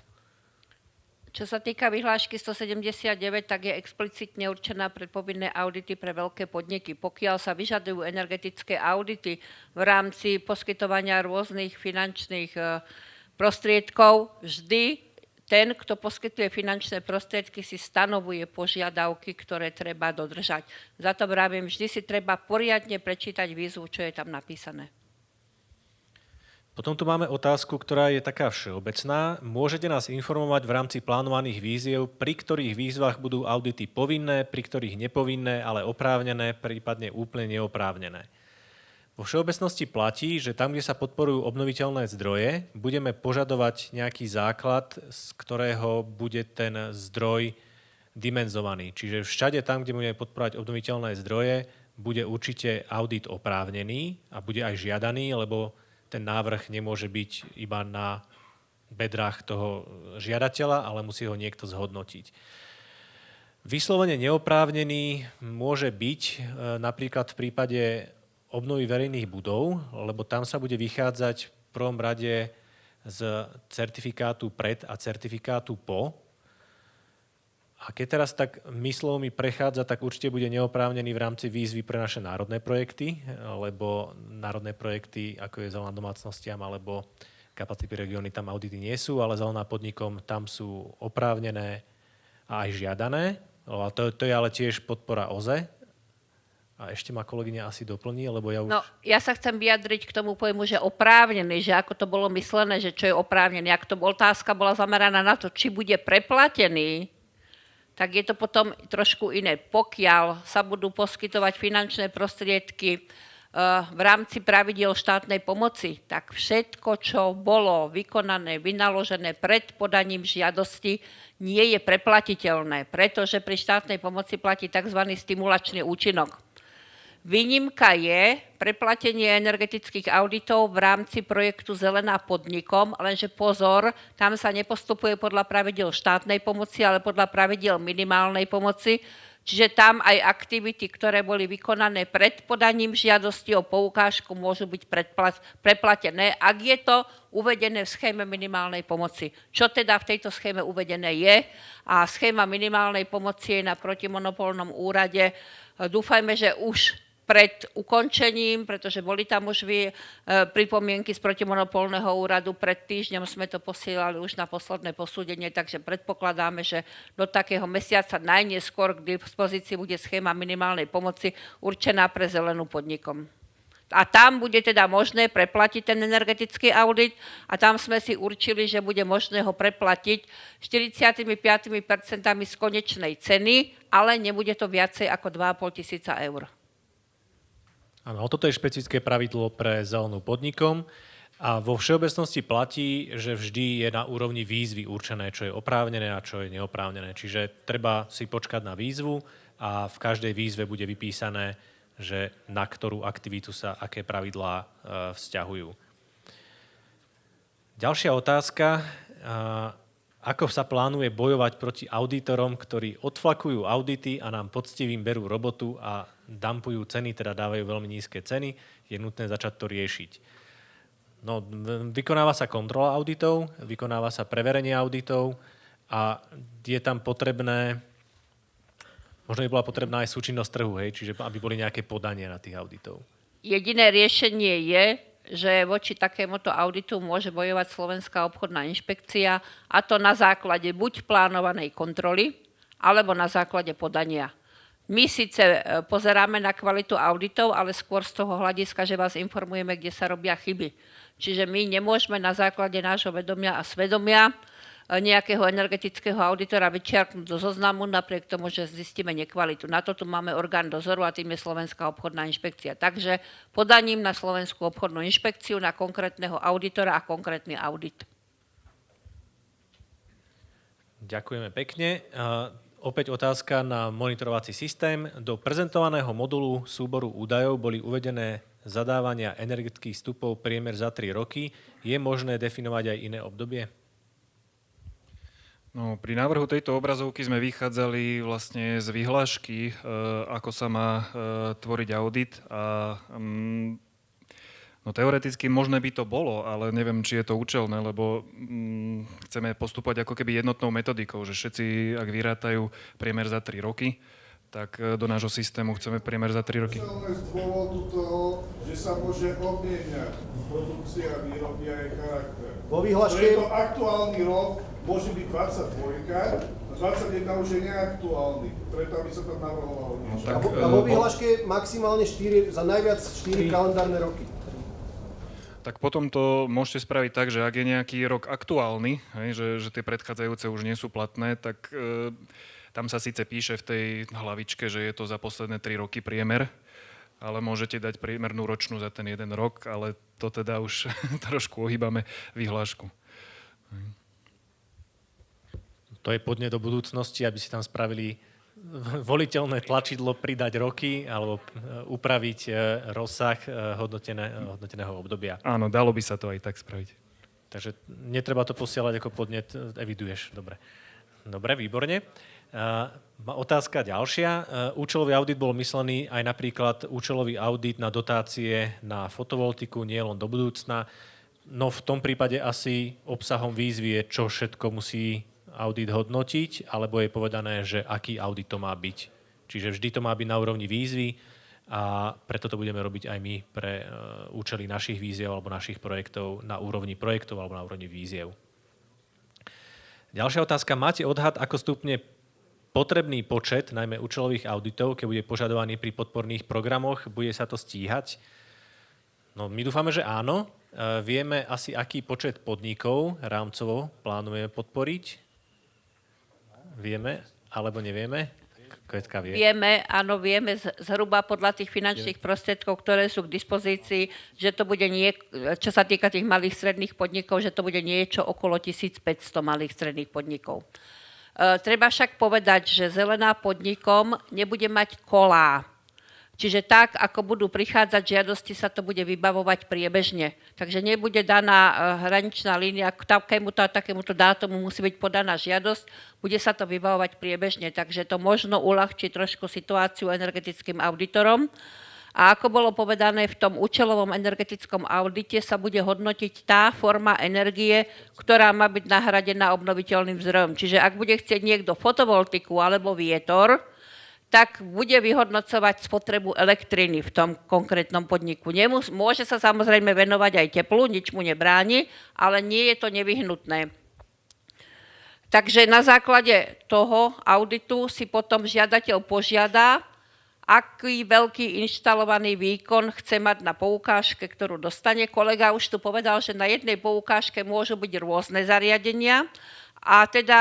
Speaker 3: Čo sa týka vyhlášky 179, tak je explicitne určená pre povinné audity pre veľké podniky. Pokiaľ sa vyžadujú energetické audity v rámci poskytovania rôznych finančných prostriedkov, vždy ten, kto poskytuje finančné prostriedky, si stanovuje požiadavky, ktoré treba dodržať. Za to vravím, vždy si treba poriadne prečítať výzvu, čo je tam napísané.
Speaker 1: Potom tu máme otázku, ktorá je taká všeobecná. Môžete nás informovať v rámci plánovaných víziev, pri ktorých výzvach budú audity povinné, pri ktorých nepovinné, ale oprávnené, prípadne úplne neoprávnené. Vo všeobecnosti platí, že tam, kde sa podporujú obnoviteľné zdroje, budeme požadovať nejaký základ, z ktorého bude ten zdroj dimenzovaný. Čiže všade tam, kde budeme podporovať obnoviteľné zdroje, bude určite audit oprávnený a bude aj žiadaný, lebo ten návrh nemôže byť iba na bedrách toho žiadateľa, ale musí ho niekto zhodnotiť. Vyslovene neoprávnený môže byť napríklad v prípade obnovy verejných budov, lebo tam sa bude vychádzať v prvom rade z certifikátu pred a certifikátu po. A keď teraz tak myslou mi prechádza, tak určite bude neoprávnený v rámci výzvy pre naše národné projekty, lebo národné projekty, ako je zelená domácnostiam alebo kapacity pre regióny, tam audity nie sú, ale zelená podnikom tam sú oprávnené a aj žiadané. A to je ale tiež podpora OZE. A ešte ma kolegyňa asi doplní, lebo ja už...
Speaker 3: No, ja sa chcem vyjadriť k tomu pojmu, že oprávnený, že ako to bolo myslené, že čo je oprávnený. Ak to otázka bola zameraná na to, či bude preplatený, tak je to potom trošku iné. Pokiaľ sa budú poskytovať finančné prostriedky v rámci pravidiel štátnej pomoci, tak všetko, čo bolo vykonané, vynaložené pred podaním žiadosti, nie je preplatiteľné, pretože pri štátnej pomoci platí tzv. Stimulačný účinok. Výnimka je preplatenie energetických auditov v rámci projektu Zelená podnikom, lenže pozor, tam sa nepostupuje podľa pravidiel štátnej pomoci, ale podľa pravidiel minimálnej pomoci, čiže tam aj aktivity, ktoré boli vykonané pred podaním žiadosti o poukážku, môžu byť preplatené, ak je to uvedené v schéme minimálnej pomoci. Čo teda v tejto schéme uvedené je? A schéma minimálnej pomoci je na protimonopolnom úrade. Dúfajme, že už pred ukončením, pretože boli tam už pripomienky z protimonopolného úradu, pred týždňom sme to posielali už na posledné posúdenie, takže predpokladáme, že do takého mesiaca najneskôr k dispozícii bude schéma minimálnej pomoci určená pre zelenú podnikom. A tam bude teda možné preplatiť ten energetický audit a tam sme si určili, že bude možné ho preplatiť 45% z konečnej ceny, ale nebude to viacej ako 2 500 eur.
Speaker 1: Áno, toto je špecifické pravidlo pre zelenú podnikom a vo všeobecnosti platí, že vždy je na úrovni výzvy určené, čo je oprávnené a čo je neoprávnené. Čiže treba si počkať na výzvu a v každej výzve bude vypísané, že na ktorú aktivitu sa aké pravidlá vzťahujú. Ďalšia otázka. Ako sa plánuje bojovať proti auditorom, ktorí odflakujú audity a nám poctivým berú robotu a dumpujú ceny, teda dávajú veľmi nízke ceny? Je nutné začať to riešiť. No, vykonáva sa kontrola auditov, vykonáva sa preverenie auditov a je tam potrebné, možno by bola potrebná aj súčinnosť trhu, čiže aby boli nejaké podania na tých auditov. Jediné
Speaker 3: riešenie je, že voči takémuto auditu môže bojovať Slovenská obchodná inšpekcia, a to na základe buď plánovanej kontroly, alebo na základe podania. My síce pozeráme na kvalitu auditov, ale skôr z toho hľadiska, že vás informujeme, kde sa robia chyby. Čiže my nemôžeme na základe nášho vedomia a svedomia nejakého energetického auditora vyčiarknúť zo zoznamu, napriek tomu, že zistíme nekvalitu. Na to tu máme orgán dozoru a tým je Slovenská obchodná inšpekcia. Takže podaním na Slovenskú obchodnú inšpekciu na konkrétneho auditora a konkrétny audit.
Speaker 1: Ďakujeme pekne. Opäť otázka na monitorovací systém. Do prezentovaného modulu súboru údajov boli uvedené zadávania energetických vstupov priemer za 3 roky. Je možné definovať aj iné obdobie?
Speaker 4: No, pri návrhu tejto obrazovky sme vychádzali vlastne z vyhlášky, ako sa má tvoriť audit a no, teoreticky možné by to bolo, ale neviem, či je to účelné, lebo chceme postupovať ako keby jednotnou metodikou, že všetci, ak vyrátajú priemer za 3 roky, tak do nášho systému chceme priemer za 3 roky.
Speaker 5: Účelné z dôvodu toho, že sa môže obmieniať produkcia, výroby a jej charakter.
Speaker 6: Vo vyhláške...
Speaker 5: To je to aktuálny rok, môže byť 22, a 21 už je neaktuálny, preto aby sa tam navrhovalo niečo.
Speaker 6: A vo vyhláške maximálne 4, za najviac 4 kalendárne roky.
Speaker 4: Tak potom to môžete spraviť tak, že ak je nejaký rok aktuálny, hej, že tie predchádzajúce už nie sú platné, tak tam sa síce píše v tej hlavičke, že je to za posledné 3 roky priemer, ale môžete dať priemernú ročnú za ten jeden rok, ale to teda už trošku ohýbame vyhlášku.
Speaker 1: To je podnet do budúcnosti, aby si tam spravili voliteľné tlačidlo pridať roky alebo upraviť rozsah hodnoteného obdobia.
Speaker 4: Áno, dalo by sa to aj tak spraviť.
Speaker 1: Takže netreba to posielať ako podnet, eviduješ. Dobre. Dobre, výborne. Otázka ďalšia. Účelový audit bol myslený aj napríklad účelový audit na dotácie na fotovoltiku, nie len do budúcna. No v tom prípade asi obsahom výzvy je, čo všetko musí audit hodnotiť, alebo je povedané, že aký audit to má byť. Čiže vždy to má byť na úrovni výzvy a preto to budeme robiť aj my pre účely našich výziev alebo našich projektov na úrovni projektov alebo na úrovni výziev. Ďalšia otázka. Máte odhad, ako stupne potrebný počet, najmä účelových auditov, keď bude požadovaný pri podporných programoch? Bude sa to stíhať? No, my dúfame, že áno. Vieme asi, aký počet podnikov rámcovo plánujeme podporiť? Vieme, alebo nevieme? Kvetka vie.
Speaker 3: Vieme, áno, vieme zhruba podľa tých finančných prostriedkov, ktoré sú k dispozícii, že to bude čo sa týka tých malých stredných podnikov, že to bude niečo okolo 1500 malých stredných podnikov. Treba však povedať, že Zelená podnikom nebude mať kolá. Čiže tak, ako budú prichádzať žiadosti, sa to bude vybavovať priebežne. Takže nebude daná hraničná línia, k takémuto dátumu musí byť podaná žiadosť, bude sa to vybavovať priebežne. Takže to možno uľahčí trošku situáciu energetickým auditorom. A ako bolo povedané, v tom účelovom energetickom audite sa bude hodnotiť tá forma energie, ktorá má byť nahradená obnoviteľným zdrojom. Čiže ak bude chcieť niekto fotovoltiku alebo vietor, tak bude vyhodnocovať spotrebu elektriny v tom konkrétnom podniku. Môže sa samozrejme venovať aj teplu, nič mu nebráni, ale nie je to nevyhnutné. Takže na základe toho auditu si potom žiadateľ požiada, aký veľký inštalovaný výkon chce mať na poukážke, ktorú dostane. Kolega už tu povedal, že na jednej poukážke môžu byť rôzne zariadenia. A teda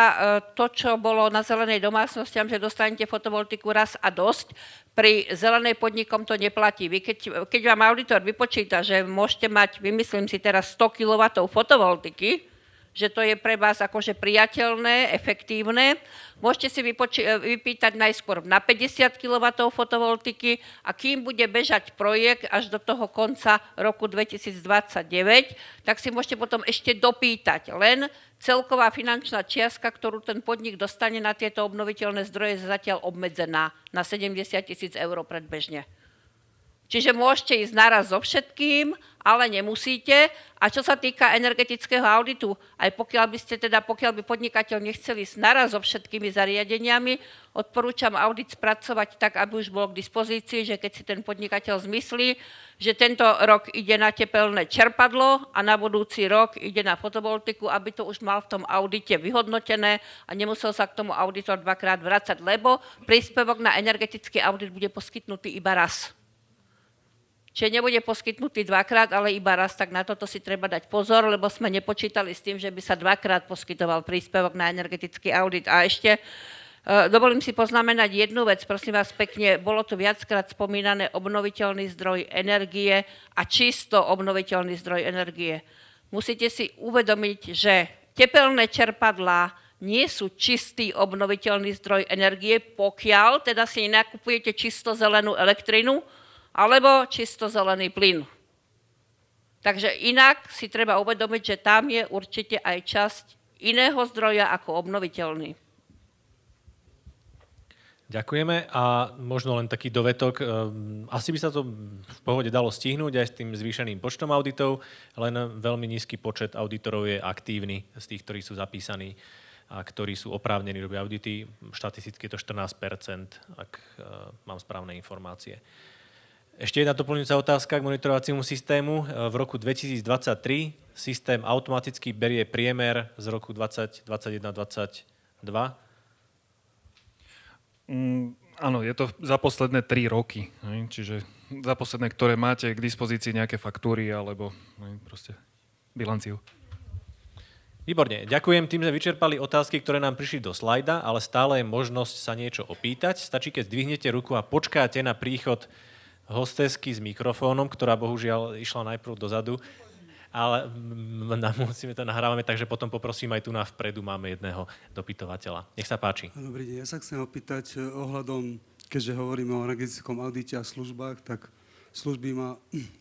Speaker 3: to, čo bolo na zelenej domácnosti, že dostanete fotovoltiku raz a dosť, pri zelenej podnikom to neplatí. Vy keď vám auditor vypočíta, že môžete mať, vymyslím si teraz 100 kW fotovoltiky, že to je pre vás akože priateľné, efektívne. Môžete si vypýtať najskôr na 50 kW fotovoltiky a kým bude bežať projekt až do toho konca roku 2029, tak si môžete potom ešte dopýtať. Len celková finančná čiastka, ktorú ten podnik dostane na tieto obnoviteľné zdroje, je zatiaľ obmedzená na 70 000 eur predbežne. Čiže môžete ísť naraz so všetkým, ale nemusíte. A čo sa týka energetického auditu, aj pokiaľ by podnikateľ nechcel ísť naraz so všetkými zariadeniami, odporúčam audit spracovať tak, aby už bol k dispozícii, že keď si ten podnikateľ zmyslí, že tento rok ide na tepelné čerpadlo a na budúci rok ide na fotovoltiku, aby to už mal v tom audite vyhodnotené a nemusel sa k tomu auditor dvakrát vracať, lebo príspevok na energetický audit bude poskytnutý iba raz. Čiže nebude poskytnutý dvakrát, ale iba raz, tak na toto si treba dať pozor, lebo sme nepočítali s tým, že by sa dvakrát poskytoval príspevok na energetický audit. A ešte dovolím si poznamenať jednu vec, prosím vás pekne, bolo tu viackrát spomínané obnoviteľný zdroj energie a čisto obnoviteľný zdroj energie. Musíte si uvedomiť, že tepelné čerpadlá nie sú čistý obnoviteľný zdroj energie, pokiaľ teda si nakupujete čisto zelenú elektrinu, alebo čisto zelený plyn. Takže inak si treba uvedomiť, že tam je určite aj časť iného zdroja ako obnoviteľný.
Speaker 1: Ďakujeme a možno len taký dovetok. Asi by sa to v pohode dalo stihnúť aj s tým zvýšeným počtom auditov, len veľmi nízky počet auditorov je aktívny z tých, ktorí sú zapísaní a ktorí sú oprávnení robiť audity. Štatisticky je to 14%, ak mám správne informácie. Ešte jedna doplňujúca otázka k monitorovaciemu systému. V roku 2023 systém automaticky berie priemer z roku 2021-2022.
Speaker 4: Áno, je to za posledné 3 roky. Čiže za posledné, ktoré máte k dispozícii nejaké faktúry alebo proste bilanciu.
Speaker 1: Výborne, ďakujem. Tým sme vyčerpali otázky, ktoré nám prišli do slajda, ale stále je možnosť sa niečo opýtať. Stačí, keď zdvihnete ruku a počkáte na príchod hostesky s mikrofónom, ktorá bohužiaľ išla najprv dozadu, ale musíme to nahrávame, takže potom poprosím aj tu na vpredu, máme jedného dopytovateľa. Nech sa páči.
Speaker 7: Dobrý deň, ja sa chcem opýtať ohľadom, keďže hovoríme o energetickom audite a službách, tak služby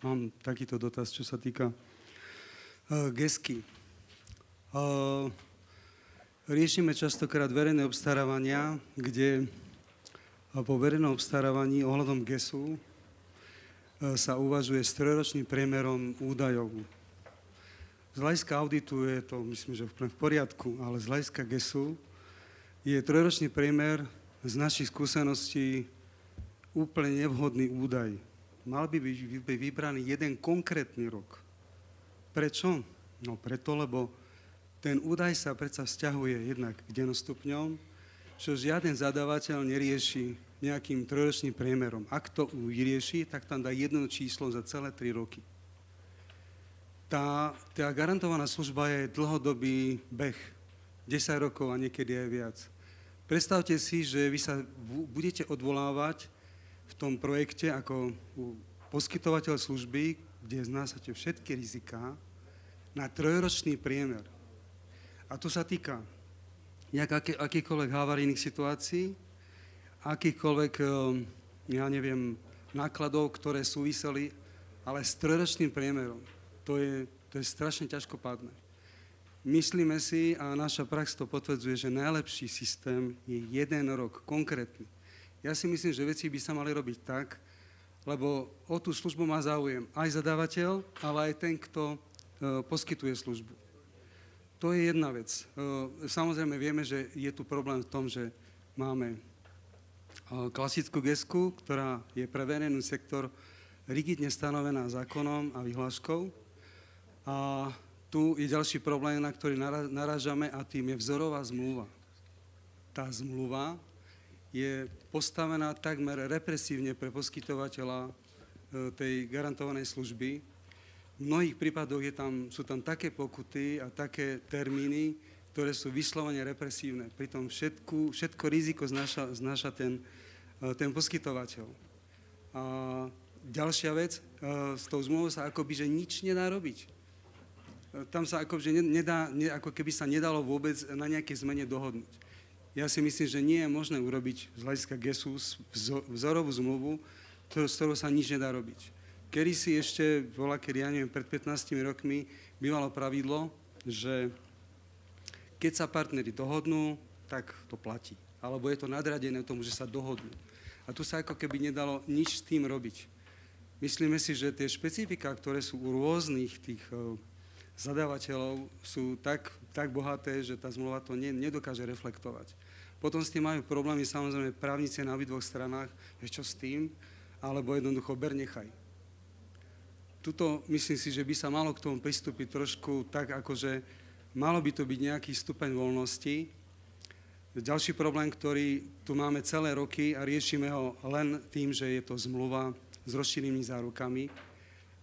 Speaker 7: mám takýto dotaz, čo sa týka GESky. Riešime častokrát verejné obstarávania, kde po verejnom obstarávaní ohľadom GESu sa uvažuje s trojročným priemerom údajov. Z hľadiska auditu je to, myslím, že v poriadku, ale z hľadiska GESu je trojročný priemer z našich skúseností úplne nevhodný údaj. Mal by byť vybraný jeden konkrétny rok. Prečo? No preto, lebo ten údaj sa predsa vzťahuje jednak k denostupňom, čo žiaden zadávateľ nerieši nejakým trojročným priemerom. Ak to vyrieši, tak tam dá jedno číslo za celé 3 roky. Tá garantovaná služba je dlhodobý beh, 10 rokov a niekedy aj viac. Predstavte si, že vy sa budete odvolávať v tom projekte ako poskytovateľ služby, kde znášate všetky riziká, na trojročný priemer. A to sa týka akýchkoľvek havarijných situácií, akýchkoľvek, nákladov, ktoré súviseli, ale s trojročným priemerom. To je strašne ťažkopádne. Myslíme si, a naša prax to potvrdzuje, že najlepší systém je 1 rok, konkrétny. Ja si myslím, že veci by sa mali robiť tak, lebo o tú službu má záujem aj zadávateľ, ale aj ten, kto poskytuje službu. To je jedna vec. Samozrejme vieme, že je tu problém v tom, že máme klasickú GESku, ktorá je pre verejný sektor rigidne stanovená zákonom a vyhláškou. A tu je ďalší problém, na ktorý narážame, a tým je vzorová zmluva. Tá zmluva je postavená takmer represívne pre poskytovateľa tej garantovanej služby. V mnohých prípadoch sú tam také pokuty a také termíny, ktoré sú vyslovene represívne. Pritom všetko riziko znáša ten poskytovateľ. A ďalšia vec, s tou zmluvou sa akoby že nič nedá robiť. Tam sa ako keby sa nedalo vôbec na nejakej zmene dohodnúť. Ja si myslím, že nie je možné urobiť z hľadiska GESu vzorovú zmluvu, s ktorou sa nič nedá robiť. Kedysi ešte, pred 15 rokmi, bývalo pravidlo, že keď sa partneri dohodnú, tak to platí. Alebo je to nadradené tomu, že sa dohodnú. A tu sa ako keby nedalo nič s tým robiť. Myslíme si, že tie špecifika, ktoré sú u rôznych tých zadávateľov, sú tak bohaté, že tá zmluva to nedokáže reflektovať. Potom s tým majú problémy samozrejme právnici na obidvoch stranách, čo s tým, alebo jednoducho ber nechaj. Tuto myslím si, že by sa malo k tomu pristúpiť trošku tak, akože malo by to byť nejaký stupeň voľnosti. Ďalší problém, ktorý tu máme celé roky a riešime ho len tým, že je to zmluva s rozšírenými zárukami,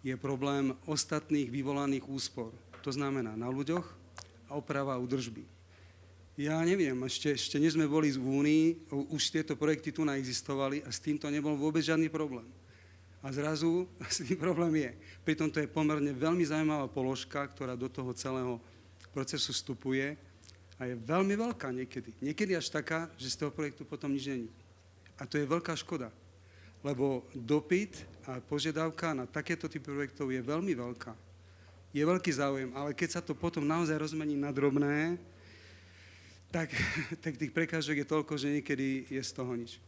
Speaker 7: je problém ostatných vyvolaných úspor. To znamená na ľuďoch a oprava údržby. Ja neviem, ešte než sme boli v Únii, už tieto projekty tu naexistovali a s týmto nebol vôbec žiadny problém. A zrazu s tým problém je. Pritom to je pomerne veľmi zaujímavá položka, ktorá do toho celého procesu vstupuje a je veľmi veľká niekedy. Niekedy až taká, že z toho projektu potom nič není. A to je veľká škoda, lebo dopyt a požiadavka na takéto typy projektov je veľmi veľká. Je veľký záujem, ale keď sa to potom naozaj rozmení na drobné, tak tých prekážok je toľko, že niekedy je z toho nič.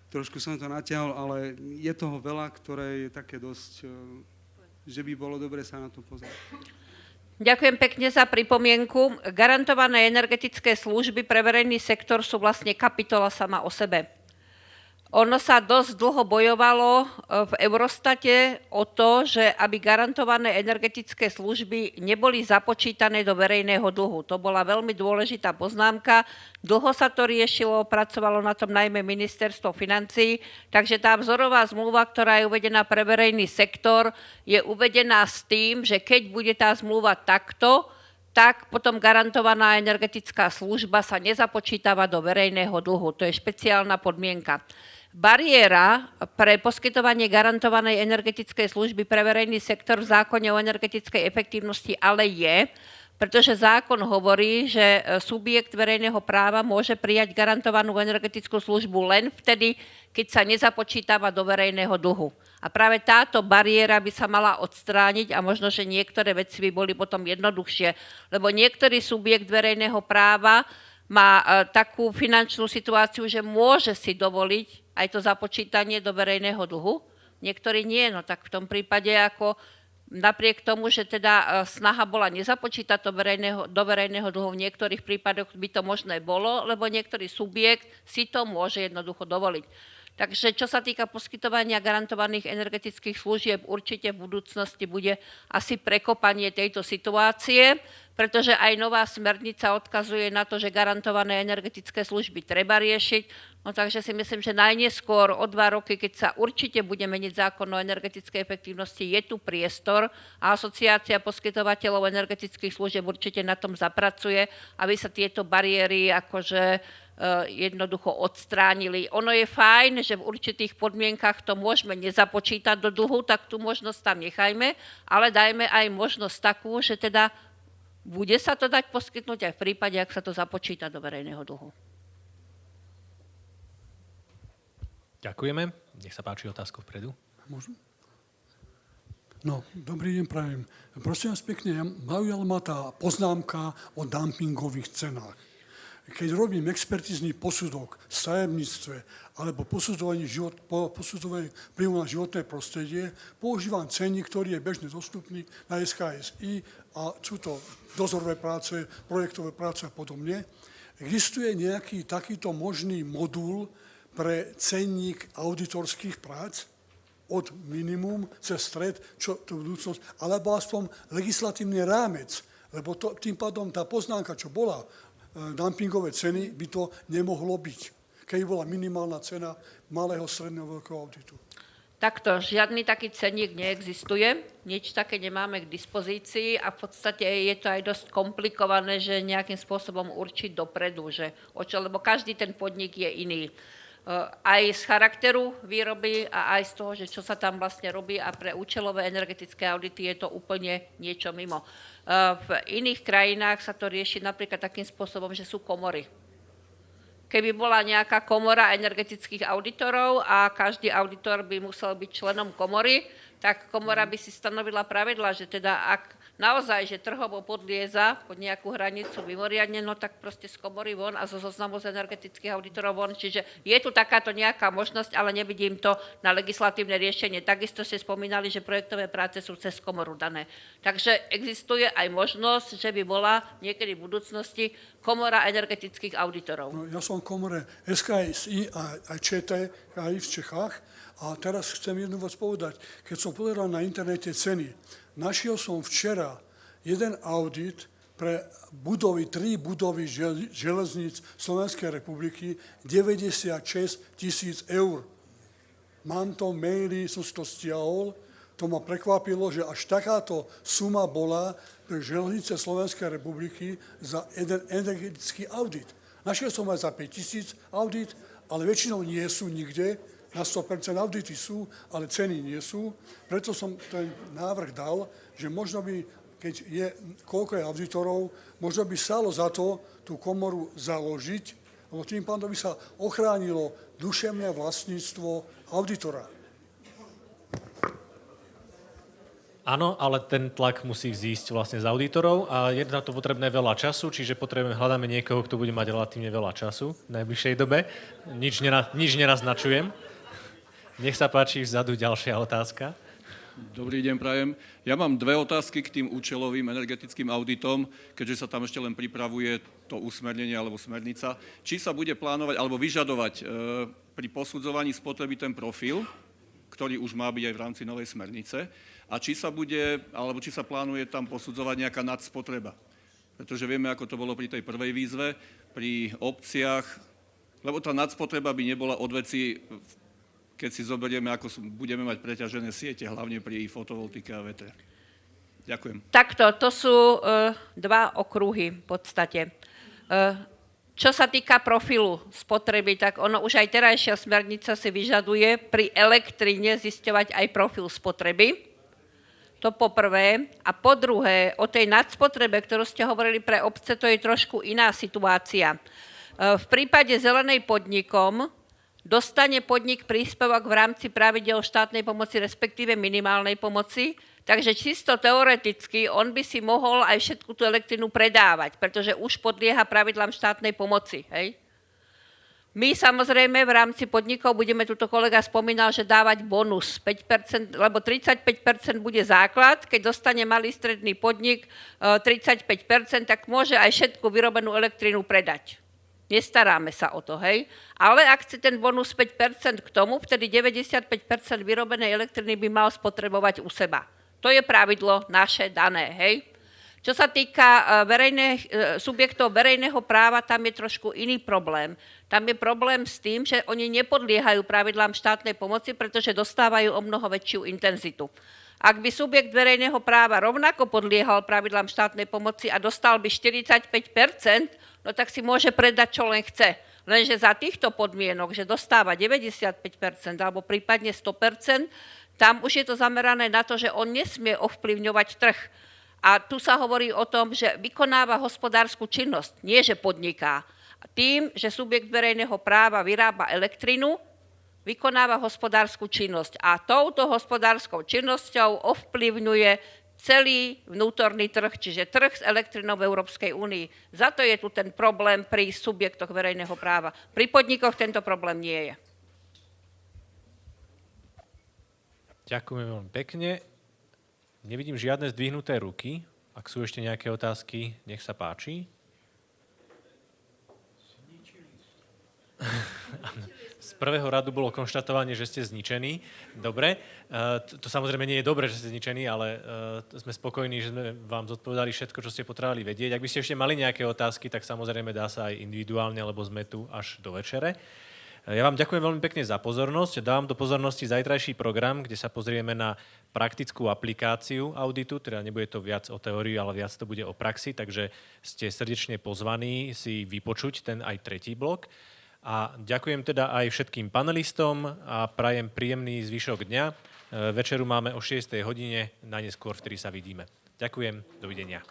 Speaker 7: Trošku som to natiahol, ale je toho veľa, ktoré je také dosť, že by bolo dobre sa na to pozrieť.
Speaker 3: Ďakujem pekne za pripomienku. Garantované energetické služby pre verejný sektor sú vlastne kapitola sama o sebe. Ono sa dosť dlho bojovalo v Eurostate o to, že aby garantované energetické služby neboli započítané do verejného dlhu. To bola veľmi dôležitá poznámka. Dlho sa to riešilo, pracovalo na tom najmä ministerstvo financií, takže tá vzorová zmluva, ktorá je uvedená pre verejný sektor, je uvedená s tým, že keď bude tá zmluva takto, tak potom garantovaná energetická služba sa nezapočítava do verejného dlhu. To je špeciálna podmienka. Bariéra pre poskytovanie garantovanej energetickej služby pre verejný sektor v zákone o energetickej efektívnosti ale je, pretože zákon hovorí, že subjekt verejného práva môže prijať garantovanú energetickú službu len vtedy, keď sa nezapočítava do verejného dlhu. A práve táto bariéra by sa mala odstrániť a možno, že niektoré veci by boli potom jednoduchšie, lebo niektorý subjekt verejného práva má takú finančnú situáciu, že môže si dovoliť aj to započítanie do verejného dlhu. Niektorí nie, no tak v tom prípade ako napriek tomu, že teda snaha bola nezapočítať to do verejného dlhu, v niektorých prípadoch by to možné bolo, lebo niektorý subjekt si to môže jednoducho dovoliť. Takže čo sa týka poskytovania garantovaných energetických služieb, určite v budúcnosti bude asi prekopanie tejto situácie, pretože aj nová smernica odkazuje na to, že garantované energetické služby treba riešiť. No takže si myslím, že najneskôr o 2 roky, keď sa určite bude meniť zákon o energetickej efektívnosti, je tu priestor a asociácia poskytovateľov energetických služieb určite na tom zapracuje, aby sa tieto bariéry akože jednoducho odstránili. Ono je fajn, že v určitých podmienkach to môžeme nezapočítať do dlhu, tak tú možnosť tam nechajme, ale dajme aj možnosť takú, že teda bude sa to dať poskytnúť aj v prípade, ak sa to započíta do verejného dlhu.
Speaker 1: Ďakujeme. Nech sa páči otázku vpredu.
Speaker 8: Môžem? No, dobrý deň, prajem. Prosím vás pekne, zaujala ma tá poznámka o dumpingových cenách. Keď robím expertízny posudok v stavebníctve alebo posudzovanie vplyvu na životné prostredie, používam cenník, ktorý je bežne dostupný na SKSI a sú to dozorové práce, projektové práce a podobne. Existuje nejaký takýto možný modul pre cenník auditorských prác od minimum cez stred, čo to budúcnosť, alebo aspoň legislatívny rámec, lebo tým pádom tá poznámka, čo bola, dumpingové ceny, by to nemohlo byť, keď bola minimálna cena malého, stredného, veľkého auditu.
Speaker 3: Takto, žiadny taký cenník neexistuje, nič také nemáme k dispozícii a v podstate je to aj dosť komplikované, že nejakým spôsobom určiť dopredu, že lebo každý ten podnik je iný. Aj z charakteru výroby a aj z toho, že čo sa tam vlastne robí a pre účelové energetické audity je to úplne niečo mimo. V iných krajinách sa to rieši napríklad takým spôsobom, že sú komory. Keby bola nejaká komora energetických auditorov a každý auditor by musel byť členom komory, tak komora by si stanovila pravidla, že teda ak naozaj, že trhovo podlieza pod nejakú hranicu mimoriadne, no tak proste z komory von a zo zoznamu z energetických auditorov von. Čiže je tu takáto nejaká možnosť, ale nevidím to na legislatívne riešenie. Takisto ste spomínali, že projektové práce sú cez komoru dané. Takže existuje aj možnosť, že by bola niekedy v budúcnosti komora energetických auditorov.
Speaker 8: No, ja som v komore SKSI a ČT aj v Čechách a teraz chcem jednu vec povedať. Keď som pozeral na internete ceny, našiel som včera jeden audit pre budovy, 3 budovy železníc Slovenskej republiky, 96 000 eur. Mám to maily, som si to stiahol, to ma prekvapilo, že až takáto suma bola pre železnice Slovenskej republiky za jeden energetický audit. Našiel som aj za 5 000 audit, ale väčšinou nie sú nikde. Na 100% audity sú, ale ceny nie sú. Preto som ten návrh dal, že možno by, keď je koľko je auditorov, možno by stalo za to tú komoru založiť, lebo tým pádom by sa ochránilo duševné vlastníctvo auditora.
Speaker 1: Áno, ale ten tlak musí vzísť vlastne z auditorov a je na to potrebné veľa času, čiže hľadáme niekoho, kto bude mať relatívne veľa času v najbližšej dobe. Nič nenaznačujem. Nech sa páči, vzadu ďalšia otázka.
Speaker 9: Dobrý deň, prajem. Ja mám dve otázky k tým účelovým energetickým auditom, keďže sa tam ešte len pripravuje to usmernenie alebo smernica. Či sa bude plánovať alebo vyžadovať pri posudzovaní spotreby ten profil, ktorý už má byť aj v rámci novej smernice, a či sa plánuje tam posudzovať nejaká nadspotreba. Pretože vieme, ako to bolo pri tej prvej výzve, pri obciach, lebo tá nadspotreba by nebola od veci, keď si zoberieme, ako budeme mať preťažené siete, hlavne pri fotovoltike a vetre. Ďakujem.
Speaker 3: Takto, to sú dva okruhy v podstate. Čo sa týka profilu spotreby, tak ono už aj terajšia smernica si vyžaduje pri elektrine zisťovať aj profil spotreby. To po prvé. A po druhé, o tej nadspotrebe, ktorú ste hovorili pre obce, to je trošku iná situácia. V prípade zelenej podnikom dostane podnik príspevok v rámci pravidiel štátnej pomoci, respektíve minimálnej pomoci, takže čisto teoreticky on by si mohol aj všetku tú elektrinu predávať, pretože už podlieha pravidlám štátnej pomoci. Hej? My samozrejme v rámci podnikov budeme, tuto kolega spomínal, že dávať bonus 5%, lebo 35% bude základ, keď dostane malý stredný podnik 35%, tak môže aj všetku vyrobenú elektrínu predať. Nestaráme sa o to, hej. Ale ak chce ten bonus 5% k tomu, vtedy 95% vyrobenej elektriny by mal spotrebovať u seba. To je pravidlo naše dané, hej. Čo sa týka subjektov verejného práva, tam je trošku iný problém. Tam je problém s tým, že oni nepodliehajú pravidlám štátnej pomoci, pretože dostávajú o mnoho väčšiu intenzitu. Ak by subjekt verejného práva rovnako podliehal pravidlám štátnej pomoci a dostal by 45%, no tak si môže predať, čo len chce. Lenže za týchto podmienok, že dostáva 95% alebo prípadne 100%, tam už je to zamerané na to, že on nesmie ovplyvňovať trh. A tu sa hovorí o tom, že vykonáva hospodársku činnosť, nie že podniká. Tým, že subjekt verejného práva vyrába elektrinu, vykonáva hospodársku činnosť. A touto hospodárskou činnosťou ovplyvňuje celý vnútorný trh, čiže trh s elektrinou v Európskej únii. Za to je tu ten problém pri subjektoch verejného práva. Pri podnikoch tento problém nie je.
Speaker 1: Ďakujem veľmi pekne. Nevidím žiadne zdvihnuté ruky. Ak sú ešte nejaké otázky, nech sa páči. Z prvého radu bolo konštatovanie, že ste zničení. Dobre. To samozrejme nie je dobré, že ste zničení, ale sme spokojní, že sme vám zodpovedali všetko, čo ste potrebovali vedieť. Ak by ste ešte mali nejaké otázky, tak samozrejme dá sa aj individuálne, lebo sme tu až do večere. Ja vám ďakujem veľmi pekne za pozornosť. Dávam do pozornosti zajtrajší program, kde sa pozrieme na praktickú aplikáciu auditu, teda nebude to viac o teórii, ale viac to bude o praxi, takže ste srdečne pozvaní si vypočuť ten aj tretí blok. A ďakujem teda aj všetkým panelistom a prajem príjemný zvyšok dňa. Večeru máme o 6. hodine, najneskôr vtedy sa vidíme. Ďakujem, dovidenia.